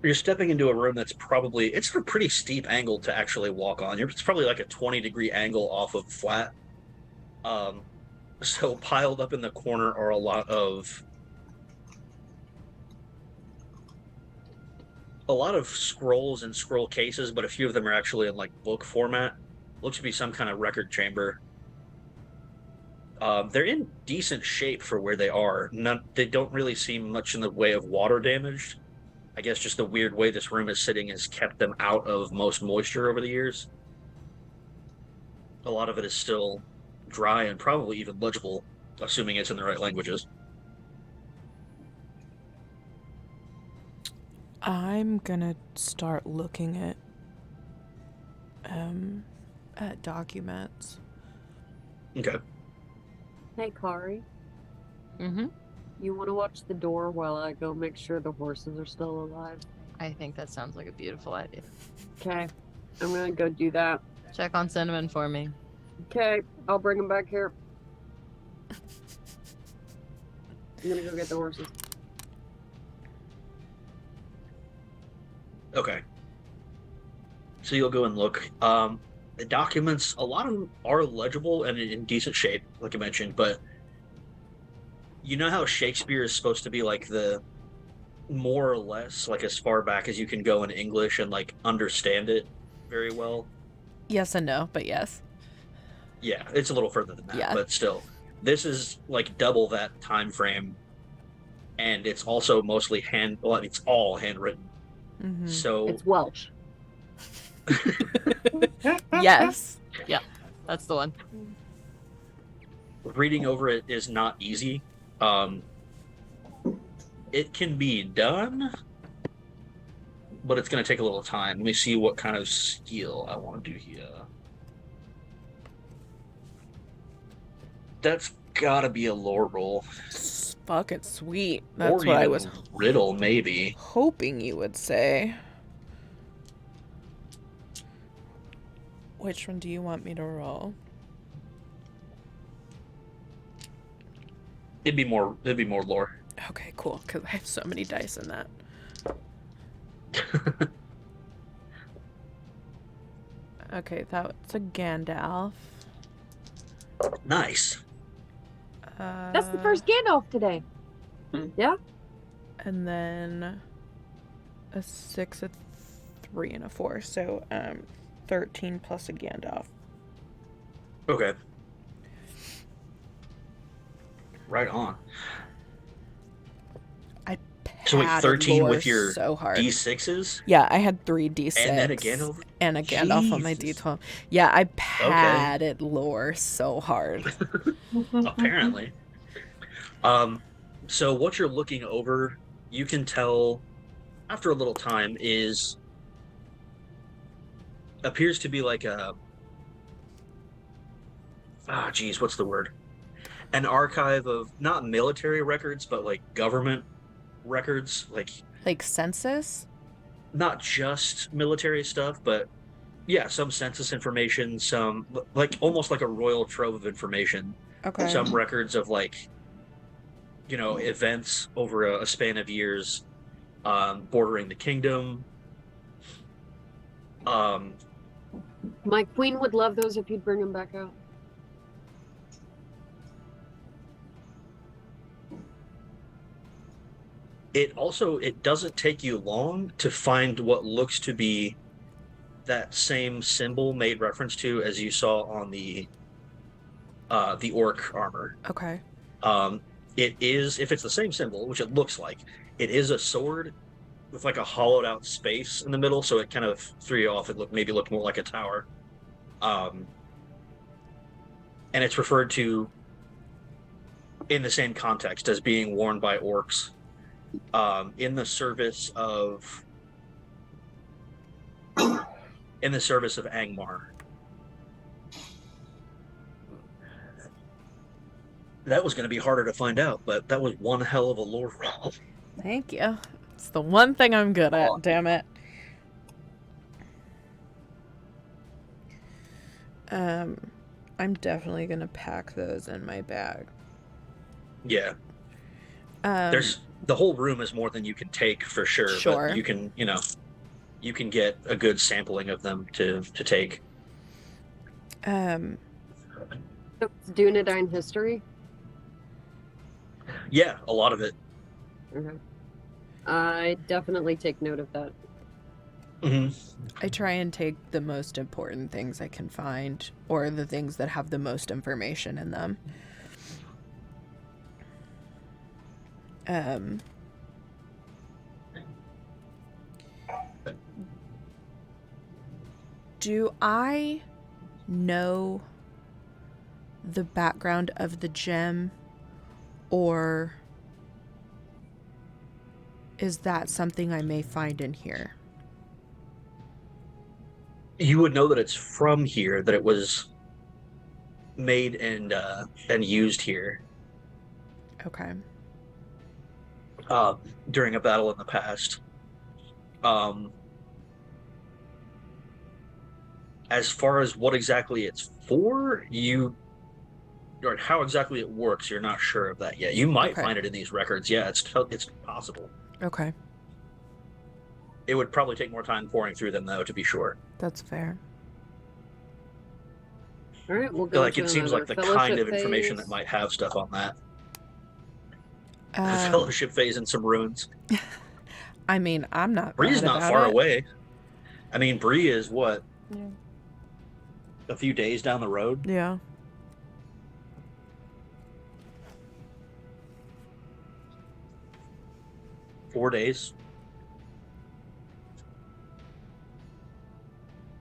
you're stepping into a room that's probably, it's a pretty steep angle to actually walk on. It's probably like a 20-degree angle off of flat. So piled up in the corner are a lot of scrolls and scroll cases, but a few of them are actually in like book format. Looks to be some kind of record chamber. They're in decent shape for where they are. They don't really seem much in the way of water damage. I guess just the weird way this room is sitting has kept them out of most moisture over the years. A lot of it is still dry and probably even legible, assuming it's in the right languages. I'm gonna start looking at documents. Okay. Hey, Kari. Mm-hmm. You want to watch the door while I go make sure the horses are still alive? I think that sounds like a beautiful idea. Okay. I'm gonna go do that. Check on Cinnamon for me. Okay. I'll bring them back here. I'm gonna go get the horses. Okay. So you'll go and look. The documents, a lot of them are legible and in decent shape, like I mentioned, but you know how Shakespeare is supposed to be like the more or less like as far back as you can go in English and like understand it very well? Yes and no, but yes. Yeah, it's a little further than that, Yeah. but still. This is like double that time frame, and it's also mostly it's all handwritten. Mhm. So It's Welsh. Yes. That's the one. reading over it is not easy. It can be done, but it's going to take a little time. Let me see what kind of skill I want to do here. That's got to be a lore roll. It's fucking sweet. That's Or what I even was riddle, maybe. hoping you would say. Which one do you want me to roll? It'd be more lore. Okay, cool, because I have so many dice in that. Okay, that's a Gandalf. Nice. That's the first Gandalf today. Yeah. And then a 6, a 3, and a 4. So 13 plus a Gandalf. Okay. Right on. So wait, Padded 13 lore with your so hard. D6s? Yeah, I had 3 D6 And then a Gandalf? and a Gandalf on my Jesus. D12. Yeah, I padded lore so hard. Apparently. So what you're looking over, you can tell after a little time appears to be like what's the word? An archive of not military records, but like government records, Like census? not just military stuff, but yeah, some census information, some like almost like a royal trove of information. Okay. Some records of events over a span of years, bordering the kingdom. My queen would love those if you'd bring them back out. It doesn't take you long to find what looks to be that same symbol made reference to as you saw on the orc armor. Okay. It is, if it's the same symbol, which it looks like, it is a sword with like a hollowed out space in the middle, so it kind of threw you off. It maybe looked more like a tower. And it's referred to in the same context as being worn by orcs in the service of Angmar. That was going to be harder to find out, but that was one hell of a lore roll. Thank you. It's the one thing I'm good at, damn it. I'm definitely going to pack those in my bag. Yeah. There's the whole room is more than you can take for sure. Sure. But you can get a good sampling of them to take. So it's Dunedain history? Yeah, a lot of it. Okay. I definitely take note of that. Mm-hmm. I try and take the most important things I can find, or the things that have the most information in them. Do I know the background of the gem, or is that something I may find in here? You would know that it's from here, that it was made and used here. Okay. During a battle in the past. As far as what exactly it's for, or how exactly it works, you're not sure of that yet. You might find it in these records. Yeah, it's possible. Okay. It would probably take more time pouring through them, though, to be sure. That's fair. All right, we'll go. Like it seems like the kind of information that might have stuff on that. The fellowship phase and some ruins. I mean, I'm not. Bree's not far away. I mean, Bree is what? Yeah. A few days down the road. Yeah. Four days.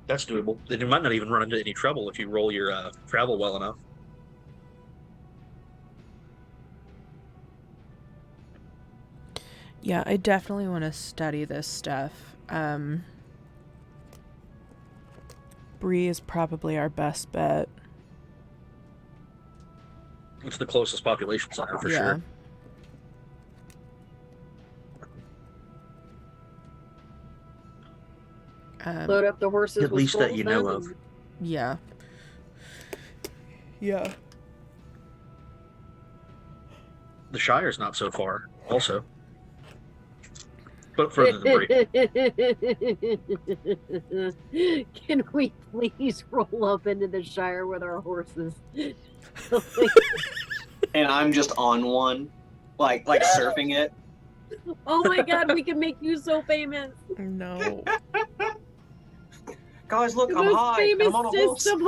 That's doable. Then you might not even run into any trouble if you roll your travel well enough. Yeah, I definitely want to study this stuff. Bree is probably our best bet. It's the closest population center for sure. Load up the horses. At least that you know of. Yeah. Yeah. The Shire's not so far, also. But further than Bree. Can we please roll up into the Shire with our horses? And I'm just on one, like surfing it. Oh my god, we can make you so famous. No. Guys, look, The I'm most high. And I'm on a famous horse. of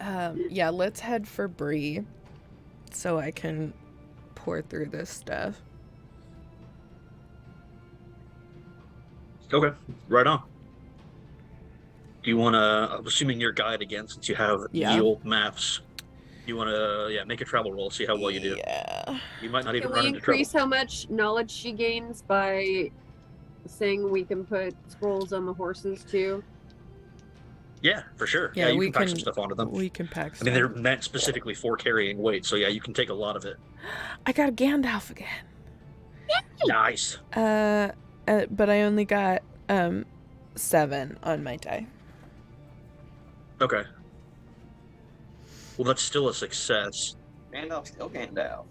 hobbits. Yeah, let's head for Bree so I can pour through this stuff. Okay, right on. Do you want to, I'm assuming your guide again, since you have yield maps, you want to make a travel roll, see how well you do. Yeah. You might not even Can run we into trouble. increase how much knowledge she gains by saying we can put scrolls on the horses too? Yeah, for sure. Yeah, You we can pack some can- stuff onto them. We can pack I stuff. mean, they're meant specifically for carrying weight, so yeah, you can take a lot of it. I got a Gandalf again. Nice. But I only got 7 on my die. Okay. Well, that's still a success. Gandalf still Gandalf.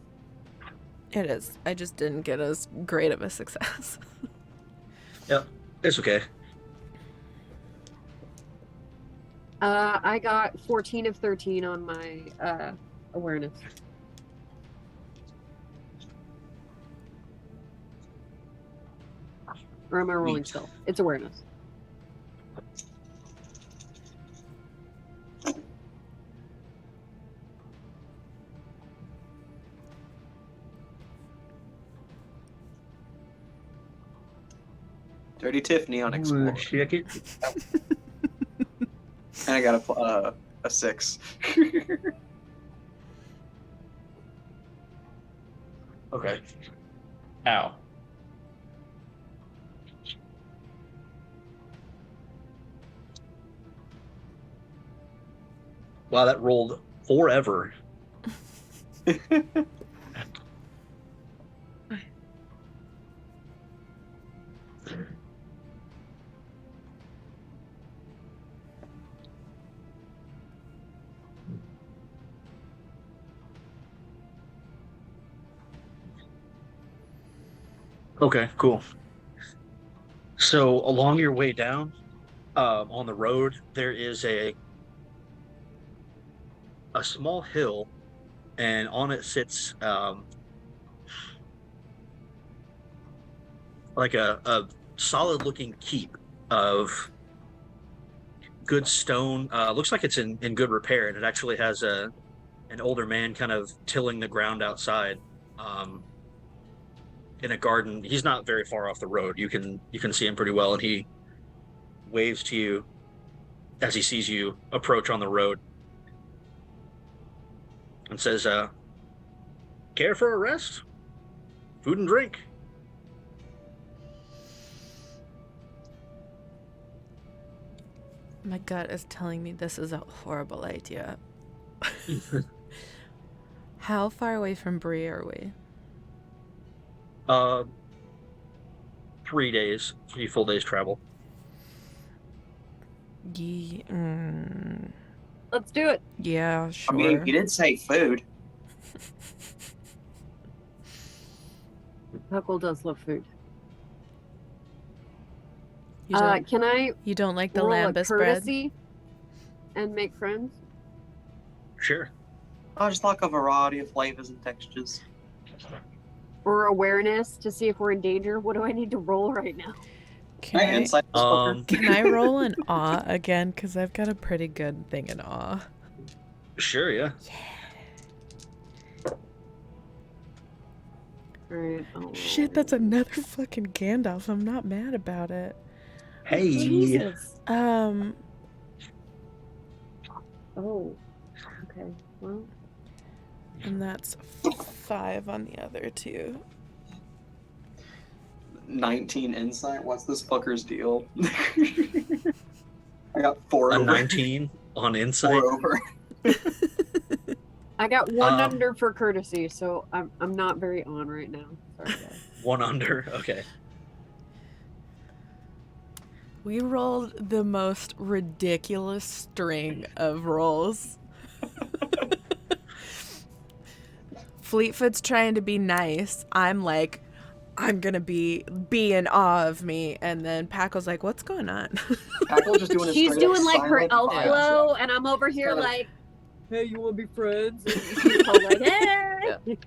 It is. I just didn't get as great of a success. Yep, it's okay. I got 14 of 13 on my awareness. Or am I rolling Neat. still? It's awareness. Dirty Tiffany on Ooh, Explore. check it. And I got a 6. Okay. Ow. Wow, that rolled forever. Okay, cool. So along your way down, on the road, there is a small hill, and on it sits like a solid-looking keep of good stone. Looks like it's in good repair, and it actually has an older man kind of tilling the ground outside. In a garden. He's not very far off the road. You can see him pretty well, and he waves to you as he sees you approach on the road and says, care for a rest? Food and drink. My gut is telling me this is a horrible idea. How far away from Bree are we? 3 days, 3 full days travel. Let's do it. Yeah, sure. I mean, you did say food. Huckle does love food. You don't, Can I you don't like the roll a lambus bread? courtesy and make friends? Sure. I just like a variety of flavors and textures. Or awareness to see if we're in danger? What do I need to roll right now? Can Hey, insight this fucker. Can I roll an awe again? Because I've got a pretty good thing in awe. Sure, yeah. Alright. Shit, that's another fucking Gandalf. I'm not mad about it. Hey. Jesus. Um, Oh. Okay. Well. and that's 5 on the other two. 19 insight. What's this fucker's deal? I got 4 A over. 19 on insight. 4 over. I got one Um, under for courtesy, so I'm not very on right now. Sorry, guys. 1 under. Okay. We rolled the most ridiculous string of rolls. Fleetfoot's trying to be nice. I'm like, I'm gonna be in awe of me. And then Paco's like, what's going on? Packle just doing a She's straight up doing like her silent elf vibe glow, check. and I'm over here Kinda- like, hey, you want to be friends? And she's all like, hey.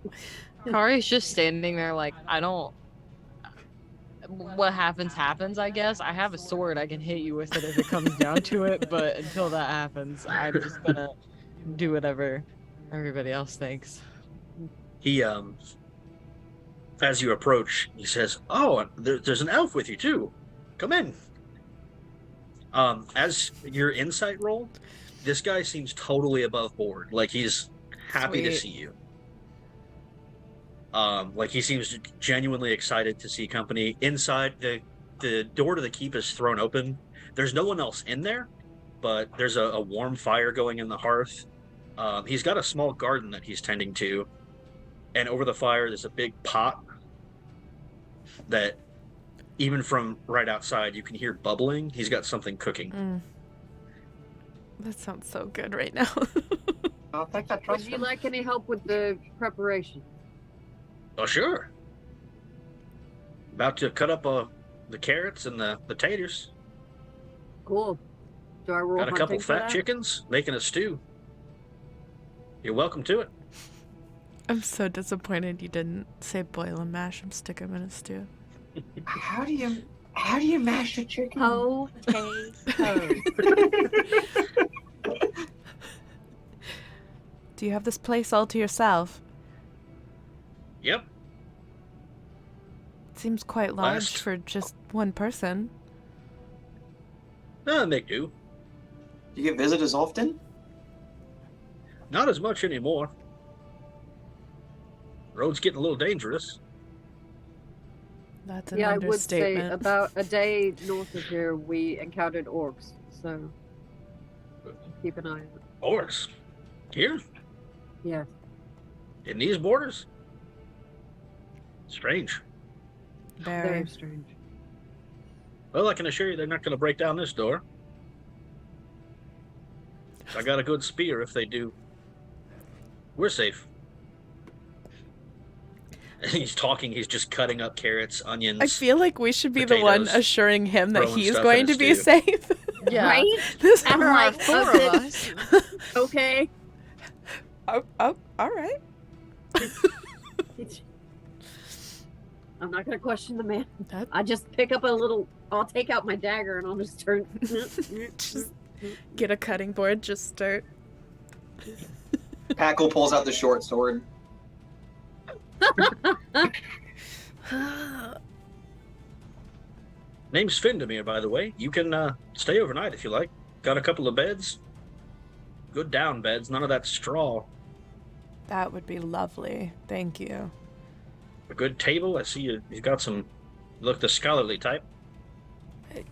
Kari's just standing there like, I don't. What happens, I guess. I have a sword. I can hit you with it if it comes down to it. But until that happens, I'm just gonna do whatever everybody else thinks. He, as you approach, he says, oh, there's an elf with you, too. Come in. As your insight roll, this guy seems totally above board. Like, he's happy to Sweet. see you. Like, he seems genuinely excited to see company. Inside, the door to the keep is thrown open. There's no one else in there, but there's a warm fire going in the hearth. He's got a small garden that he's tending to. And over the fire, there's a big pot that, even from right outside, you can hear bubbling. He's got something cooking. That sounds so good right now. I think I Would trust you him. like any help with the preparation? Oh, sure. About to cut up a the carrots and the taters. Cool. Do I roll Got a couple hunting for fat that? chickens making a stew. You're welcome to it. I'm so disappointed you didn't say boil and mash and stick them in a stew. How do you mash a chicken? Ho, hey, ho. Do you have this place all to yourself? Yep. Seems quite large Last- for just one person. Make do. Do you get visitors often? Not as much anymore. Road's getting a little dangerous. That's an Yeah, I would say understatement. about a day north of here, we encountered orcs. So keep an eye on it. Orcs. Here? Yeah. In these borders? Strange. Very. Very strange. Well, I can assure you they're not going to break down this door. I got a good spear if they do. We're safe. He's talking, he's just cutting up carrots, onions. I feel like we should be the one potatoes, assuring him that throwing he's stuff going in to a be stew. safe. Yeah. Right? This I'm There are like, 4 of okay. us. Okay. oh, all right. I'm not gonna question the man. That- I just pick up a little. I'll take out my dagger and I'll just turn. Just get a cutting board, just start. Packle pulls out the short sword. Name's Findemir, by the way. You can stay overnight if you like. Got a couple of beds. Good down beds, none of that straw. That would be lovely. Thank you. A good table. I see you've got some. You look the scholarly type.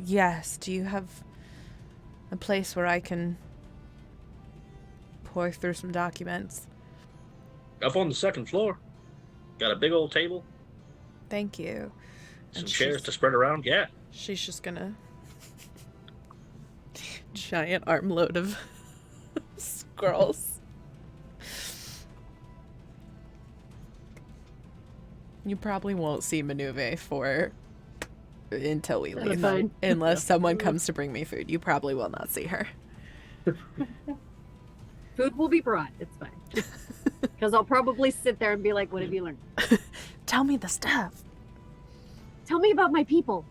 Yes, do you have a place where I can pour through some documents? Up on the second floor. Got a big old table. Thank you. Some And chairs she's- to spread around. Yeah. She's just gonna giant armload of scrolls. You probably won't see Manuve for until we That's leave. fine. Unless someone comes to bring me food. You probably will not see her. Food will be brought. It's fine. Because I'll probably sit there and be like, "What have you learned? Tell me the stuff. Tell me about my people."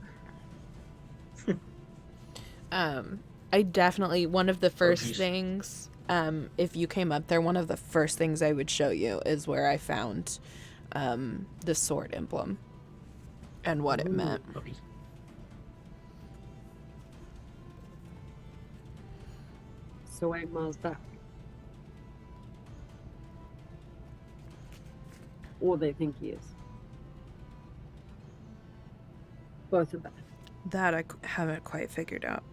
I definitely, one of the first geez. things, if you came up there, one of the first things I would show you is where I found the sword emblem and what it meant. So I must back. Or they think he is. Both of them. That I haven't quite figured out.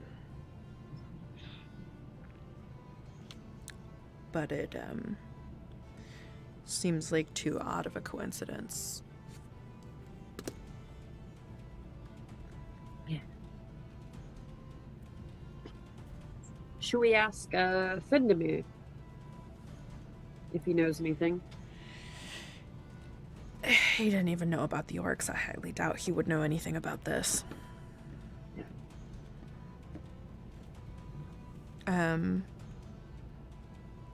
But it seems like too odd of a coincidence. Should we ask Fendemir if he knows anything? He didn't even know about the orcs. I highly doubt he would know anything about this.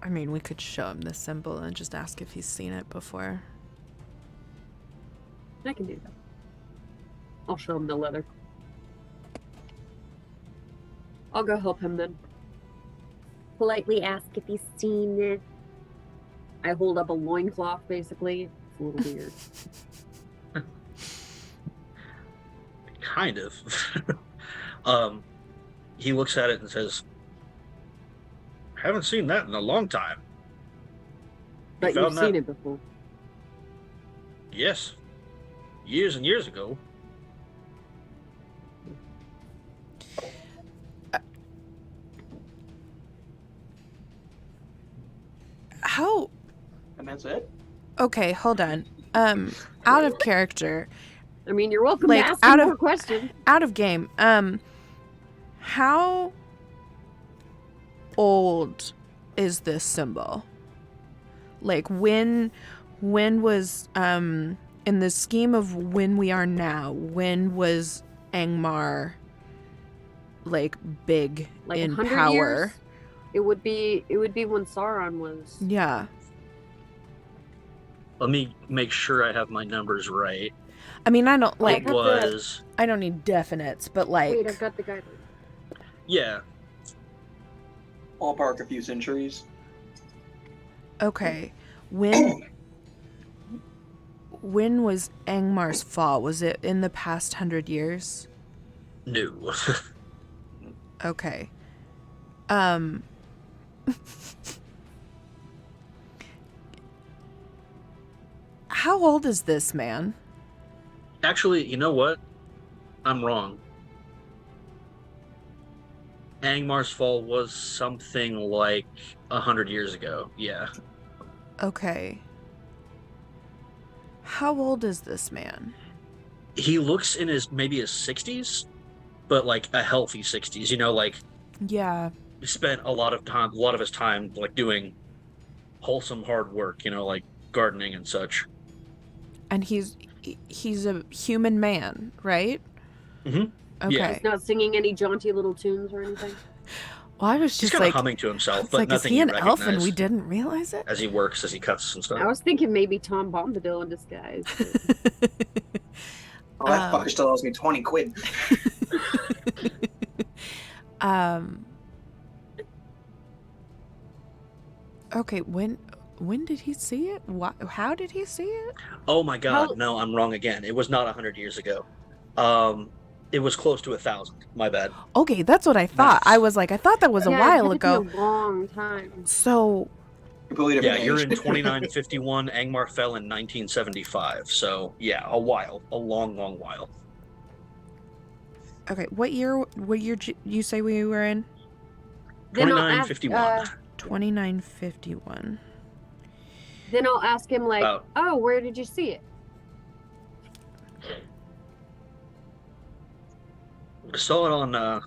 I mean, we could show him this symbol and just ask if he's seen it before. I can do that. I'll show him the leather. I'll go help him then. Politely ask if he's seen it. I hold up a loincloth, basically. It's a little weird. Kind of. He looks at it and says, haven't seen that in a long time. But found you've that? seen it before. Yes. Years and years ago. How? And that's it? Okay, hold on. Out of character, I mean, you're welcome Like, to ask out me of- more questions. out of game. How old is this symbol? Like when was in the scheme of when we are now, when was Angmar like big Like in 100 power? years? It would be when Sauron was. Yeah. Let me make sure I have my numbers right. I mean, I don't like. It was, I don't need definites, but like. Wait, I've got the guideline. yeah, Ballpark a few centuries. Okay, when was Angmar's fall? Was it in the past 100 years? no. Okay. How old is this man? Actually, you know what? I'm wrong. Angmar's fall was something like 100 years ago. Yeah. Okay. How old is this man? He looks in maybe his 60s, but like a healthy 60s. You know, like Yeah. he spent a lot of his time like doing wholesome hard work. You know, like gardening and such. And he's a human man, right? Mhm. Okay. Yeah. He's not singing any jaunty little tunes or anything. Well, I was He's just kind of like, humming to himself, it's but like, is nothing he you an elf and recognize we didn't realize it? as he works, as he cuts some stuff. I was thinking maybe Tom Bombadil in disguise. Oh, that fucker still owes me 20 quid. Okay, when did he see it? How did he see it? Oh my God! How- No, I'm wrong again. It was not 100 years ago. It was close to 1,000. My bad. Okay, that's what I thought. Nice. I was like, I thought that was a Yeah, while it took me ago. a long time. So, Completely Yeah, different you're age. in 2951. Angmar fell in 1975. So yeah, a long while. okay, what year you say we were in? Then I'll ask, 2951. 2951. then I'll ask him like, About- "Oh, where did you see it?" I saw it on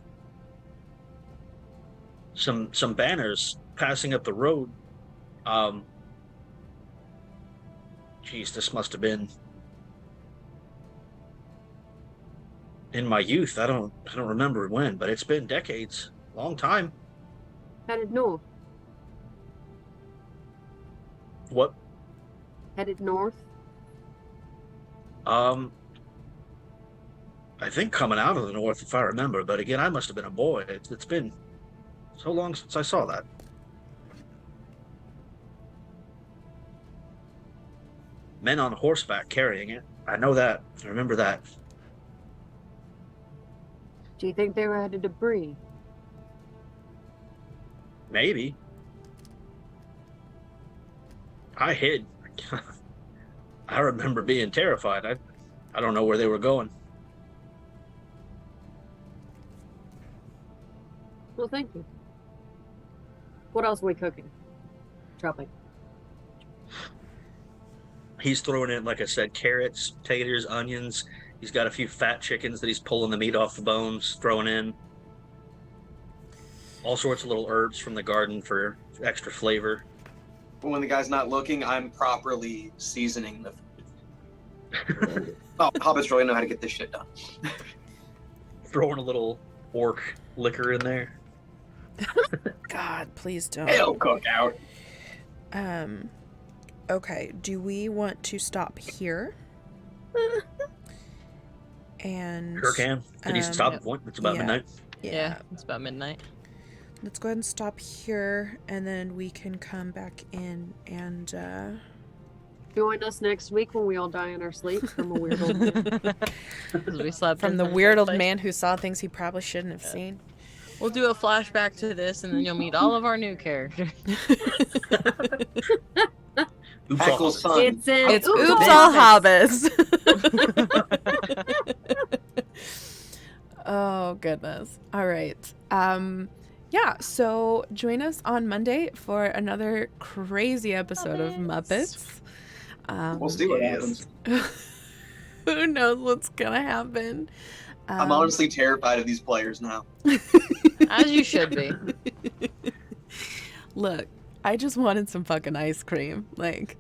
some banners passing up the road. Geez, this must have been in my youth. I don't remember when, but it's been decades, long time. Headed north. What? Headed north. I think coming out of the north, if I remember. But again, I must have been a boy. It's been so long since I saw that. Men on horseback carrying it. I know that. I remember that. Do you think they were headed to Bree? Maybe. I hid. I remember being terrified. I don't know where they were going. Well, thank you. What else are we cooking? Chopping. He's throwing in, like I said, carrots, taters, onions. He's got a few fat chickens that he's pulling the meat off the bones, throwing in. All sorts of little herbs from the garden for extra flavor. But when the guy's not looking, I'm properly seasoning the food. Oh, hobbits really know how to get this shit done. Throwing a little orc liquor in there. God, please don't. Hell, cook out. Okay, do we want to stop here? And Sure can. A decent stopping Yep. point. It's about Yeah. midnight. Yeah, it's about midnight. Let's go ahead and stop here, and then we can come back in and Join us next week when we all die in our sleep from a weird old man. 'Cause we slept from in the the weird same old place. man who saw things he probably shouldn't have seen. We'll do a flashback to this, and then you'll meet all of our new characters. Oops, Hackle's all- son. It's in It's Oops, Oops All All Hobbits. Oh goodness. All right. Yeah, so join us on Monday for another crazy episode of Muppets. We'll see what Yes. happens. Who knows what's gonna happen? I'm honestly terrified of these players now. As you should be. Look, I just wanted some fucking ice cream. Like,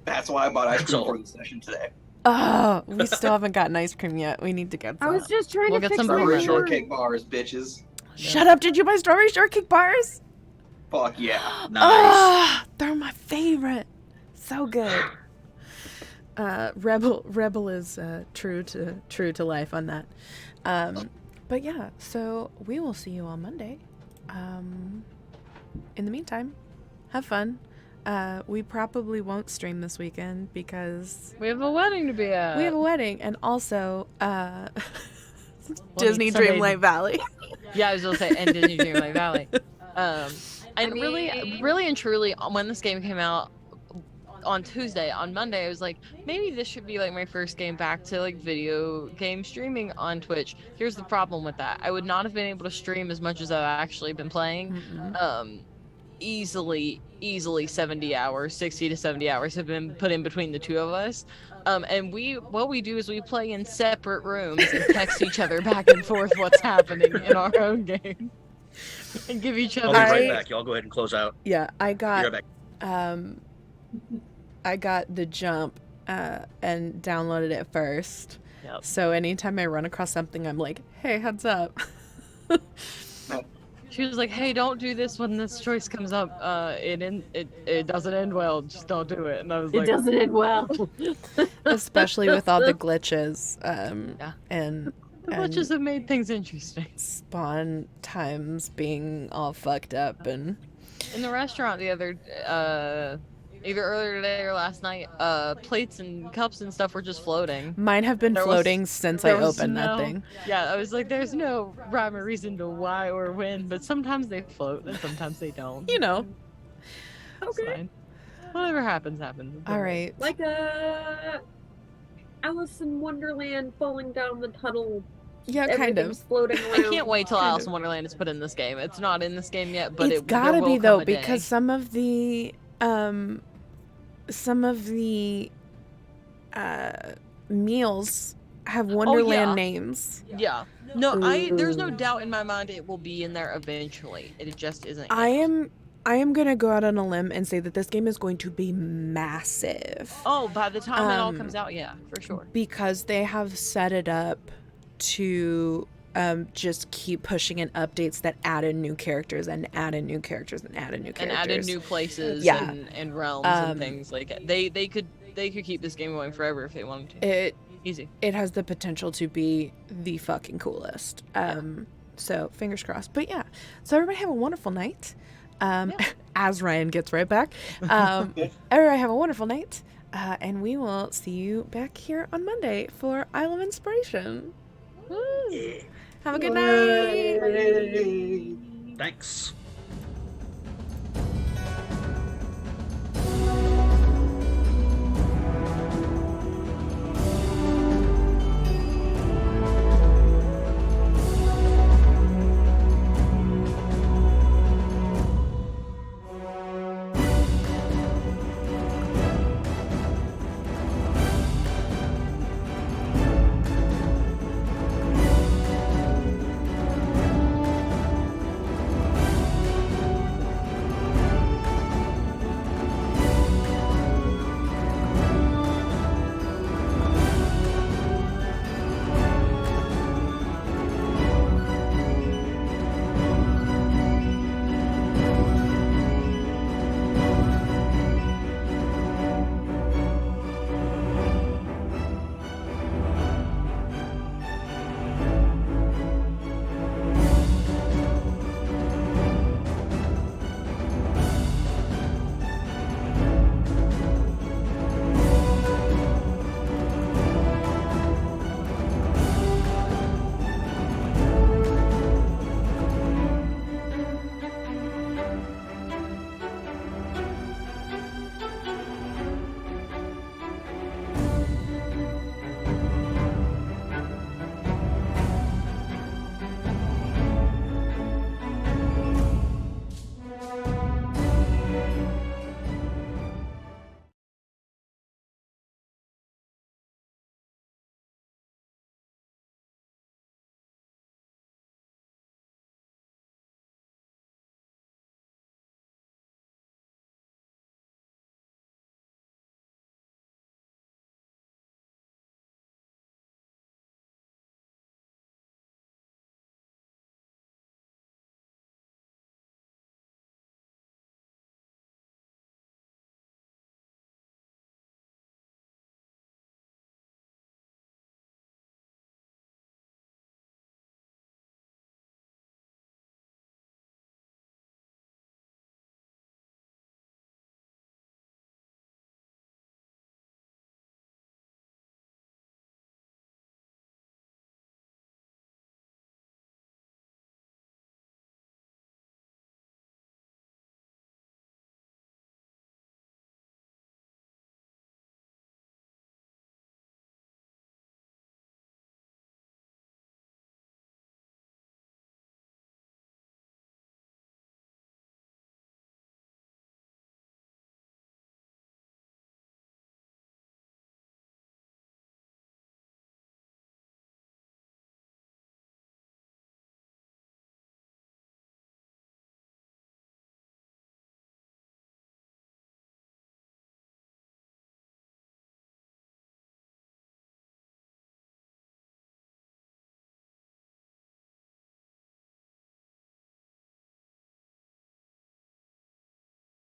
That's why I bought ice That's cream all. for the session today. Oh, we still haven't gotten ice cream yet. We need to get I some. was just trying We'll to get fix some my Strawberry Strawberry Shortcake. shortcake bars, bitches. Shut up! Did you buy strawberry shortcake bars? Fuck yeah. Nice. Ah, they're my favorite. So good. Rebel is true to life on that. But yeah, so we will see you on Monday. In the meantime, have fun. We probably won't stream this weekend because We have a wedding to be at. we have a wedding, and also Well, Disney Sunday- Dreamlight Valley. Yeah, I was gonna say, and Disney Dreamlight Valley. And really and truly, when this game came out on Tuesday, on Monday, I was like, maybe this should be like my first game back to like video game streaming on Twitch. Here's the problem with that: I would not have been able to stream as much as I've actually been playing. Easily 70 hours, 60 to 70 hours have been put in between the two of us. And what we do is we play in separate rooms and text each other back and forth what's happening in our own game. And give each I'll other be right back. Y'all go ahead and close out. Yeah, I Be right got back. I got the jump and downloaded it first. Yep. So anytime I run across something, I'm like, hey, heads up. She was like, "Hey, don't do this when this choice comes up. It doesn't end well. Just don't do it." And I was It like, doesn't end well. Especially with all the glitches and "The glitches have made things interesting." spawn times being all fucked up and In the restaurant the other, either earlier today or last night, plates and cups and stuff were just floating. mine have been There was- floating since I there was opened that no- thing. Yeah, I was like, "There's no rhyme or reason to why or when, but sometimes they float and sometimes they don't." You know. It's fine. Whatever happens, happens. It's All alright. right. Like a Alice in Wonderland falling down the tunnel. Yeah, kind Everything's of. floating I around. can't wait till Kind Alice of. in Wonderland is put in this game. It's not in this game yet, but It's there gotta will be come though, a day. because some of the meals have Wonderland yeah. names. Yeah. No, there's no Ooh. doubt in my mind it will be in there eventually. It just isn't. I yet. am gonna go out on a limb and say that this game is going to be massive. Oh, by the time it all Um, comes out, yeah, for sure. Because they have set it up to just keep pushing in updates that add in new characters and add in new characters and add in new characters. And added new places Yeah. and realms and things like that. They could keep this game going forever if they wanted to. Easy. It has the potential to be the fucking coolest. So fingers crossed. But yeah, so everybody have a wonderful night. As Ryan gets right back. Everybody have a wonderful night. And we will see you back here on Monday for Isle of Inspiration. Woo. Have a good night. Thanks.